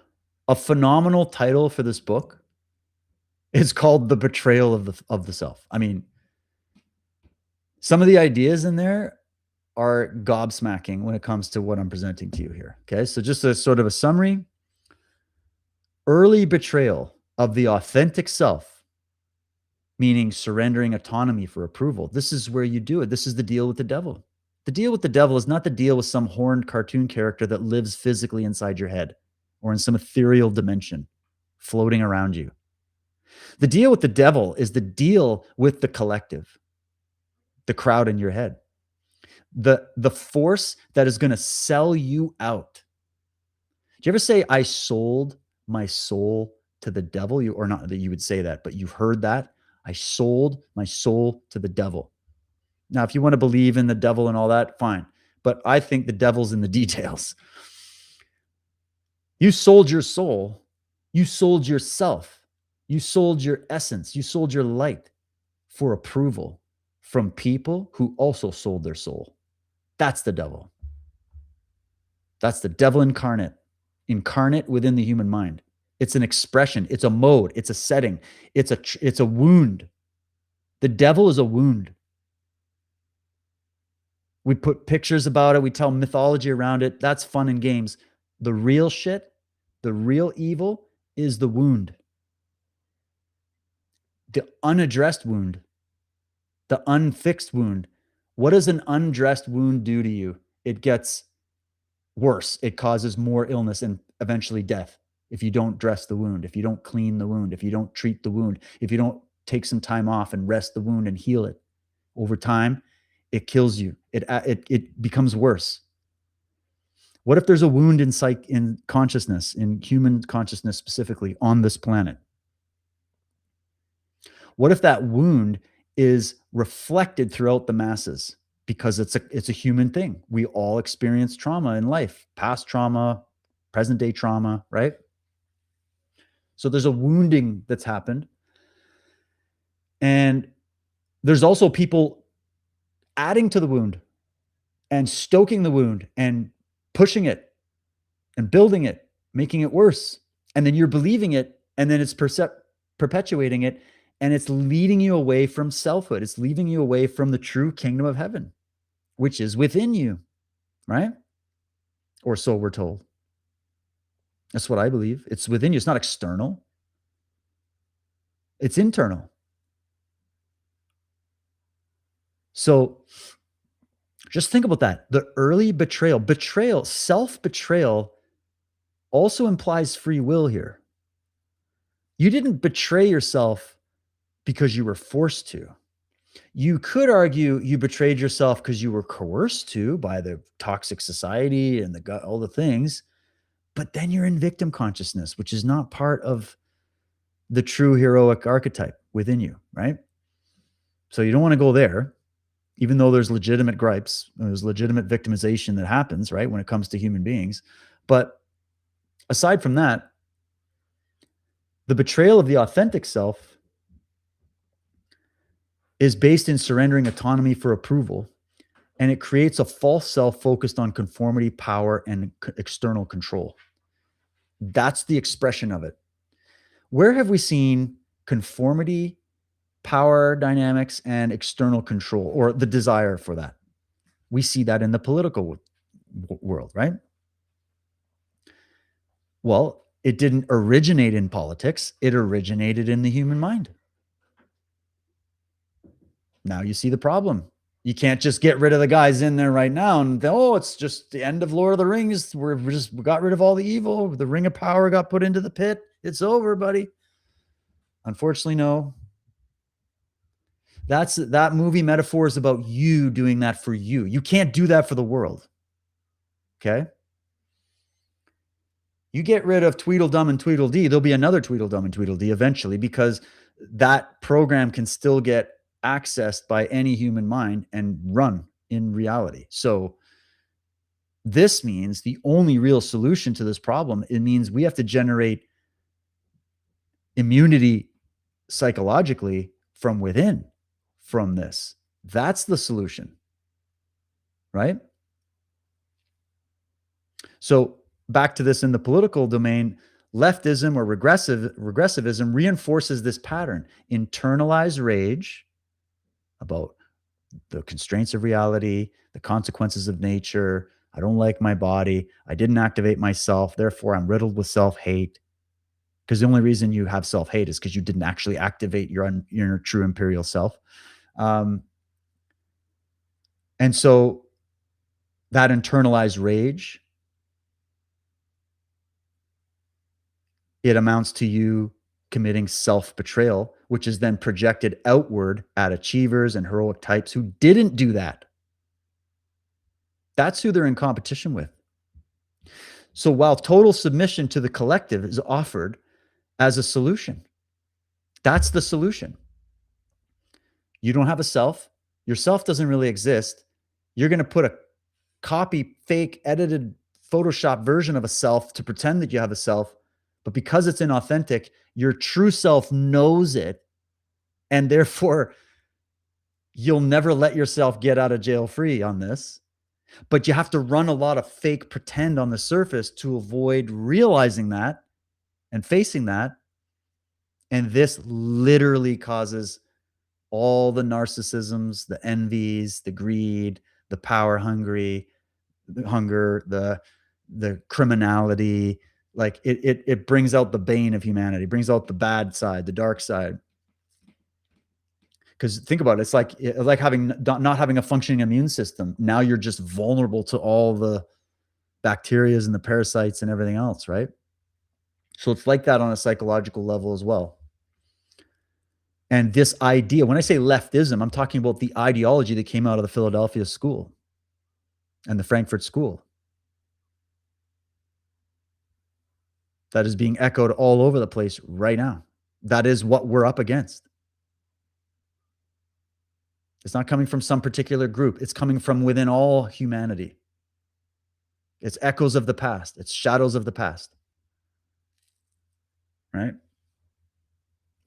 A phenomenal title for this book is called The Betrayal of the Self. I mean, some of the ideas in there are gobsmacking when it comes to what I'm presenting to you here. Okay, so just a sort of a summary. Early betrayal of the authentic self, meaning surrendering autonomy for approval. This is where you do it. This is the deal with the devil. The deal with the devil is not the deal with some horned cartoon character that lives physically inside your head or in some ethereal dimension floating around you. The deal with the devil is the deal with the collective, the crowd in your head, the force that is going to sell you out. Do you ever say, I sold my soul to the devil? Or not that you would say that, but you've heard that. I sold my soul to the devil. Now, if you want to believe in the devil and all that, fine. But I think the devil's in the details. You sold your soul. You sold yourself. You sold your essence. You sold your light for approval from people who also sold their soul. That's the devil. That's the devil incarnate within the human mind. It's an expression. It's a mode. It's a setting. It's a wound. The devil is a wound. We put pictures about it. We tell mythology around it. That's fun and games. The real shit, the real evil is the wound. The unaddressed wound. The unfixed wound. What does an undressed wound do to you? It gets worse. It causes more illness and eventually death if you don't dress the wound, if you don't clean the wound, if you don't treat the wound, if you don't take some time off and rest the wound and heal it. Over time, it kills you. It becomes worse. What if there's a wound in consciousness, in human consciousness specifically on this planet? What if that wound is reflected throughout the masses? Because it's a human thing. We all experience trauma in life, past trauma, present day trauma, right? So there's a wounding that's happened. And there's also people adding to the wound and stoking the wound and pushing it and building it, making it worse. And then you're believing it, and then it's perpetuating it, and it's leading you away from selfhood. It's leading you away from the true kingdom of heaven, which is within you, right? Or so we're told. That's what I believe. It's within you. It's not external. It's internal. So just think about that. The early betrayal, self-betrayal also implies free will here. You didn't betray yourself because you were forced to. You could argue you betrayed yourself because you were coerced to by the toxic society and all the things, but then you're in victim consciousness, which is not part of the true heroic archetype within you, right? So you don't want to go there, even though there's legitimate gripes, there's legitimate victimization that happens, right, when it comes to human beings. But aside from that, the betrayal of the authentic self is based in surrendering autonomy for approval, and it creates a false self focused on conformity, power, and external control. That's the expression of it. Where have we seen conformity, power dynamics, and external control, or the desire for that? We see that in the political world, right? Well, it didn't originate in politics. It originated in the human mind. Now you see the problem. You can't just get rid of the guys in there right now and, oh, it's just the end of Lord of the Rings. We got rid of all the evil. The ring of power got put into the pit. It's over, buddy. Unfortunately, no. That movie metaphor is about you doing that for you. You can't do that for the world. Okay? You get rid of Tweedledum and Tweedledee, there'll be another Tweedledum and Tweedledee eventually, because that program can still get accessed by any human mind and run in reality. So this means the only real solution to this problem, it means we have to generate immunity psychologically from within from this. That's the solution, right? So back to this in the political domain, leftism or regressivism reinforces this pattern. Internalized rage about the constraints of reality, the consequences of nature. I don't like my body. I didn't activate myself. Therefore, I'm riddled with self-hate. Because the only reason you have self-hate is because you didn't actually activate your true imperial self. And so that internalized rage, it amounts to you committing self-betrayal, which is then projected outward at achievers and heroic types who didn't do that. That's who they're in competition with. So while total submission to the collective is offered as a solution, that's the solution. You don't have a self. Your self doesn't really exist. You're going to put a copy, fake, edited Photoshop version of a self to pretend that you have a self. But because it's inauthentic, your true self knows it. And therefore, you'll never let yourself get out of jail free on this. But you have to run a lot of fake pretend on the surface to avoid realizing that and facing that. And this literally causes all the narcissisms, the envies, the greed, the power hunger, the criminality. Like it brings out the bane of humanity, brings out the bad side, the dark side. Because think about it, it's like not having a functioning immune system. Now you're just vulnerable to all the bacterias and the parasites and everything else, right? So it's like that on a psychological level as well. And this idea, when I say leftism, I'm talking about the ideology that came out of the Philadelphia school and the Frankfurt school. That is being echoed all over the place right now. That is what we're up against. It's not coming from some particular group. It's coming from within all humanity. It's echoes of the past. It's shadows of the past. Right?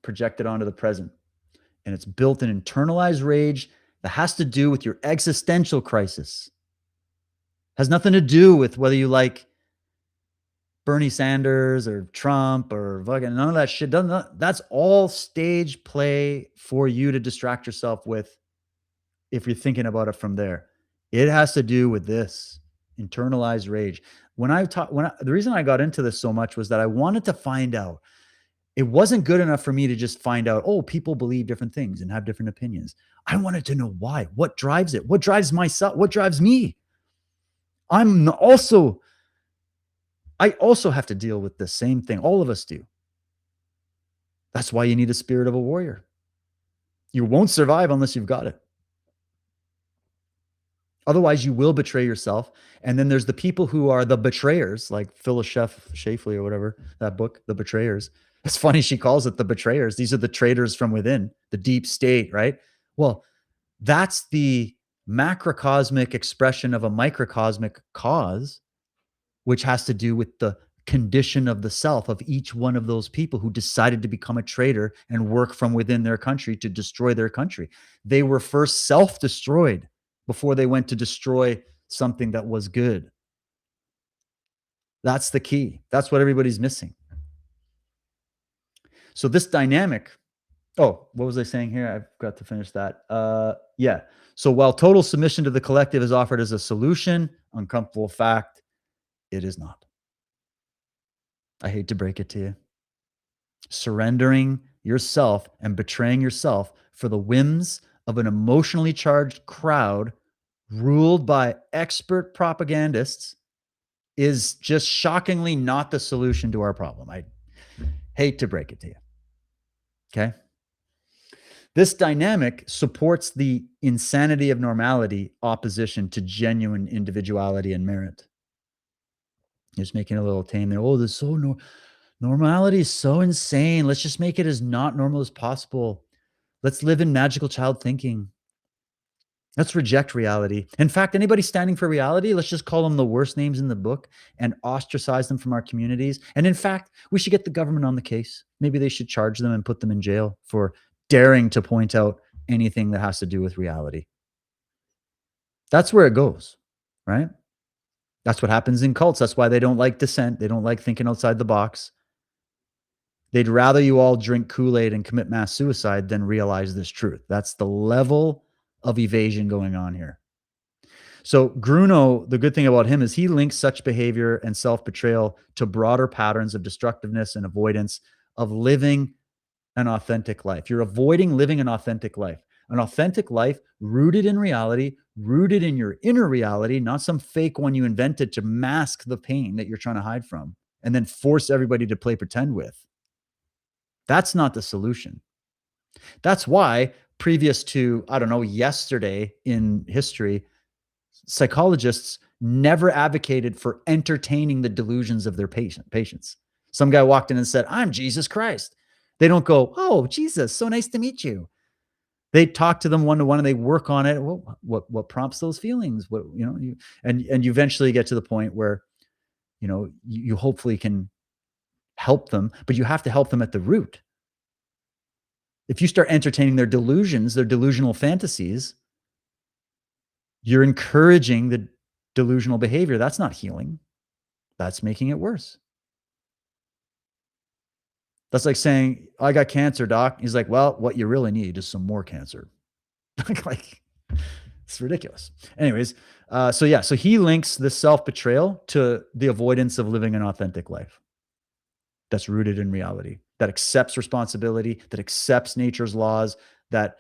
Projected onto the present. And it's built in internalized rage that has to do with your existential crisis. Has nothing to do with whether you like Bernie Sanders or Trump or fucking none of that shit. That's all stage play for you to distract yourself with if you're thinking about it from there. It has to do with this internalized rage. The reason I got into this so much was that I wanted to find out. It wasn't good enough for me to just find out, oh, people believe different things and have different opinions. I wanted to know why. What drives it? What drives myself? What drives me? I also have to deal with the same thing. All of us do. That's why you need a spirit of a warrior. You won't survive unless you've got it. Otherwise, you will betray yourself. And then there's the people who are the betrayers, like Phyllis Schlafly or whatever, that book, The Betrayers. It's funny she calls it the betrayers. These are the traitors from within, the deep state, right? Well, that's the macrocosmic expression of a microcosmic cause, which has to do with the condition of the self of each one of those people who decided to become a traitor and work from within their country to destroy their country. They were first self-destroyed before they went to destroy something that was good. That's the key. That's what everybody's missing. So this dynamic, oh, what was I saying here? I've got to finish that. Yeah. So while total submission to the collective is offered as a solution, uncomfortable fact, it is not. I hate to break it to you. Surrendering yourself and betraying yourself for the whims of an emotionally charged crowd ruled by expert propagandists is just shockingly not the solution to our problem. I hate to break it to you. Okay. This dynamic supports the insanity of normality opposition to genuine individuality and merit. Just making a little tame there. Oh, this is so normality is so insane. Let's just make it as not normal as possible. Let's live in magical child thinking. Let's reject reality. In fact, anybody standing for reality, let's just call them the worst names in the book and ostracize them from our communities. And in fact, we should get the government on the case. Maybe they should charge them and put them in jail for daring to point out anything that has to do with reality. That's where it goes, right? That's what happens in cults. That's why they don't like dissent. They don't like thinking outside the box. They'd rather you all drink Kool-Aid and commit mass suicide than realize this truth. That's the level of evasion going on here. So Grunow, the good thing about him is he links such behavior and self-betrayal to broader patterns of destructiveness and avoidance of living an authentic life. You're avoiding living an authentic life rooted in reality, rooted in your inner reality, not some fake one you invented to mask the pain that you're trying to hide from and then force everybody to play pretend with. That's not the solution. That's why previous to, I don't know, yesterday in history, psychologists never advocated for entertaining the delusions of their patients. Some guy walked in and said, "I'm Jesus Christ." They don't go, "Oh, Jesus, so nice to meet you." They talk to them one-to-one and they work on it. Well, what prompts those feelings? What, and you eventually get to the point where, you hopefully can help them, but you have to help them at the root. If you start entertaining their delusions, their delusional fantasies, you're encouraging the delusional behavior. That's not healing. That's making it worse. That's like saying, "I got cancer, doc." He's like, "Well, what you really need is some more cancer." Like, it's ridiculous. Anyways, so he links the self-betrayal to the avoidance of living an authentic life that's rooted in reality, that accepts responsibility, that accepts nature's laws, that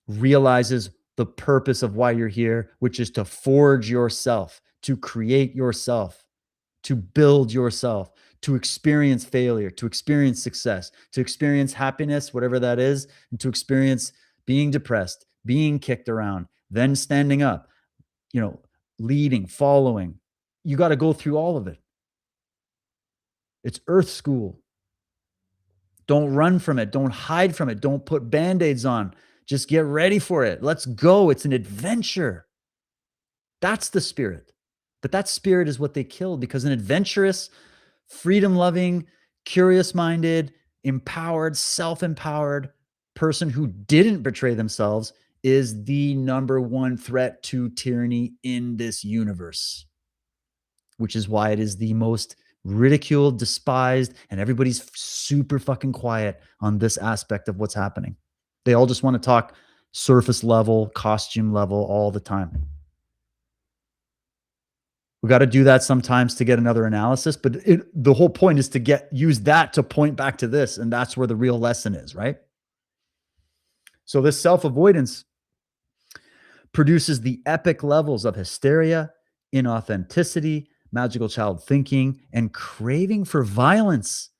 realizes the purpose of why you're here, which is to forge yourself, to create yourself, to build yourself, to experience failure, to experience success, to experience happiness, whatever that is, and to experience being depressed, being kicked around, then standing up, leading, following. You got to go through all of it. It's Earth School. Don't run from it. Don't hide from it. Don't put Band-Aids on. Just get ready for it. Let's go. It's an adventure. That's the spirit. But that spirit is what they killed, because an adventurous, freedom-loving, curious-minded, empowered, self-empowered person who didn't betray themselves is the number one threat to tyranny in this universe, which is why it is the most ridiculed, despised, and everybody's super fucking quiet on this aspect of what's happening. They all just want to talk surface level, costume level all the time. We got to do that sometimes to get another analysis, but the whole point is to use that to point back to this, and that's where the real lesson is, right? So this self-avoidance produces the epic levels of hysteria, inauthenticity, magical child thinking, and craving for violence,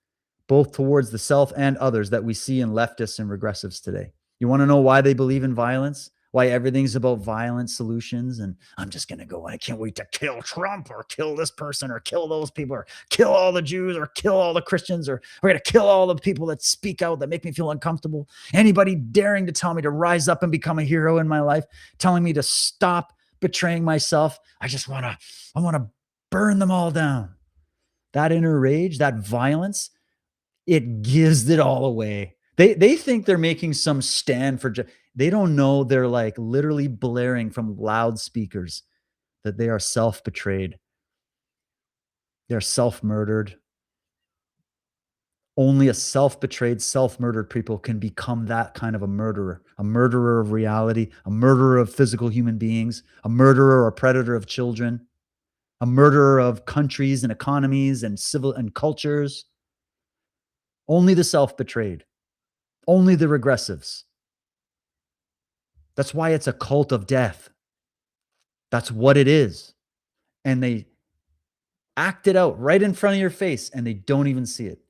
both towards the self and others, that we see in leftists and regressives today. You want to know why they believe in violence? Why everything's about violent solutions? And I'm just going to go, I can't wait to kill Trump or kill this person or kill those people or kill all the Jews or kill all the Christians, or we're going to kill all the people that speak out, that make me feel uncomfortable. Anybody daring to tell me to rise up and become a hero in my life, telling me to stop betraying myself. I want to burn them all down. That inner rage, that violence, it gives it all away. They think they're making some stand for, they don't know they're like literally blaring from loudspeakers that they are self-betrayed. They're self-murdered. Only a self-betrayed, self-murdered people can become that kind of a murderer of reality, a murderer of physical human beings, a murderer or predator of children, a murderer of countries and economies and civil and cultures. Only the self-betrayed. Only the regressives. That's why it's a cult of death. That's what it is. And they act it out right in front of your face and they don't even see it.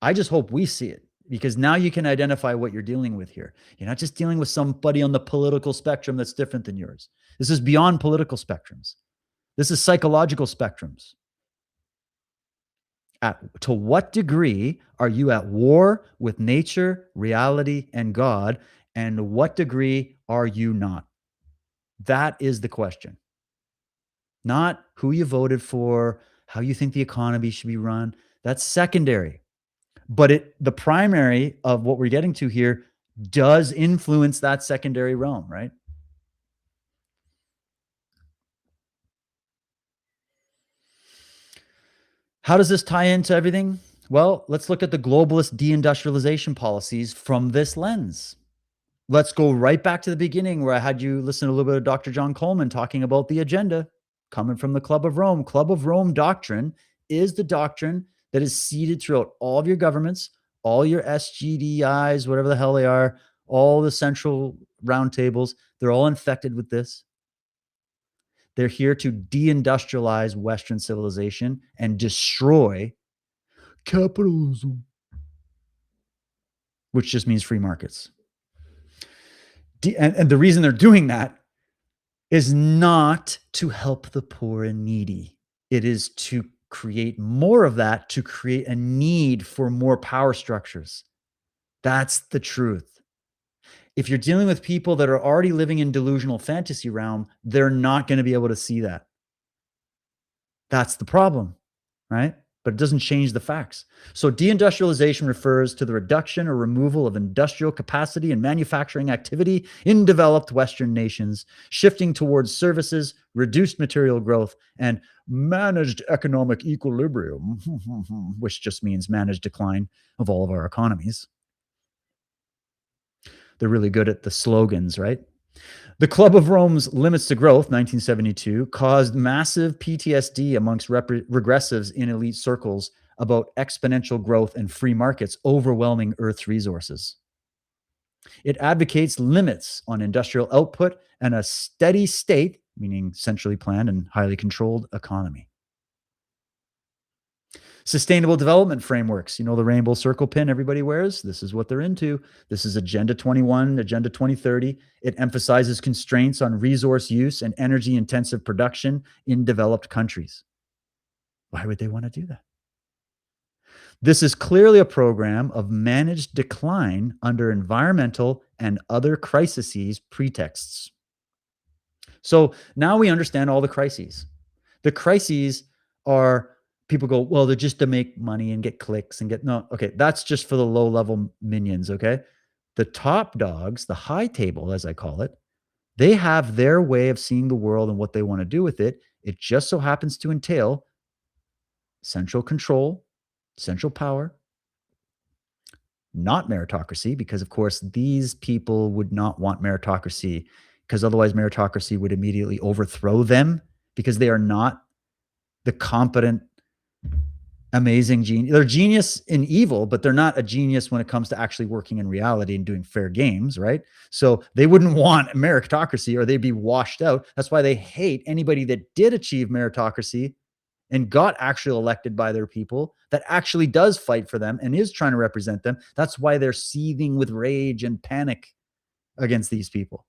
I just hope we see it, because now you can identify what you're dealing with here. You're not just dealing with somebody on the political spectrum that's different than yours. This is beyond political spectrums. This is psychological spectrums. To what degree are you at war with nature, reality, and God? And what degree are you not? That is the question. Not who you voted for, how you think the economy should be run. That's secondary. But the primary of what we're getting to here does influence that secondary realm, right? How does this tie into everything? Well, let's look at the globalist deindustrialization policies from this lens. Let's go right back to the beginning, where I had you listen to a little bit of Dr. John Coleman talking about the agenda coming from the Club of Rome. Club of Rome doctrine is the doctrine that is seeded throughout all of your governments, all your SGDIs, whatever the hell they are, all the central roundtables. They're all infected with this. They're here to deindustrialize Western civilization and destroy capitalism, which just means free markets. And the reason they're doing that is not to help the poor and needy. It is to create more of that, to create a need for more power structures. That's the truth. If you're dealing with people that are already living in delusional fantasy realm, they're not going to be able to see that. That's the problem, right? But it doesn't change the facts. So deindustrialization refers to the reduction or removal of industrial capacity and manufacturing activity in developed Western nations, shifting towards services, reduced material growth, and managed economic equilibrium, which just means managed decline of all of our economies. They're really good at the slogans, right? The Club of Rome's Limits to Growth, 1972, caused massive PTSD amongst regressives in elite circles about exponential growth and free markets overwhelming Earth's resources. It advocates limits on industrial output and a steady state, meaning centrally planned and highly controlled economy. Sustainable development frameworks. You know the rainbow circle pin everybody wears? This is what they're into. This is Agenda 21, Agenda 2030. It emphasizes constraints on resource use and energy-intensive production in developed countries. Why would they want to do that? This is clearly a program of managed decline under environmental and other crises pretexts. So now we understand all the crises. The crises are, people go, well, they're just to make money and get clicks and get, no, okay, that's just for the low level minions, okay? The top dogs, the high table, as I call it, they have their way of seeing the world and what they want to do with it. It just so happens to entail central control, central power, not meritocracy, because of course these people would not want meritocracy, because otherwise meritocracy would immediately overthrow them, because they are not the competent, amazing genius. They're genius in evil, but they're not a genius when it comes to actually working in reality and doing fair games, right? So they wouldn't want meritocracy or they'd be washed out. That's why they hate anybody that did achieve meritocracy and got actually elected by their people, that actually does fight for them and is trying to represent them. That's why they're seething with rage and panic against these people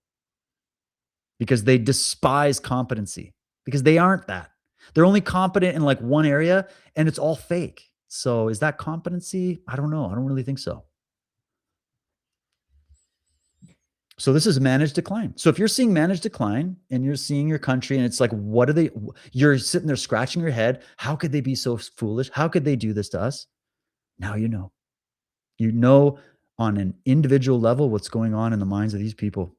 because they despise competency, because they aren't that. They're only competent in like one area and it's all fake. So is that competency? I don't know. I don't really think so. So this is managed decline. So if you're seeing managed decline and you're seeing your country and it's like, what are they, you're sitting there scratching your head. How could they be so foolish? How could they do this to us? Now you know on an individual level what's going on in the minds of these people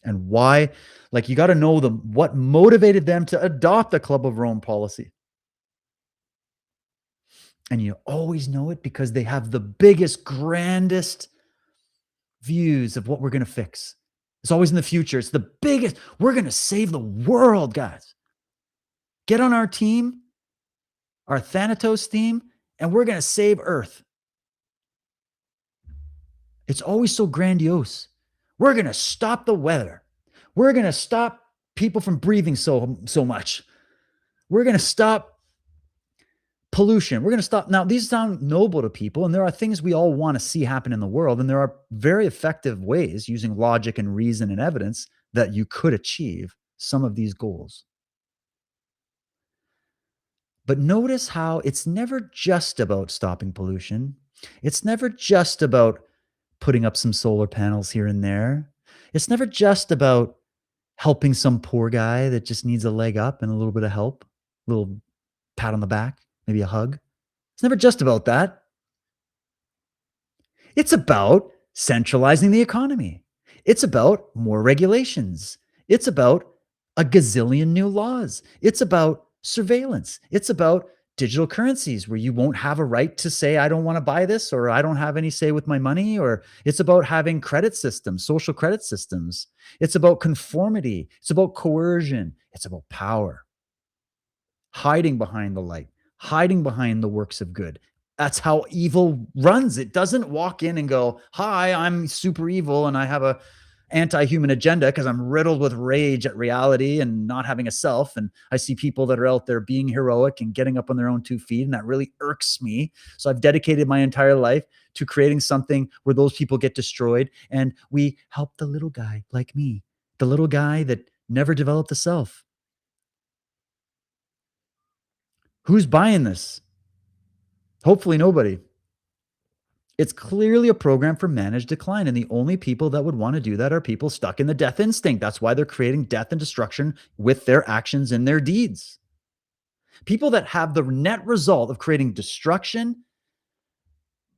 and why. Like, you got to know them, what motivated them to adopt the Club of Rome policy. And you always know it because they have the biggest, grandest views of what we're going to fix. It's always in the future. It's the biggest. We're going to save the world, guys. Get on our team, our Thanatos team, and we're going to save Earth. It's always so grandiose. We're going to stop the weather. We're going to stop people from breathing so much. We're going to stop pollution. We're going to stop. Now, these sound noble to people, and there are things we all want to see happen in the world, and there are very effective ways using logic and reason and evidence that you could achieve some of these goals. But notice how it's never just about stopping pollution. It's never just about putting up some solar panels here and there. It's never just about helping some poor guy that just needs a leg up and a little bit of help, a little pat on the back, maybe a hug. It's never just about that. It's about centralizing the economy. It's about more regulations. It's about a gazillion new laws. It's about surveillance. It's about digital currencies where you won't have a right to say, I don't want to buy this, or I don't have any say with my money. Or it's about having credit systems, social credit systems. It's about conformity. It's about coercion. It's about power. Hiding behind the light, hiding behind the works of good. That's how evil runs. It doesn't walk in and go, hi, I'm super evil and I have a anti-human agenda because I'm riddled with rage at reality and not having a self. And I see people that are out there being heroic and getting up on their own 2 feet, and that really irks me. So I've dedicated my entire life to creating something where those people get destroyed, and we help the little guy like me, the little guy that never developed a self. Who's buying this? Hopefully nobody. It's clearly a program for managed decline, and the only people that would want to do that are people stuck in the death instinct. That's why they're creating death and destruction with their actions and their deeds. People that have the net result of creating destruction,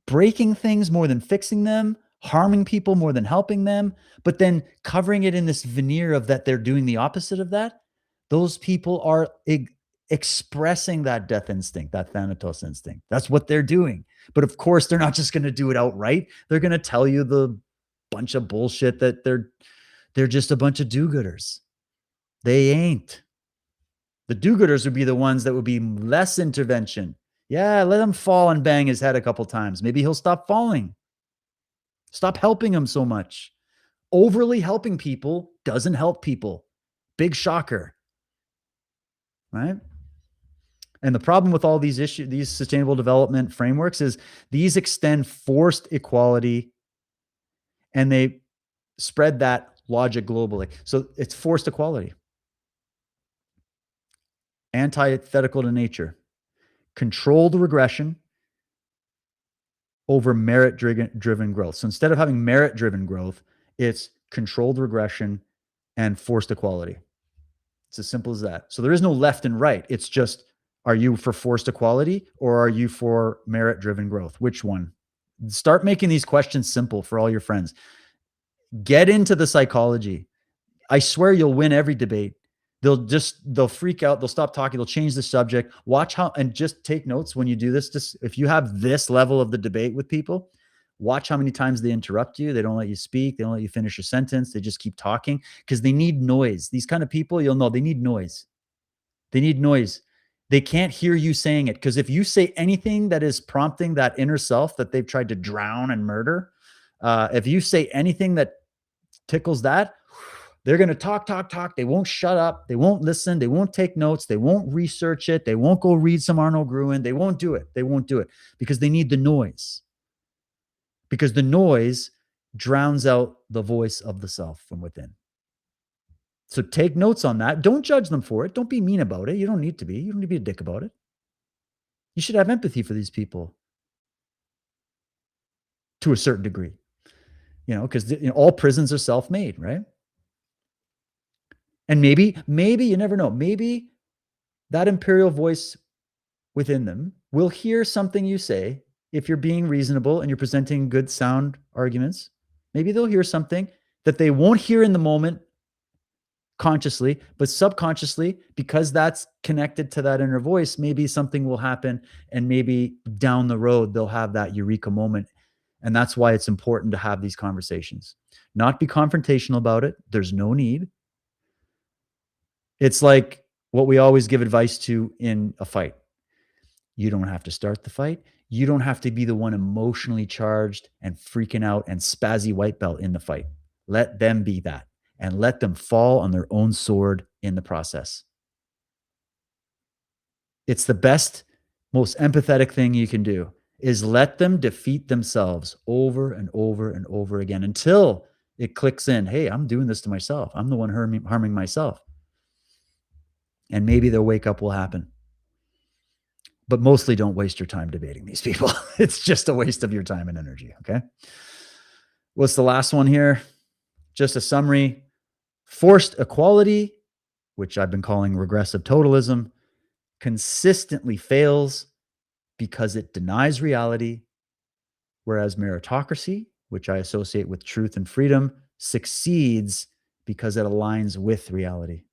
breaking things more than fixing them, harming people more than helping them, but then covering it in this veneer of that they're doing the opposite of that. Those people are expressing that death instinct, that Thanatos instinct. That's what they're doing. But of course, they're not just going to do it outright. They're going to tell you the bunch of bullshit that they're just a bunch of do-gooders. They ain't. The do-gooders would be the ones that would be less intervention. Yeah, let him fall and bang his head a couple times. Maybe he'll stop falling. Stop helping him so much. Overly helping people doesn't help people. Big shocker. Right? And the problem with all these issues, these sustainable development frameworks, is these extend forced equality and they spread that logic globally. So it's forced equality. Antithetical to nature. Controlled regression over merit-driven growth. So instead of having merit-driven growth, it's controlled regression and forced equality. It's as simple as that. So there is no left and right. It's just, are you for forced equality or are you for merit-driven growth? Which one? Start making these questions simple for all your friends. Get into the psychology. I swear you'll win every debate. They'll freak out. They'll stop talking. They'll change the subject. Watch how, and just take notes when you do this. Just if you have this level of the debate with people, watch how many times they interrupt you. They don't let you speak. They don't let you finish your sentence. They just keep talking because they need noise. These kind of people, you'll know they need noise. They need noise. They can't hear you saying it, because if you say anything that is prompting that inner self that they've tried to drown and murder, if you say anything that tickles that, they're going to talk. They won't shut up. They won't listen. They won't take notes. They won't research it. They won't go read some Arnold Gruen. They won't do it. They won't do it because they need the noise. Because the noise drowns out the voice of the self from within. So take notes on that. Don't judge them for it. Don't be mean about it. You don't need to be. You don't need to be a dick about it. You should have empathy for these people to a certain degree, because all prisons are self-made, right? And maybe you never know. Maybe that imperial voice within them will hear something you say if you're being reasonable and you're presenting good, sound arguments. Maybe they'll hear something that they won't hear in the moment consciously, but subconsciously, because that's connected to that inner voice, maybe something will happen, and maybe down the road they'll have that eureka moment. And that's why it's important to have these conversations. Not be confrontational about it. There's no need. It's like what we always give advice to in a fight. You don't have to start the fight. You don't have to be the one emotionally charged and freaking out and spazzy white belt in the fight. Let them be that, and let them fall on their own sword in the process. It's the best, most empathetic thing you can do, is let them defeat themselves over and over and over again until it clicks in. Hey, I'm doing this to myself. I'm the one harming myself. And maybe their wake up will happen. But mostly don't waste your time debating these people. It's just a waste of your time and energy, okay? What's the last one here? Just a summary. Forced equality, which I've been calling regressive totalism, consistently fails because it denies reality, whereas meritocracy, which I associate with truth and freedom, succeeds because it aligns with reality.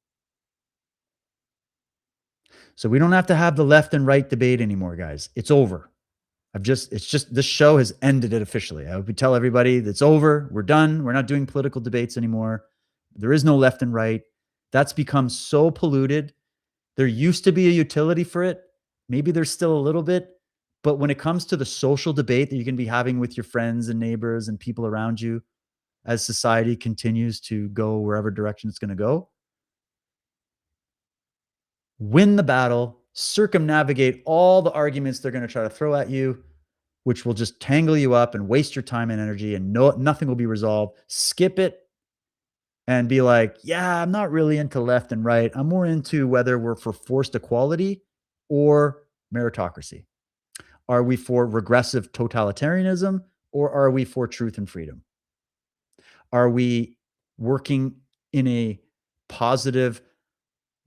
So we don't have to have the left and right debate anymore, guys. It's over. This show has ended it officially. I would tell everybody it's over. We're done. We're not doing political debates anymore. There is no left and right. That's become so polluted. There used to be a utility for it. Maybe there's still a little bit, but when it comes to the social debate that you can be having with your friends and neighbors and people around you, as society continues to go wherever direction it's going to go, win the battle, circumnavigate all the arguments they're going to try to throw at you, which will just tangle you up and waste your time and energy, and nothing will be resolved. Skip it and be like, yeah, I'm not really into left and right. I'm more into whether we're for forced equality or meritocracy. Are we for regressive totalitarianism, or are we for truth and freedom? Are we working in a positive,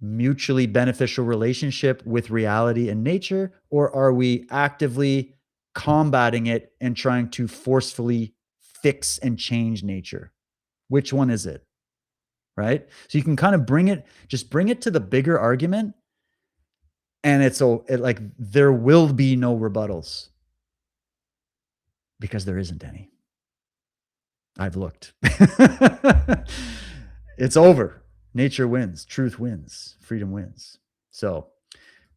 mutually beneficial relationship with reality and nature, or are we actively combating it and trying to forcefully fix and change nature? Which one is it? Right? So you can kind of bring it to the bigger argument, and like there will be no rebuttals because there isn't any. I've looked. It's over. Nature wins, truth wins, freedom wins. So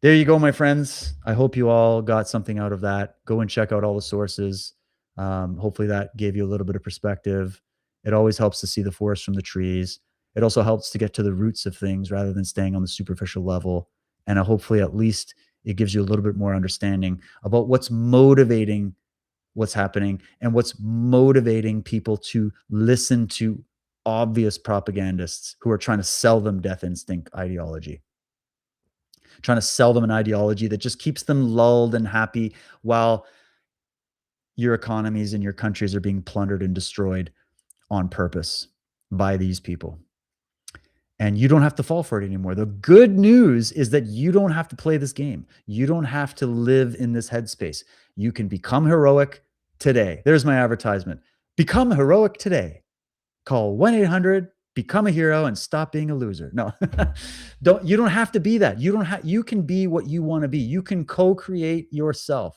there you go, my friends. I hope you all got something out of that. Go and check out all the sources. Hopefully that gave you a little bit of perspective. It always helps to see the forest from the trees. It also helps to get to the roots of things rather than staying on the superficial level. And hopefully at least it gives you a little bit more understanding about what's motivating what's happening and what's motivating people to listen to obvious propagandists who are trying to sell them death instinct ideology, trying to sell them an ideology that just keeps them lulled and happy while your economies and your countries are being plundered and destroyed on purpose by these people. And you don't have to fall for it anymore. The good news is that you don't have to play this game. You don't have to live in this headspace. You can become heroic today. There's my advertisement. Become heroic today. Call 1-800-BECOME-A-HERO and stop being a loser. No, you don't have to be that. You can be what you want to be. You can co-create yourself.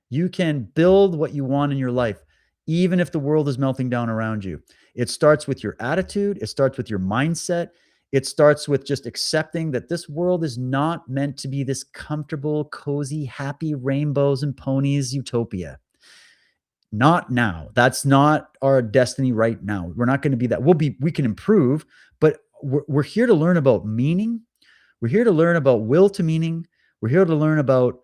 You can build what you want in your life, even if the world is melting down around you. It starts with your attitude. It starts with your mindset. It starts with just accepting that this world is not meant to be this comfortable, cozy, happy rainbows and ponies utopia. Not now. That's not our destiny right now. We're not going to be that. We can improve, but we're here to learn about meaning. We're here to learn about will to meaning. We're here to learn about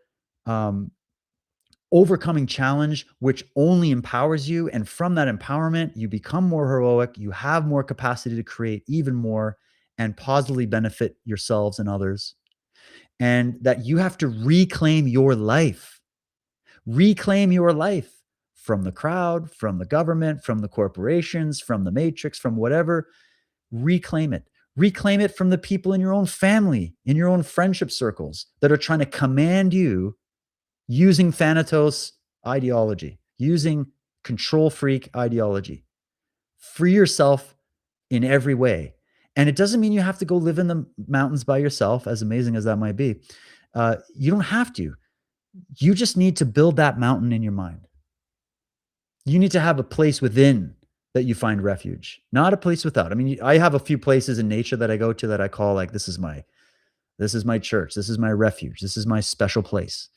overcoming challenge, which only empowers you. And from that empowerment, you become more heroic. You have more capacity to create even more and positively benefit yourselves and others. And that you have to reclaim your life. Reclaim your life from the crowd, from the government, from the corporations, from the matrix, from whatever. Reclaim it. Reclaim it from the people in your own family, in your own friendship circles that are trying to command you using Thanatos ideology, using control freak ideology. Free yourself in every way. And it doesn't mean you have to go live in the mountains by yourself, as amazing as that might be. You don't have to. You just need to build that mountain in your mind. You need to have a place within that you find refuge, not a place without. I mean, I have a few places in nature that I go to that I call like, this is my church. This is my refuge. This is my special place.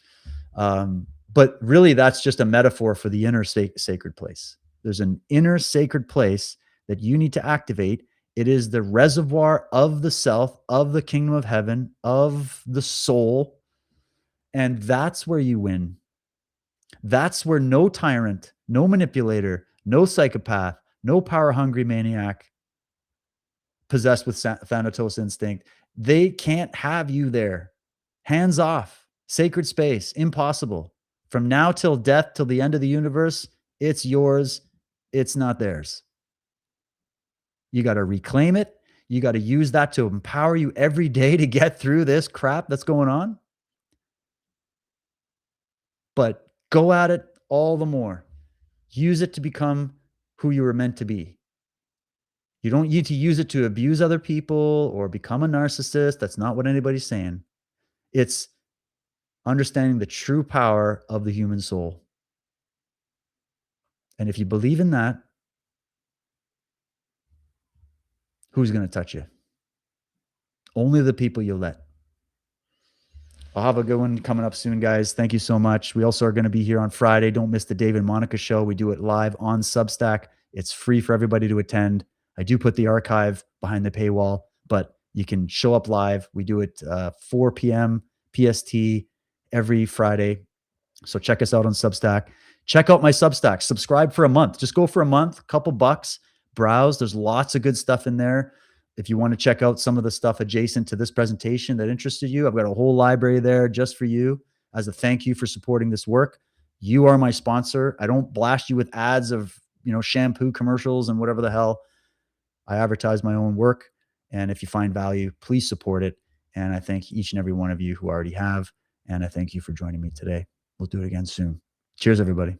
But really that's just a metaphor for the inner sacred place. There's an inner sacred place that you need to activate. It is the reservoir of the self, of the kingdom of heaven, of the soul. And that's where you win. That's where no tyrant, no manipulator, no psychopath, no power-hungry maniac possessed with Thanatos instinct, they can't have you there. Hands off. Sacred space. Impossible. From now till death, till the end of the universe, it's yours. It's not theirs. You got to reclaim it. You got to use that to empower you every day to get through this crap that's going on. But go at it all the more. Use it to become who you were meant to be. You don't need to use it to abuse other people or become a narcissist. That's not what anybody's saying. It's understanding the true power of the human soul. And if you believe in that, who's going to touch you? Only the people you let. I'll have a good one coming up soon, guys. Thank you so much. We also are going to be here on Friday. Don't miss the Dave and Monica show. We do it live on Substack. It's free for everybody to attend. I do put the archive behind the paywall, but you can show up live. We do it 4 p.m. PST every Friday. So check us out on Substack. Check out my Substack. Subscribe for a month. Just go for a month, a couple bucks. Browse. There's lots of good stuff in there. If you want to check out some of the stuff adjacent to this presentation that interested you, I've got a whole library there just for you as a thank you for supporting this work. You are my sponsor. I don't blast you with ads of, shampoo commercials and whatever the hell. I advertise my own work. And if you find value, please support it. And I thank each and every one of you who already have. And I thank you for joining me today. We'll do it again soon. Cheers, everybody.